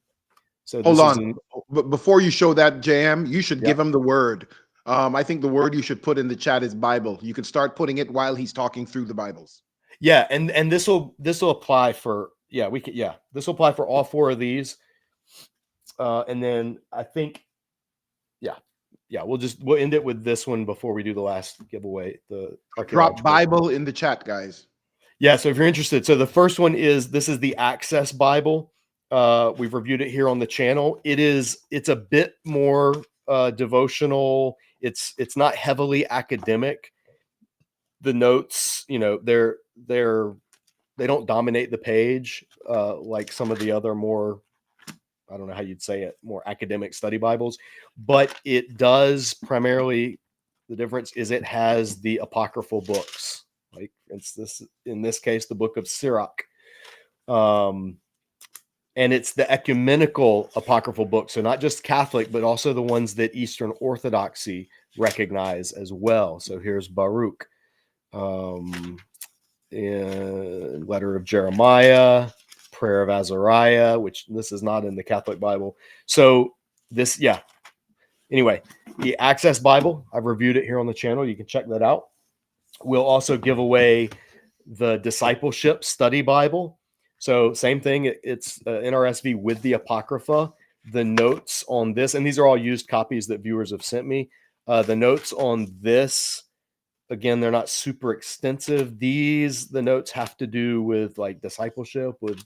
So hold on. But before you show that, JM, you should give him the word. I think the word you should put in the chat is Bible. You can start putting it while he's talking through the Bibles. Yeah, and this will apply for this will apply for all 4 of these. And then I think yeah, we'll end it with this one before we do the last giveaway. The Drop Bible in the chat, guys. Yeah, so if you're interested, so the first one is the Access Bible. We've reviewed it here on the channel. It's a bit more devotional. It's not heavily academic. The notes, they don't dominate the page like some of the other more, I don't know how you'd say it, more academic study Bibles, but it does primarily, the difference is it has the apocryphal books. Like in this case, the book of Sirach. And it's the ecumenical apocryphal books. So not just Catholic, but also the ones that Eastern Orthodoxy recognize as well. So here's Baruch, in letter of Jeremiah, prayer of Azariah, which this is not in the Catholic Bible. So anyway, the Access Bible, I've reviewed it here on the channel. You can check that out. We'll also give away the Discipleship Study Bible. So same thing. It's NRSV with the Apocrypha. The notes on this, and these are all used copies that viewers have sent me. The notes on this, again, they're not super extensive. The notes have to do with like discipleship, with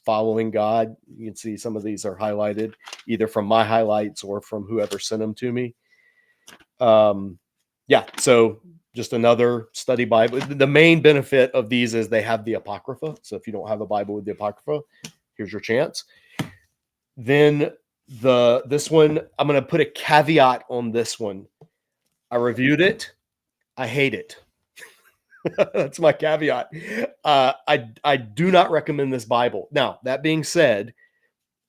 following God. You can see some of these are highlighted either from my highlights or from whoever sent them to me. So just another study Bible. The main benefit of these is they have the Apocrypha. So if you don't have a Bible with the Apocrypha, here's your chance. Then this one, I'm going to put a caveat on this one. I reviewed it. I hate it. That's my caveat. I do not recommend this Bible. Now, that being said,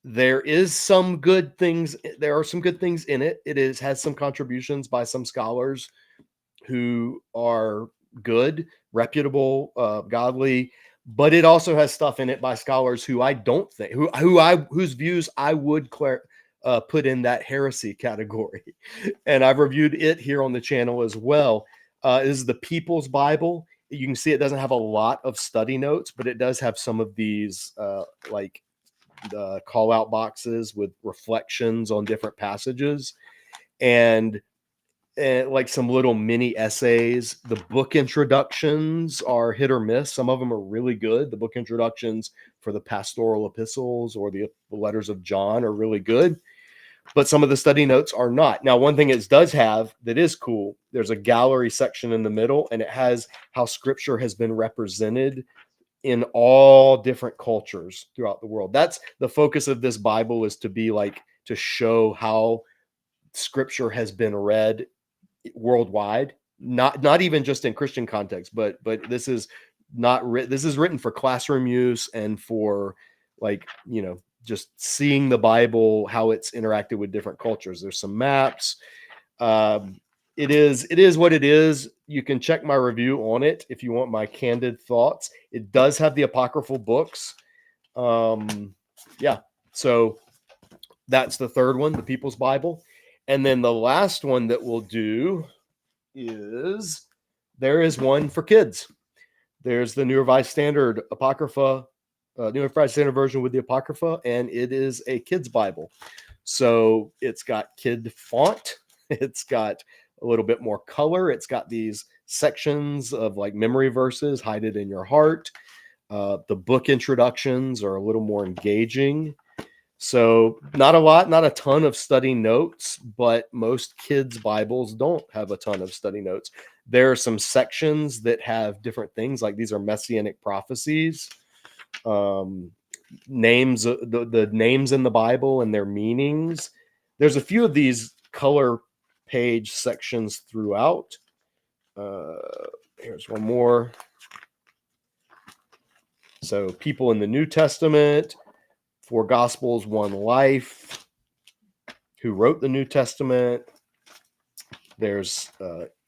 there are some good things in it. It has some contributions by some scholars who are good, reputable, godly, but it also has stuff in it by scholars who I don't think, whose views I would put in that heresy category. And I've reviewed it here on the channel as well. This is the People's Bible. You can see it doesn't have a lot of study notes, but it does have some of these like the call out boxes with reflections on different passages and like some little mini essays. The book introductions are hit or miss. Some of them are really good. The book introductions for the pastoral epistles or the letters of John are really good, but some of the study notes are not. Now, one thing it does have that is cool, there's a gallery section in the middle, and it has how scripture has been represented in all different cultures throughout the world. That's the focus of this Bible, is to be like, to show how scripture has been read worldwide, not even just in Christian context, but this is this is written for classroom use and for like, just seeing the Bible, how it's interacted with different cultures. There's some maps. It is what it is. You can check my review on it if you want my candid thoughts. It does have the apocryphal books. So that's the third one, the People's Bible. And then the last one that we'll do is, there is one for kids. There's the New Revised Standard Apocrypha, New Revised Standard version with the Apocrypha, and it is a kids Bible. So it's got kid font. It's got a little bit more color. It's got these sections of like memory verses, hide it in your heart. The book introductions are a little more engaging. So not a ton of study notes, but most kids' Bibles don't have a ton of study notes. There are some sections that have different things, like these are messianic prophecies, names, the names in the Bible and their meanings. There's a few of these color page sections throughout. Here's one more. So people in the New Testament, 4 Gospels, 1 life, who wrote the New Testament. There's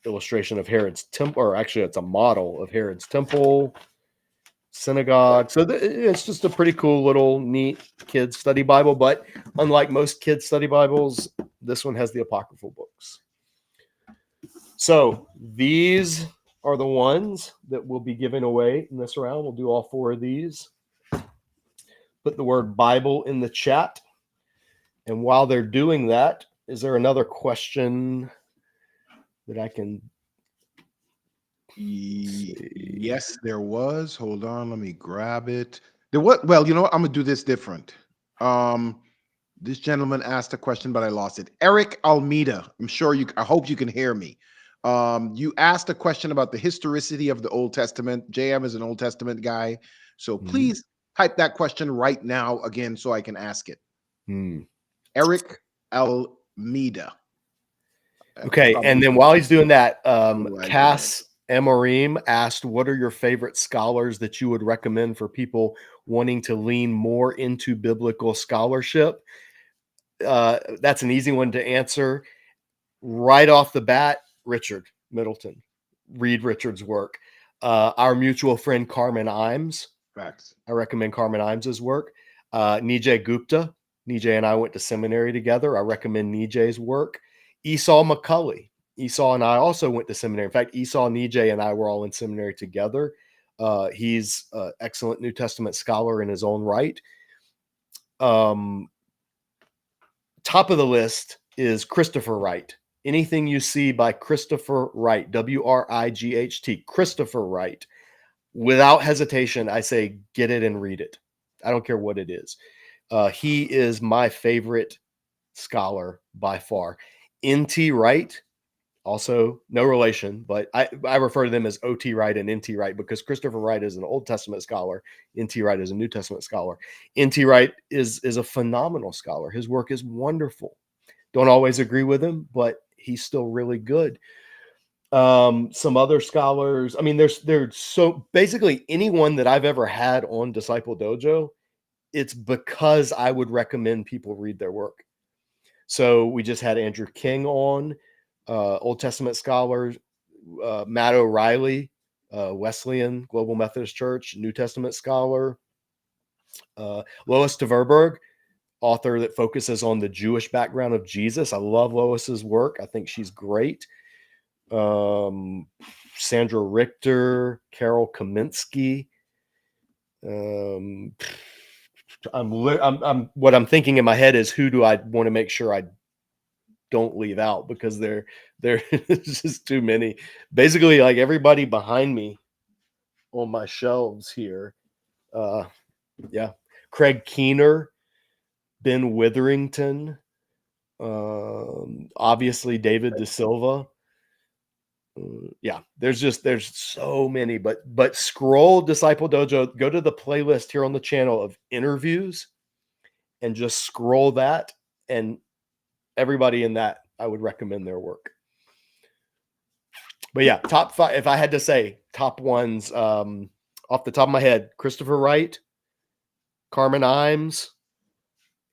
illustration of Herod's temple, or actually it's a model of Herod's temple, synagogue. So it's just a pretty cool little neat kids study Bible, but unlike most kids study Bibles, this one has the apocryphal books. So these are the ones that we'll be giving away in this round. We'll do all 4 of these. Put the word Bible in the chat. And while they're doing that, is there another question that I can see? Yes, there was. Hold on, let me grab it. There was, well, you know what? I'm gonna do this different. This gentleman asked a question, but I lost it. Eric Almeida. I hope you can hear me. You asked a question about the historicity of the Old Testament. JM is an Old Testament guy. So please type that question right now again so I can ask it. Eric Almeida. Okay, and then while he's doing that, Cass Emorim asked, what are your favorite scholars that you would recommend for people wanting to lean more into biblical scholarship? That's an easy one to answer. Right off the bat, Richard Middleton. Read Richard's work. Our mutual friend Carmen Imes. Facts. I recommend Carmen Imes's work. Nijay Gupta. Nijay and I went to seminary together. I recommend Nijay's work. Esau McCulley. Esau and I also went to seminary. In fact, Esau, Nijay, and I were all in seminary together. He's an excellent New Testament scholar in his own right. Top of the list is Christopher Wright. Anything you see by Christopher Wright, W-R-I-G-H-T, Christopher Wright, without hesitation, I say get it and read it. I don't care what it is. He is my favorite scholar by far. N.T. Wright, also no relation, but I refer to them as O.T. Wright and N.T. Wright because Christopher Wright is an Old Testament scholar. N.T. Wright is a New Testament scholar. N.T. Wright is a phenomenal scholar. His work is wonderful. Don't always agree with him, but he's still really good. Some other scholars, I mean, there's so basically anyone that I've ever had on Disciple Dojo, it's because I would recommend people read their work. So we just had Andrew King on, Old Testament scholars, Matt O'Reilly, Wesleyan Global Methodist Church, New Testament scholar, Lois Tverberg, author that focuses on the Jewish background of Jesus. I love Lois's work. I think she's great. Sandra Richter, Carol Kaminsky. What I'm thinking in my head is who do I want to make sure I don't leave out because there's just too many. Basically, like everybody behind me on my shelves here. Yeah, Craig Keener, Ben Witherington, obviously David De Silva. Yeah, there's so many, but scroll Disciple Dojo, go to the playlist here on the channel of interviews and just scroll that, and everybody in that, I would recommend their work. But yeah, top 5, if I had to say top ones, off the top of my head, Christopher Wright, Carmen Imes,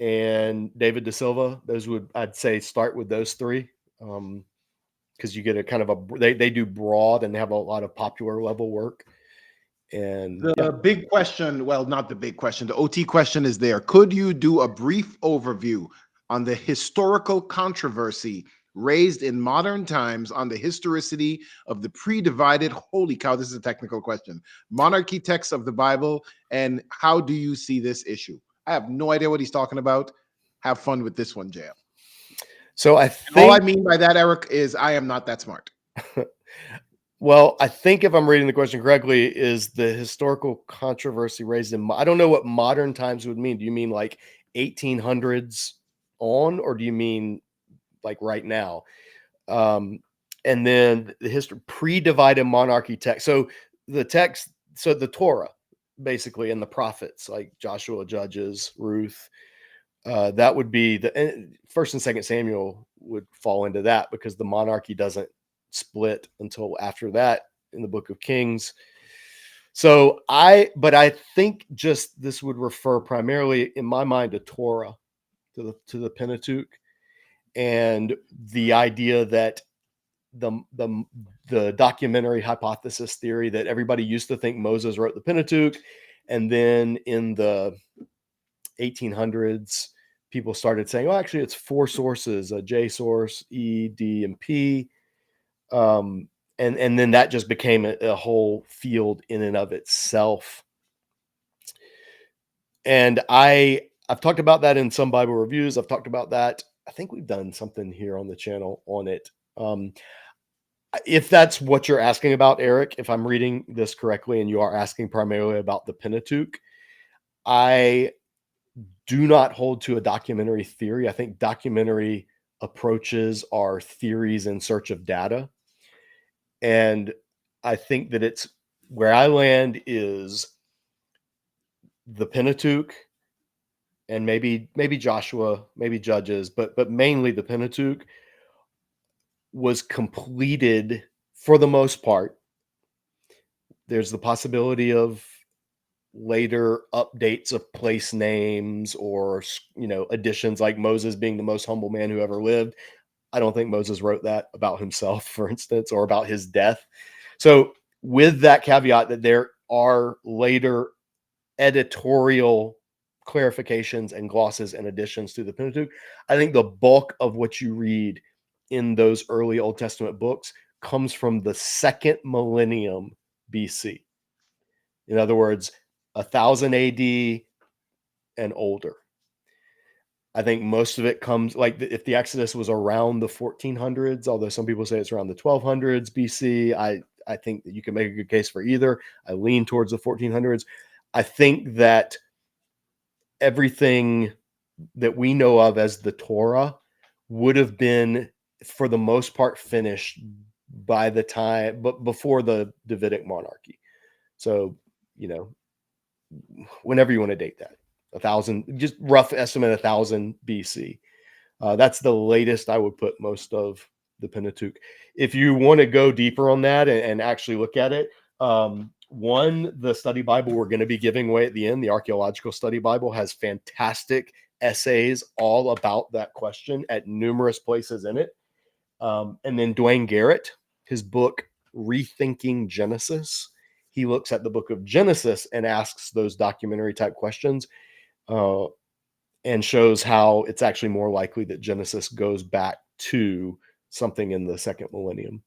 and David De Silva. Those I'd say start with those 3. Because you get a kind of they do broad and they have a lot of popular level work. And the big question, well, not the big question, the OT question is there. Could you do a brief overview on the historical controversy raised in modern times on the historicity of the pre-divided, holy cow, this is a technical question, monarchy texts of the Bible, and how do you see this issue? I have no idea what he's talking about. Have fun with this one, JL. So I think all I mean by that, Eric, is I am not that smart. Well, I think if I'm reading the question correctly, is the historical controversy raised in, I don't know what modern times would mean. Do you mean like 1800s on, or do you mean like right now? And then the history pre-divided monarchy text. So the text, so the Torah basically, and the prophets like Joshua, Judges, Ruth, that would be the 1st and 2nd Samuel would fall into that because the monarchy doesn't split until after that in the book of Kings. So I think just this would refer primarily in my mind to Torah, to the Pentateuch, and the idea that the documentary hypothesis theory that everybody used to think Moses wrote the Pentateuch, and then in the 1800s people started saying, oh, actually it's 4 sources, a J source, E, D, and P. And then that just became a whole field in and of itself. And I've talked about that in some Bible reviews. I've talked about that I think we've done something here on the channel on it. If that's what you're asking about, Eric, if I'm reading this correctly, and you are asking primarily about the Pentateuch, I do not hold to a documentary theory. I think documentary approaches are theories in search of data. And I think that it's where I land is the Pentateuch and maybe Joshua, maybe Judges, but mainly the Pentateuch was completed for the most part. There's the possibility of later updates of place names or, additions, like Moses being the most humble man who ever lived. I don't think Moses wrote that about himself, for instance, or about his death. So with that caveat that there are later editorial clarifications and glosses and additions to the Pentateuch, I think the bulk of what you read in those early Old Testament books comes from the 2nd millennium BC. In other words, 1000 AD and older. I think most of it comes, like if the Exodus was around the 1400s, although some people say it's around the 1200s BC, I think that you can make a good case for either. I lean towards the 1400s. I think that everything that we know of as the Torah would have been, for the most part, finished by the time, but before the Davidic monarchy. So, whenever you want to date that, 1000, just rough estimate, 1000 BC. That's the latest I would put most of the Pentateuch. If you want to go deeper on that and actually look at it, the study Bible we're going to be giving away at the end, the Archaeological Study Bible, has fantastic essays all about that question at numerous places in it. And then Dwayne Garrett, his book, Rethinking Genesis, he looks at the book of Genesis and asks those documentary type questions, and shows how it's actually more likely that Genesis goes back to something in the 2nd millennium.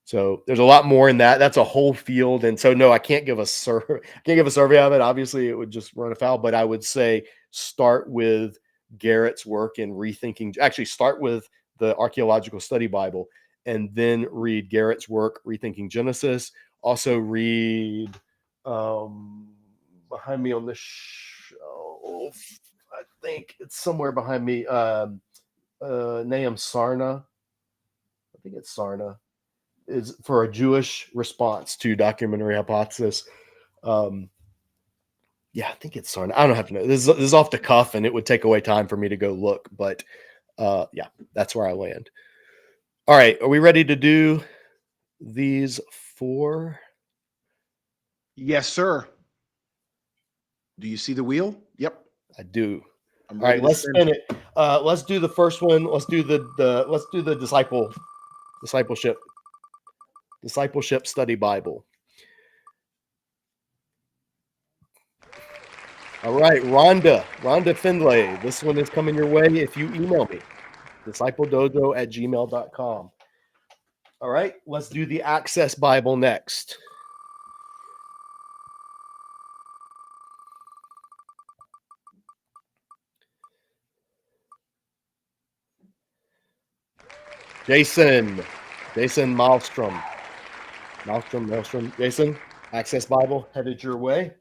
So there's a lot more in that. That's a whole field. And so, no, I can't give a survey of it. Obviously, it would just run afoul. But I would say start with Garrett's work in rethinking. Actually, start with the Archaeological Study Bible, and then read Garrett's work, Rethinking Genesis. Also read behind me on the shelf, I think it's somewhere behind me, Nahum Sarna. I think it's Sarna. Is for a Jewish response to documentary hypothesis. Yeah, I think it's Sarna. I don't have to know. This is off the cuff, and it would take away time for me to go look. But yeah, that's where I land. All right, are we ready to do these 4? Yes, sir. Do you see the wheel? Yep, I do. I'm All right, ready. let's spin it. Let's do the first one. Let's do the discipleship study Bible. All right, Rhonda Findlay. This one is coming your way if you email me, discipledojo@gmail.com. All right, let's do the Access Bible next. Jason Maelstrom. Jason, Access Bible headed your way.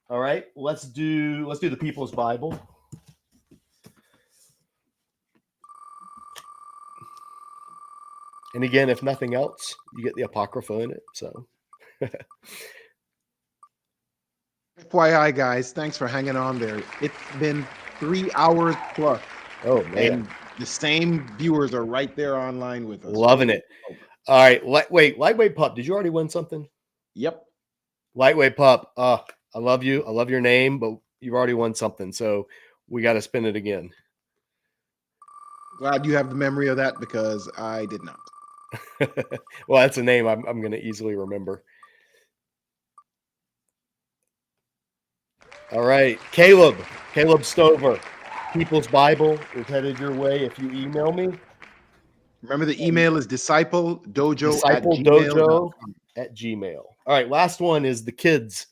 All right, let's do the People's Bible. And again, if nothing else, you get the Apocrypha in it. So, FYI, guys, thanks for hanging on there. It's been 3 hours plus. oh man, And the same viewers are right there online with us. Loving it. All right, Lightweight Pup. Did you already win something? Yep. Lightweight Pup. I love you. I love your name, but you've already won something, so we got to spin it again. Glad you have the memory of that, because I did not. Well, that's a name I'm going to easily remember. All right, Caleb Stover, People's Bible is headed your way if you email me. Remember, the email is discipledojo at gmail. All right, last one is the kids.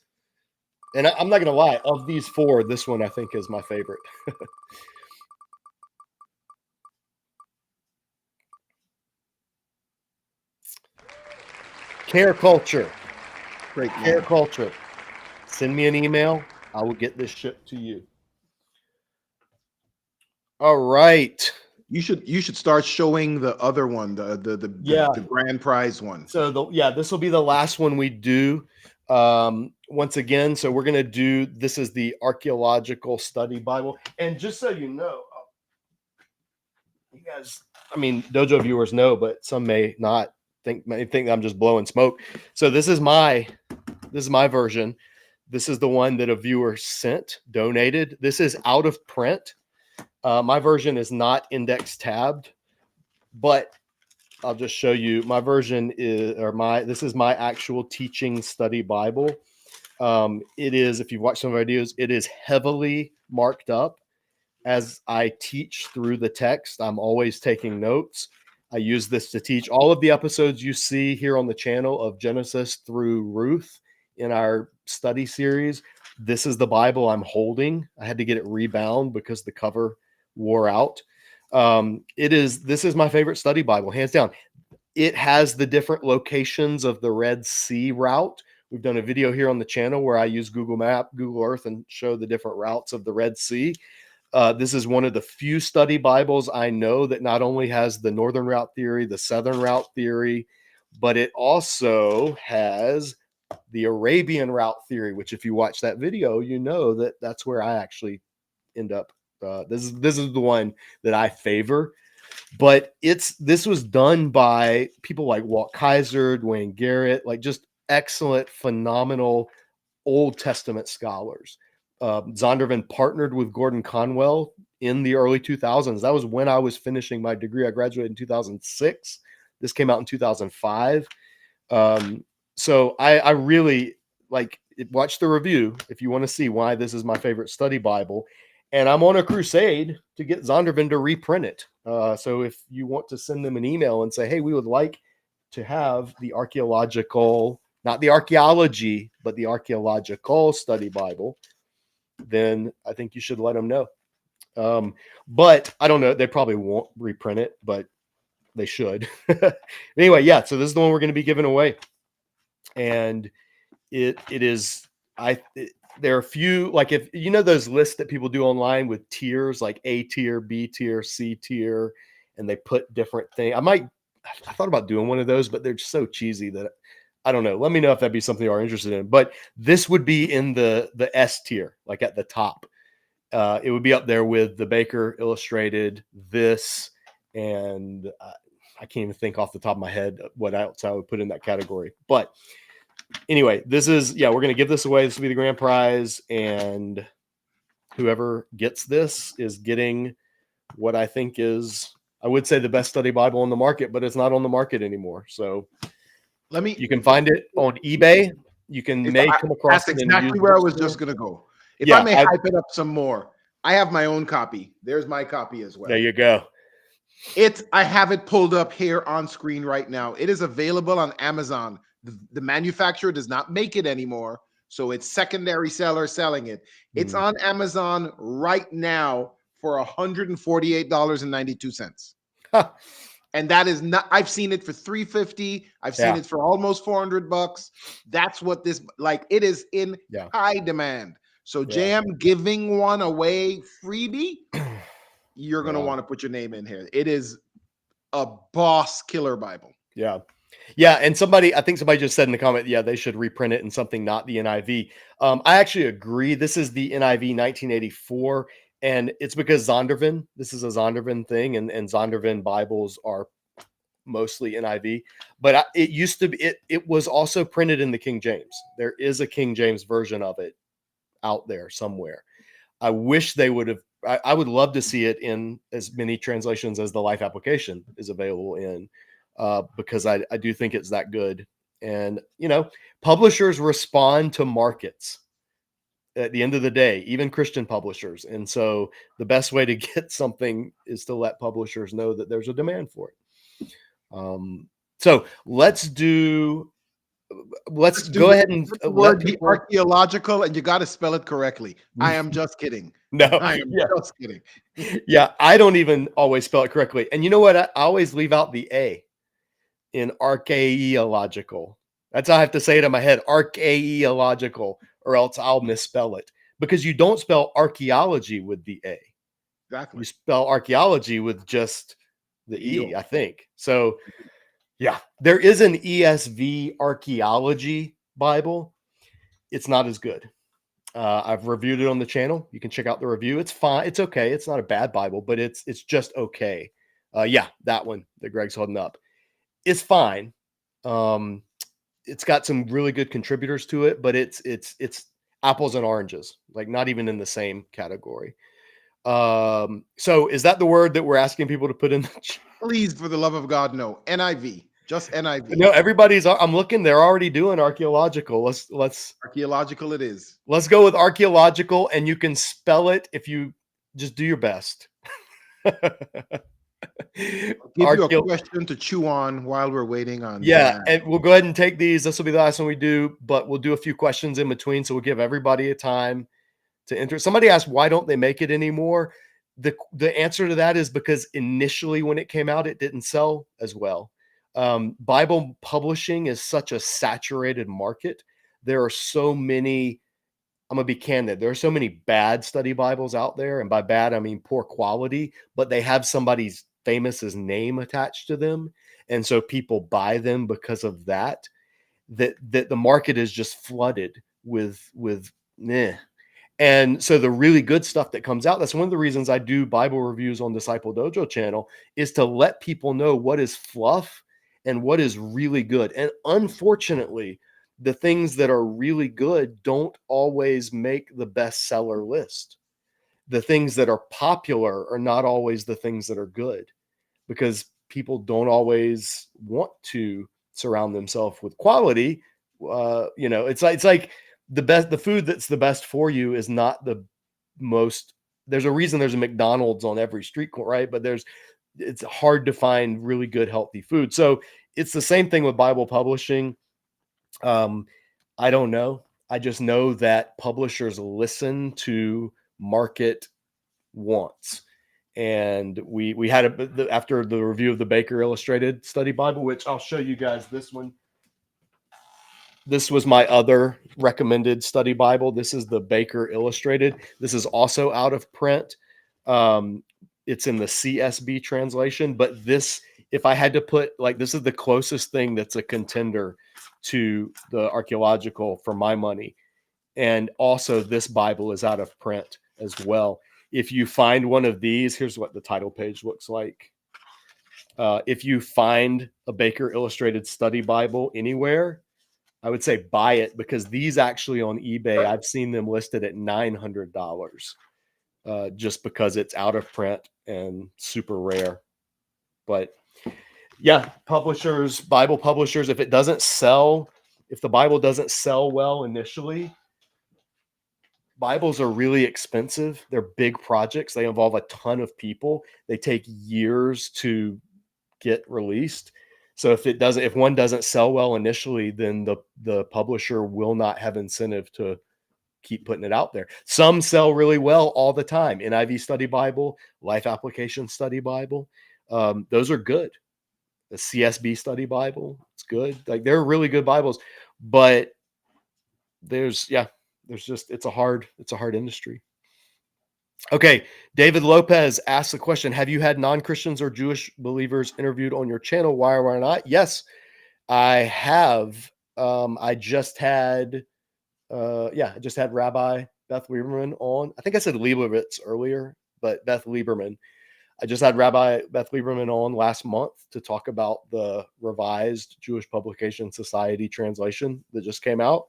And I'm not going to lie, of these 4, this one I think is my favorite. Care culture. Great Care name. culture. Send me an email. I will get this shipped to you. All right. You should start showing the other one, the grand prize one. So this will be the last one we do. Once again, so we're gonna do this is the Archaeological Study Bible. And just so you know, you guys, I mean, Dojo viewers know, but some may not think I'm just blowing smoke. So this is my version. This is the one that a viewer sent, donated. This is out of print. My version is not index tabbed, but I'll just show you. My version is, this is my actual teaching study Bible. It is, if you've watched some videos, it is heavily marked up. As I teach through the text, I'm always taking notes. I use this to teach all of the episodes you see here on the channel of Genesis through Ruth in our study series. This is the Bible I'm holding. I had to get it rebound because the cover wore out. This is my favorite study Bible, hands down. It has the different locations of the Red Sea route. We've done a video here on the channel where I use Google Earth, and show the different routes of the Red Sea. This is one of the few study Bibles I know that not only has the northern route theory, the southern route theory, but it also has the Arabian route theory, which if you watch that video, you know that that's where I actually end up. This is the one that I favor. But this was done by people like Walt Kaiser, Dwayne Garrett, like just excellent, phenomenal Old Testament scholars. Zondervan partnered with Gordon Conwell in the early 2000s. That was when I was finishing my degree. I graduated in 2006. This came out in 2005. So I really watch the review if you want to see why this is my favorite study Bible. And I'm on a crusade to get Zondervan to reprint it. So if you want to send them an email and say, hey, we would like to have the archaeological, not the archaeology, but the Archaeological Study Bible, then I think you should let them know. But I don't know. They probably won't reprint it, but they should. Anyway, yeah. So this is the one we're going to be giving away. And it is, there are a few, like if you know those lists that people do online with tiers, like A tier, B tier, C tier, and they put different things. I thought about doing one of those, but they're just so cheesy that I don't know. Let me know if that'd be something you're interested in. But this would be in the S tier, like at the top. It would be up there with the Baker Illustrated, this, and I can't even think off the top of my head what else I would put in that category. But anyway, this is, we're going to give this away. This will be the grand prize. And whoever gets this is getting what I think is, I would say, the best study Bible on the market, but it's not on the market anymore. So you can find it on eBay. You can come across that's it. Exactly where I was just going to go. If I may hype it up some more, I have my own copy. There's my copy as well. There you go. I have it pulled up here on screen right now. It is available on Amazon. The manufacturer does not make it anymore, so it's secondary seller selling it. It's on Amazon right now for $148.92. And that is not, I've seen it for $350. I've seen it for almost $400. That's what this, it is in high demand. So JM giving one away freebie, you're going to want to put your name in here. It is a boss killer Bible. Yeah. Yeah. And I think somebody just said in the comment, they should reprint it in something not the NIV. I actually agree. This is the NIV 1984. And it's because Zondervan, this is a Zondervan thing, and Zondervan Bibles are mostly NIV. But it used to be, it was also printed in the King James. There is a King James version of it out there somewhere. I wish they would have, I would love to see it in as many translations as the Life Application is available in, because I do think it's that good. And, publishers respond to markets. At the end of the day, even Christian publishers. And so the best way to get something is to let publishers know that there's a demand for it. So let's go ahead and let the archaeological, and you got to spell it correctly. I am just kidding. No, I am just kidding. I don't even always spell it correctly. And you know what? I always leave out the A in archaeological. That's how I have to say it in my head, archaeological, or else I'll misspell it. Because you don't spell archaeology with the A. Exactly. You spell archaeology with just the E, I think. So, yeah, there is an ESV archaeology Bible. It's not as good. I've reviewed it on the channel. You can check out the review. It's fine. It's okay. It's not a bad Bible, but it's just okay. Yeah, that one that Greg's holding up. It's fine. It's got some really good contributors to it, but it's apples and oranges, like not even in the same category. So is that the word that we're asking people to put in? Please, for the love of God, no. NIV, just NIV. No, everybody's. I'm looking. They're already doing archaeological. Let's Archaeological. It is. Let's go with archaeological, and you can spell it if you just do your best. Give you a question to chew on while we're waiting on. Yeah, and we'll go ahead and take these. This will be the last one we do, but we'll do a few questions in between, so we'll give everybody a time to enter. Somebody asked, why don't they make it anymore? The answer to that is because initially when it came out, it didn't sell as well. Bible publishing is such a saturated market. There are so many, I'm going to be candid, there are so many bad study Bibles out there. And by bad, I mean poor quality, but they have somebody's famous's name attached to them. And so people buy them because of that the market is just flooded with meh. And so the really good stuff that comes out, that's one of the reasons I do Bible reviews on Disciple Dojo channel, is to let people know what is fluff and what is really good. And unfortunately, the things that are really good don't always make the bestseller list. The things that are popular are not always the things that are good, because people don't always want to surround themselves with quality. It's like the food that's the best for you is not the most. There's a reason there's a McDonald's on every street corner, right? But it's hard to find really good, healthy food. So it's the same thing with Bible publishing. I don't know. I just know that publishers listen to market wants. And we had after the review of the Baker Illustrated Study Bible, which I'll show you guys this one. This was my other recommended study Bible. This is the Baker Illustrated. This is also out of print. It's in the CSB translation, but this, if I had to put, like, this is the closest thing that's a contender to the archaeological for my money. And also this Bible is out of print as well. If you find one of these, here's what the title page looks like. If you find a Baker Illustrated Study Bible anywhere, I would say buy it, because these actually on eBay, I've seen them listed at $900 just because it's out of print and super rare. But yeah, publishers, Bible publishers, if the Bible doesn't sell well initially, Bibles are really expensive. They're big projects. They involve a ton of people. They take years to get released. So if one doesn't sell well initially, then the publisher will not have incentive to keep putting it out there. Some sell really well all the time. NIV Study Bible, Life Application Study Bible. Those are good. The CSB Study Bible, it's good. Like, they're really good Bibles, but it's a hard industry. Okay, David Lopez asks a question: have you had non-Christians or Jewish believers interviewed on your channel? Why or why not? Yes, I have. I just had Rabbi Beth Lieberman on. I think I said Leibowitz earlier, but Beth Lieberman. I just had Rabbi Beth Lieberman on last month to talk about the revised Jewish Publication Society translation that just came out.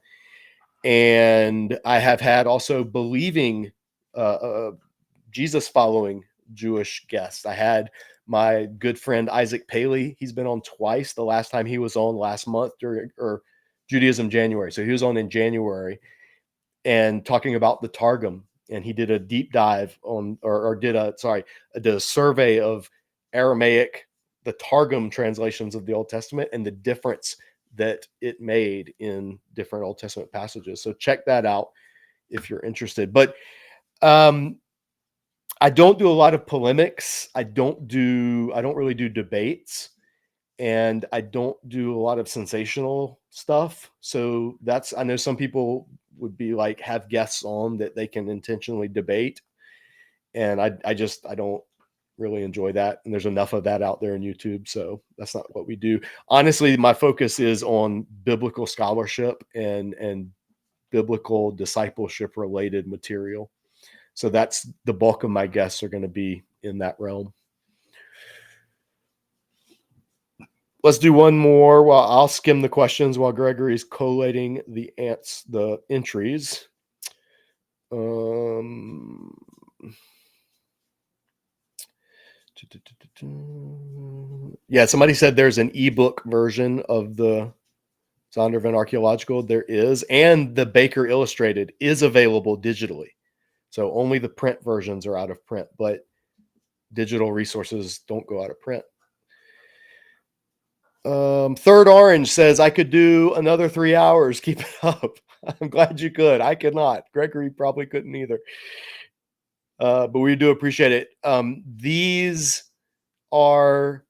And I have had also believing Jesus following Jewish guests. I had my good friend Isaac Paley. He's been on twice. The last time he was on last month during Judaism January. So he was on in January and talking about the Targum. And he did a deep dive on, did a survey of Aramaic, the Targum translations of the Old Testament, and the difference that it made in different Old Testament passages. So check that out if you're interested. But I don't do a lot of polemics. I don't really do debates, and I don't do a lot of sensational stuff. So I know some people would be like, have guests on that they can intentionally debate. And I don't really enjoy that. And there's enough of that out there on YouTube. So that's not what we do. Honestly, my focus is on biblical scholarship and biblical discipleship related material. So that's the bulk of my guests are going to be in that realm. Let's do one more. Well, I'll skim the questions while Gregory's collating the entries. Yeah, somebody said there's an ebook version of the Zondervan Archaeological. There is, and the Baker Illustrated is available digitally. So only the print versions are out of print, but digital resources don't go out of print. Third Orange says, I could do another 3 hours. Keep it up. I'm glad you could. I could not. Gregory probably couldn't either. But we do appreciate it. These Dojo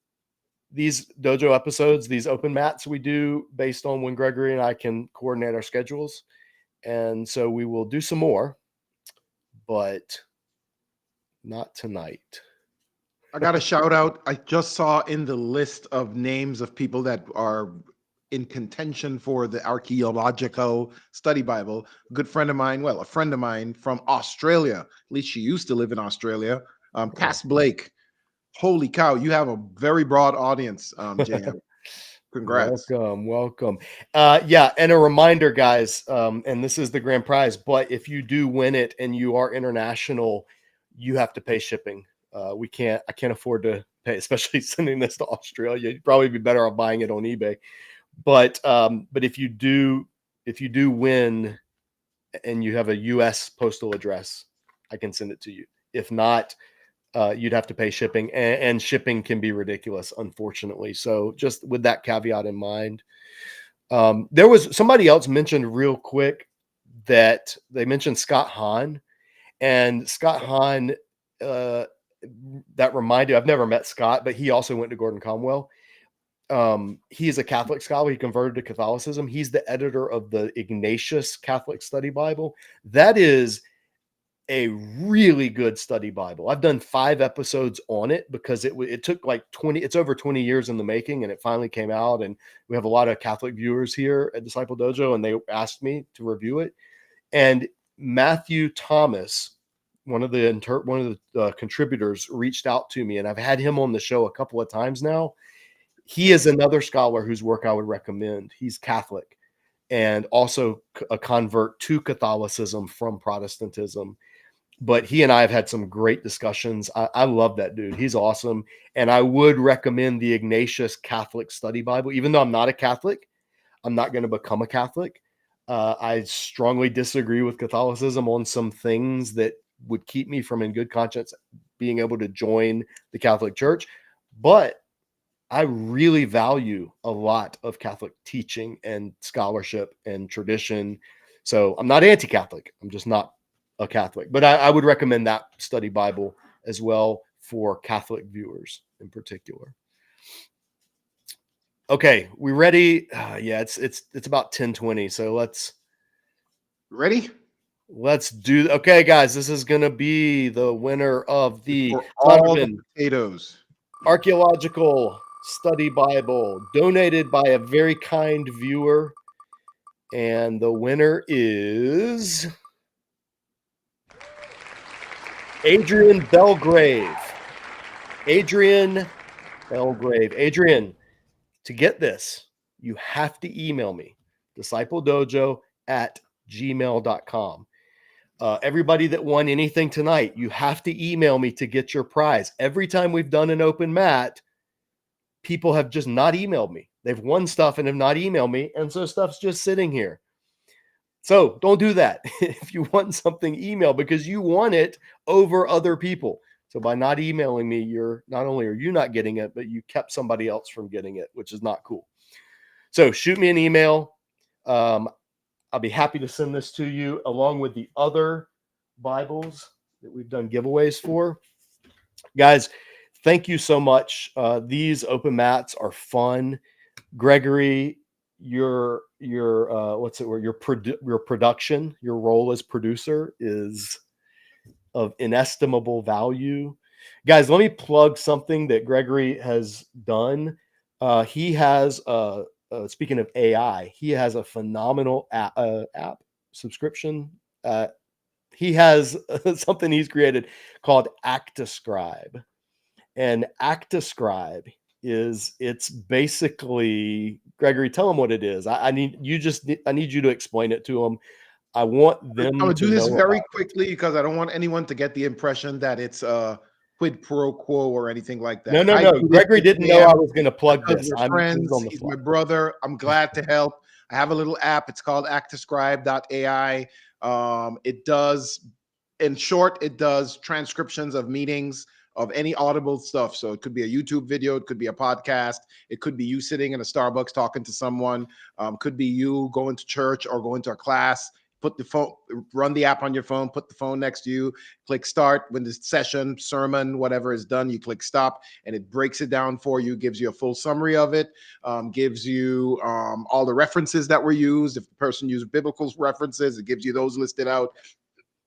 episodes, these open mats we do based on when Gregory and I can coordinate our schedules. And so we will do some more, but not tonight. I got a shout out. I just saw in the list of names of people that are in contention for the Archaeological Study Bible. A good friend of mine, a friend of mine from Australia, at least she used to live in Australia, Cass Blake. Holy cow, you have a very broad audience, JM. Congrats. Welcome. Yeah, and a reminder, guys, and this is the grand prize, but if you do win it and you are international, you have to pay shipping. I can't afford to pay, especially sending this to Australia. You'd probably be better off buying it on eBay. But if you do win and you have a US postal address, I can send it to you. If not, you'd have to pay shipping, and shipping can be ridiculous, unfortunately. So just with that caveat in mind, there was somebody else mentioned real quick that they mentioned Scott Hahn, and Scott Hahn, that reminded, I've never met Scott, but he also went to Gordon Conwell. He is a Catholic scholar. He converted to Catholicism. He's the editor of the Ignatius Catholic Study Bible. That is a really good study Bible. I've done 5 episodes on it because it took like 20, it's over 20 years in the making, and it finally came out. And we have a lot of Catholic viewers here at Disciple Dojo, and they asked me to review it. And Matthew Thomas, one of the contributors, reached out to me, and I've had him on the show a couple of times now. He is another scholar whose work I would recommend. He's Catholic and also a convert to Catholicism from Protestantism. But he and I have had some great discussions. I love that dude. He's awesome. And I would recommend the Ignatius Catholic Study Bible. Even though I'm not a Catholic, I'm not going to become a Catholic. I strongly disagree with Catholicism on some things that would keep me from, in good conscience, being able to join the Catholic Church. But I really value a lot of Catholic teaching and scholarship and tradition. So I'm not anti-Catholic. I'm just not a Catholic. But I would recommend that study Bible as well for Catholic viewers in particular. Okay, we ready? Yeah, it's about 10:20. So Ready? Let's do. Okay, guys, this is gonna be the winner of the For all the potatoes Archaeological Study Bible, donated by a very kind viewer, and the winner is Adrian Belgrave. Adrian, to get this, you have to email me, discipledojo@gmail.com. Everybody that won anything tonight, you have to email me to get your prize. Every time we've done an open mat, people have just not emailed me. They've won stuff and have not emailed me, and so stuff's just sitting here. So don't do that. If you want something, email, because you want it over other people. So by not emailing me, not only are you not getting it, but you kept somebody else from getting it, which is not cool. So shoot me an email. I'll be happy to send this to you along with the other Bibles that we've done giveaways for. Guys, thank you so much. These open mats are fun. Gregory your what's it where your production, your role as producer is of inestimable value. Guys, let me plug something that Gregory has done. He has speaking of AI, he has a phenomenal app subscription. He has something he's created called ActiScribe, and ActiScribe it's basically, Gregory, tell them what it is. I need you to explain it to them. I want them I would to do this know very quickly because I don't want anyone to get the impression that it's a quid pro quo or anything like that. No. Gregory didn't know I was going to plug this. We're friends. He's my brother. I'm glad to help. I have a little app. It's called actiscribe.ai. It does, in short, it does transcriptions of meetings of any audible stuff. So it could be a YouTube video, it could be a podcast, it could be you sitting in a Starbucks talking to someone, could be you going to church or going to a class. Put the phone, run the app on your phone, put the phone next to you, click start. When the session, sermon, whatever is done, you click stop, and it breaks it down for you, gives you a full summary of it, gives you all the references that were used. If the person used biblical references, it gives you those listed out.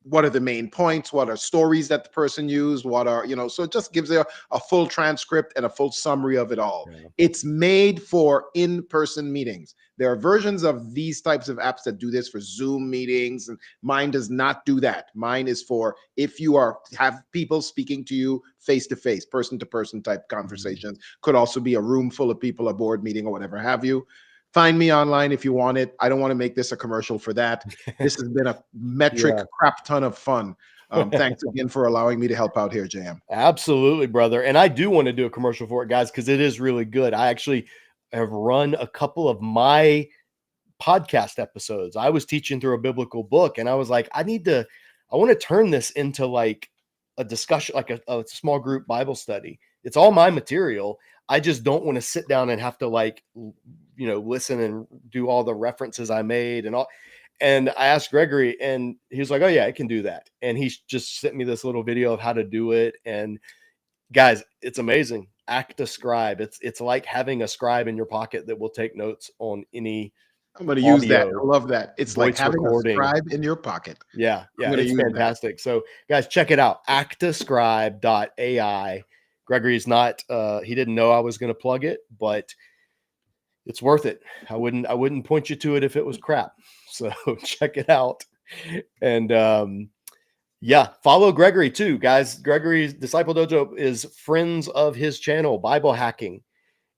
What are the main points? What are stories that the person used? What are, so it just gives you a full transcript and a full summary of it all. Yeah. It's made for in-person meetings. There are versions of these types of apps that do this for Zoom meetings, and mine does not do that. Mine is for if you have people speaking to you face-to-face, person-to-person type conversations. Could also be a room full of people, a board meeting or whatever have you. Find me online if you want it. I don't want to make this a commercial for that. This has been a metric crap ton of fun. Thanks again for allowing me to help out here, JM. Absolutely, brother. And I do want to do a commercial for it, guys, because it is really good. I actually have run a couple of my podcast episodes. I was teaching through a biblical book, and I was like, I want to turn this into like a discussion, like a small group Bible study. It's all my material. I just don't want to sit down and have to listen and do all the references I made and all. And I asked Gregory, and he was like, oh yeah, I can do that. And he just sent me this little video of how to do it. And guys, it's amazing. ActiScribe. It's like having a scribe in your pocket that will take notes on any. I'm going to use that. I love that. It's like having a scribe in your pocket. Yeah. It's fantastic. That. So guys, check it out. ActiScribe.ai. Gregory's not, he didn't know I was going to plug it, but it's worth it. I wouldn't point you to it if it was crap. So check it out. And follow Gregory too, guys. Gregory's Disciple Dojo is friends of his channel, Bible Hacking.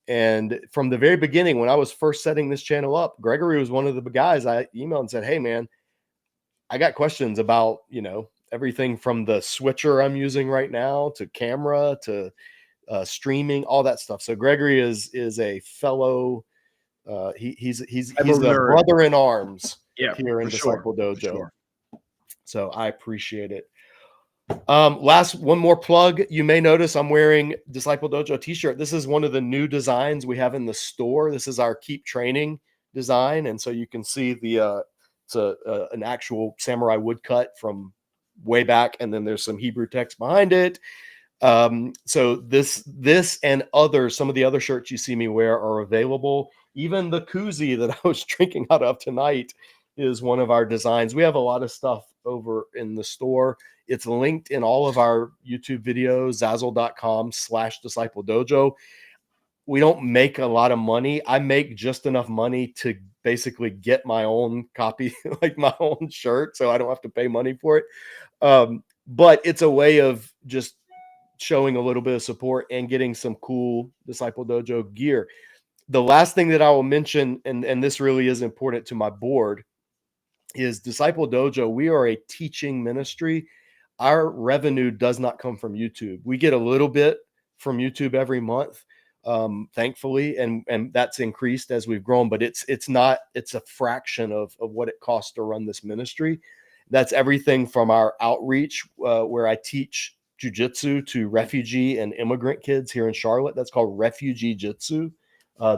And from the very beginning, when I was first setting this channel up, Gregory was one of the guys I emailed and said, hey man, I got questions about, everything from the switcher I'm using right now to camera to streaming, all that stuff. So Gregory is a fellow, he's a brother in arms here in Disciple Dojo. Sure. So I appreciate it. One more plug. You may notice I'm wearing Disciple Dojo t-shirt. This is one of the new designs we have in the store. This is our Keep Training design. And so you can see it's an actual samurai woodcut from way back. And then there's some Hebrew text behind it. So this and some of the other shirts you see me wear are available. Even the koozie that I was drinking out of tonight is one of our designs. We have a lot of stuff over in the store. It's linked in all of our YouTube videos, Zazzle.com/Disciple Dojo. We don't make a lot of money. I make just enough money to basically get my own copy, like my own shirt, so I don't have to pay money for it. But it's a way of just showing a little bit of support and getting some cool Disciple Dojo gear. The last thing that I will mention, and this really is important to my board, is Disciple Dojo. We are a teaching ministry. Our revenue does not come from YouTube. We get a little bit from YouTube every month, thankfully, and that's increased as we've grown, but it's a fraction of what it costs to run this ministry. That's everything from our outreach, where I teach jiu-jitsu to refugee and immigrant kids here in Charlotte. That's called Refugee Jitsu.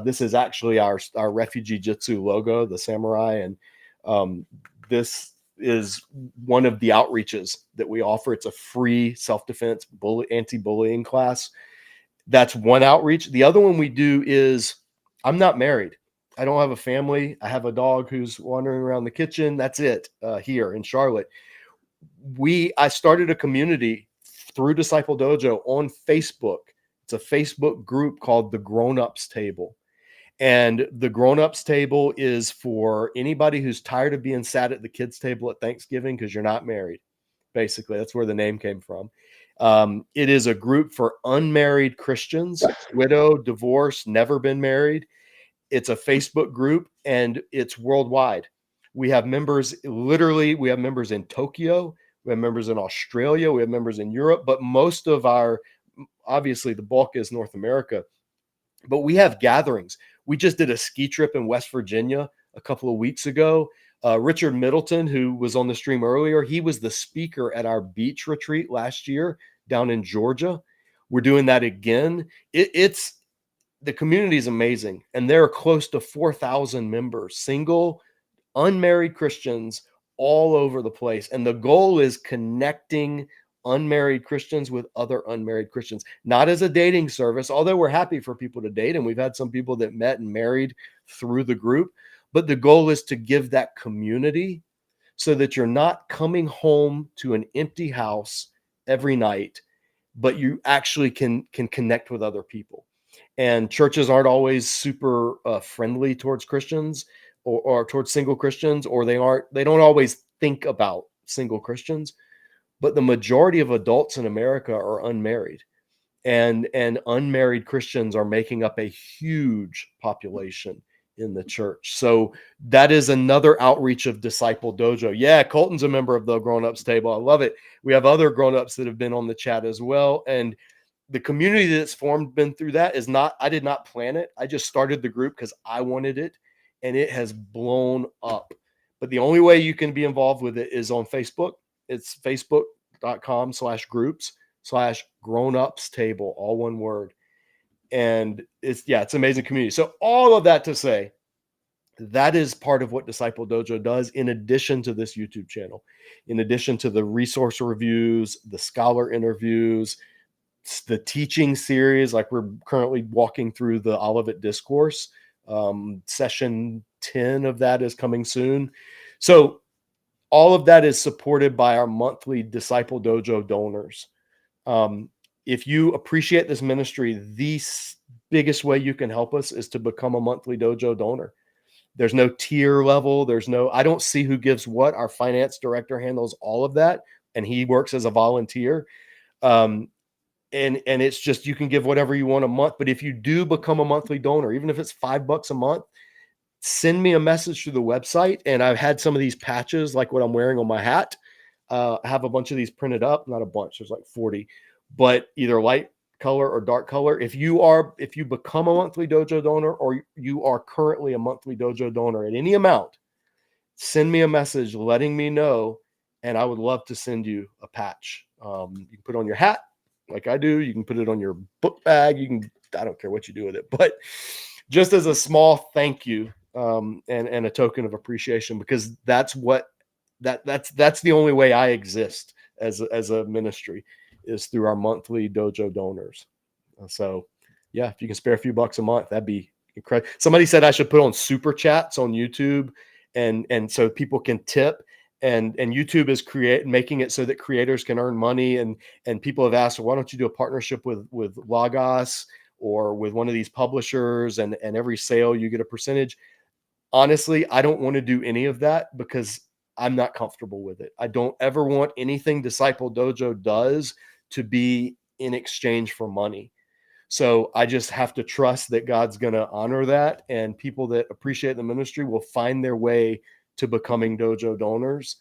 This is actually our Refugee Jitsu logo, the samurai, and this is one of the outreaches that we offer. It's a free self-defense anti-bullying class. That's one outreach. The other one we do is, I'm not married. I don't have a family. I have a dog who's wandering around the kitchen. That's it here in Charlotte. I started a community through Disciple Dojo on Facebook. It's a Facebook group called the Grown-Ups Table. And the Grown-Ups Table is for anybody who's tired of being sat at the kids' table at Thanksgiving because you're not married. Basically, that's where the name came from. It is a group for unmarried Christians, widowed, divorced, never been married. It's a Facebook group and it's worldwide. We have members, literally, we have members in Tokyo, we have members in Australia, we have members in Europe, but most of obviously the bulk is North America, but we have gatherings. We just did a ski trip in West Virginia a couple of weeks ago. Richard Middleton, who was on the stream earlier, he was the speaker at our beach retreat last year down in Georgia. We're doing that again. The community is amazing, and there are close to 4,000 members, single, unmarried Christians all over the place. And the goal is connecting unmarried Christians with other unmarried Christians, not as a dating service, although we're happy for people to date. And we've had some people that met and married through the group. But the goal is to give that community so that you're not coming home to an empty house every night, but you actually can connect with other people. And churches aren't always super friendly towards Christians or towards single Christians, or they don't always think about single Christians. But the majority of adults in America are unmarried, and unmarried Christians are making up a huge population in the church. So that is another outreach of Disciple Dojo. Yeah, Colton's a member of the Grown-Ups Table. I love it. We have other grown-ups that have been on the chat as well. And the community that's formed been through that I did not plan it. I just started the group because I wanted it, and it has blown up. But the only way you can be involved with it is on Facebook. It's facebook.com/groups/Grown-Ups Table, all one word. And it's amazing community. So all of that to say, that is part of what Disciple Dojo does, in addition to this YouTube channel, in addition to the resource reviews, the scholar interviews, the teaching series. Like we're currently walking through the Olivet Discourse. Session 10 of that is coming soon. So all of that is supported by our monthly Disciple Dojo donors. If you appreciate this ministry, the biggest way you can help us is to become a monthly Dojo donor. There's no tier level. I don't see who gives what. Our finance director handles all of that, and he works as a volunteer. And it's just, you can give whatever you want a month. But if you do become a monthly donor, even if it's $5 a month, send me a message through the website. And I've had some of these patches, like what I'm wearing on my hat. I have a bunch of these printed up, not a bunch, there's like 40, but either light color or dark color. If you become a monthly Dojo donor, or you are currently a monthly Dojo donor at any amount, send me a message letting me know, and I would love to send you a patch. You can put it on your hat like I do. You can put it on your book bag. I don't care what you do with it, but just as a small thank you, and a token of appreciation, because that's the only way I exist as a ministry, is through our monthly Dojo donors. So yeah, if you can spare a few bucks a month, that'd be incredible. Somebody said I should put on super chats on YouTube, and so people can tip, and YouTube is making it so that creators can earn money. And people have asked, well, why don't you do a partnership with Logos or with one of these publishers, and every sale you get a percentage. Honestly, I don't want to do any of that because I'm not comfortable with it. I don't ever want anything Disciple Dojo does to be in exchange for money. So I just have to trust that God's going to honor that, and people that appreciate the ministry will find their way to becoming Dojo donors,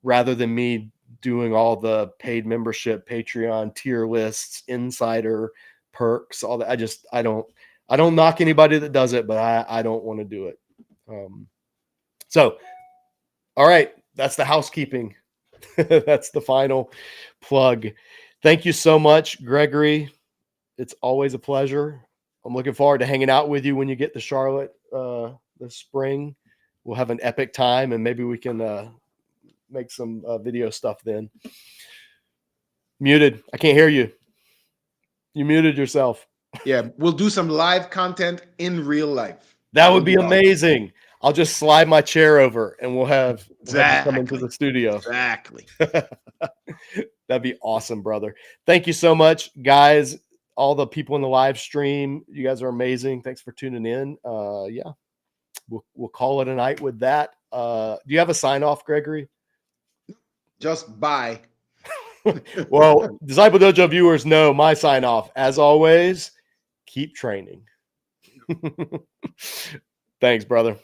rather than me doing all the paid membership, Patreon, tier lists, insider perks, all that. I don't knock anybody that does it, but I don't want to do it. So, all right, that's the housekeeping. That's the final plug. Thank you so much, Gregory. It's always a pleasure. I'm looking forward to hanging out with you when you get to Charlotte this spring. We'll have an epic time, and maybe we can make some video stuff then. Muted. I can't hear you. You muted yourself. Yeah, we'll do some live content in real life. That would be amazing. I'll just slide my chair over and we'll have you come into the studio. Exactly. That'd be awesome, brother. Thank you so much, guys. All the people in the live stream, you guys are amazing. Thanks for tuning in. Yeah, we'll call it a night with that. Do you have a sign off, Gregory? Just bye. Well, Disciple Dojo viewers know my sign off. As always, keep training. Thanks, brother.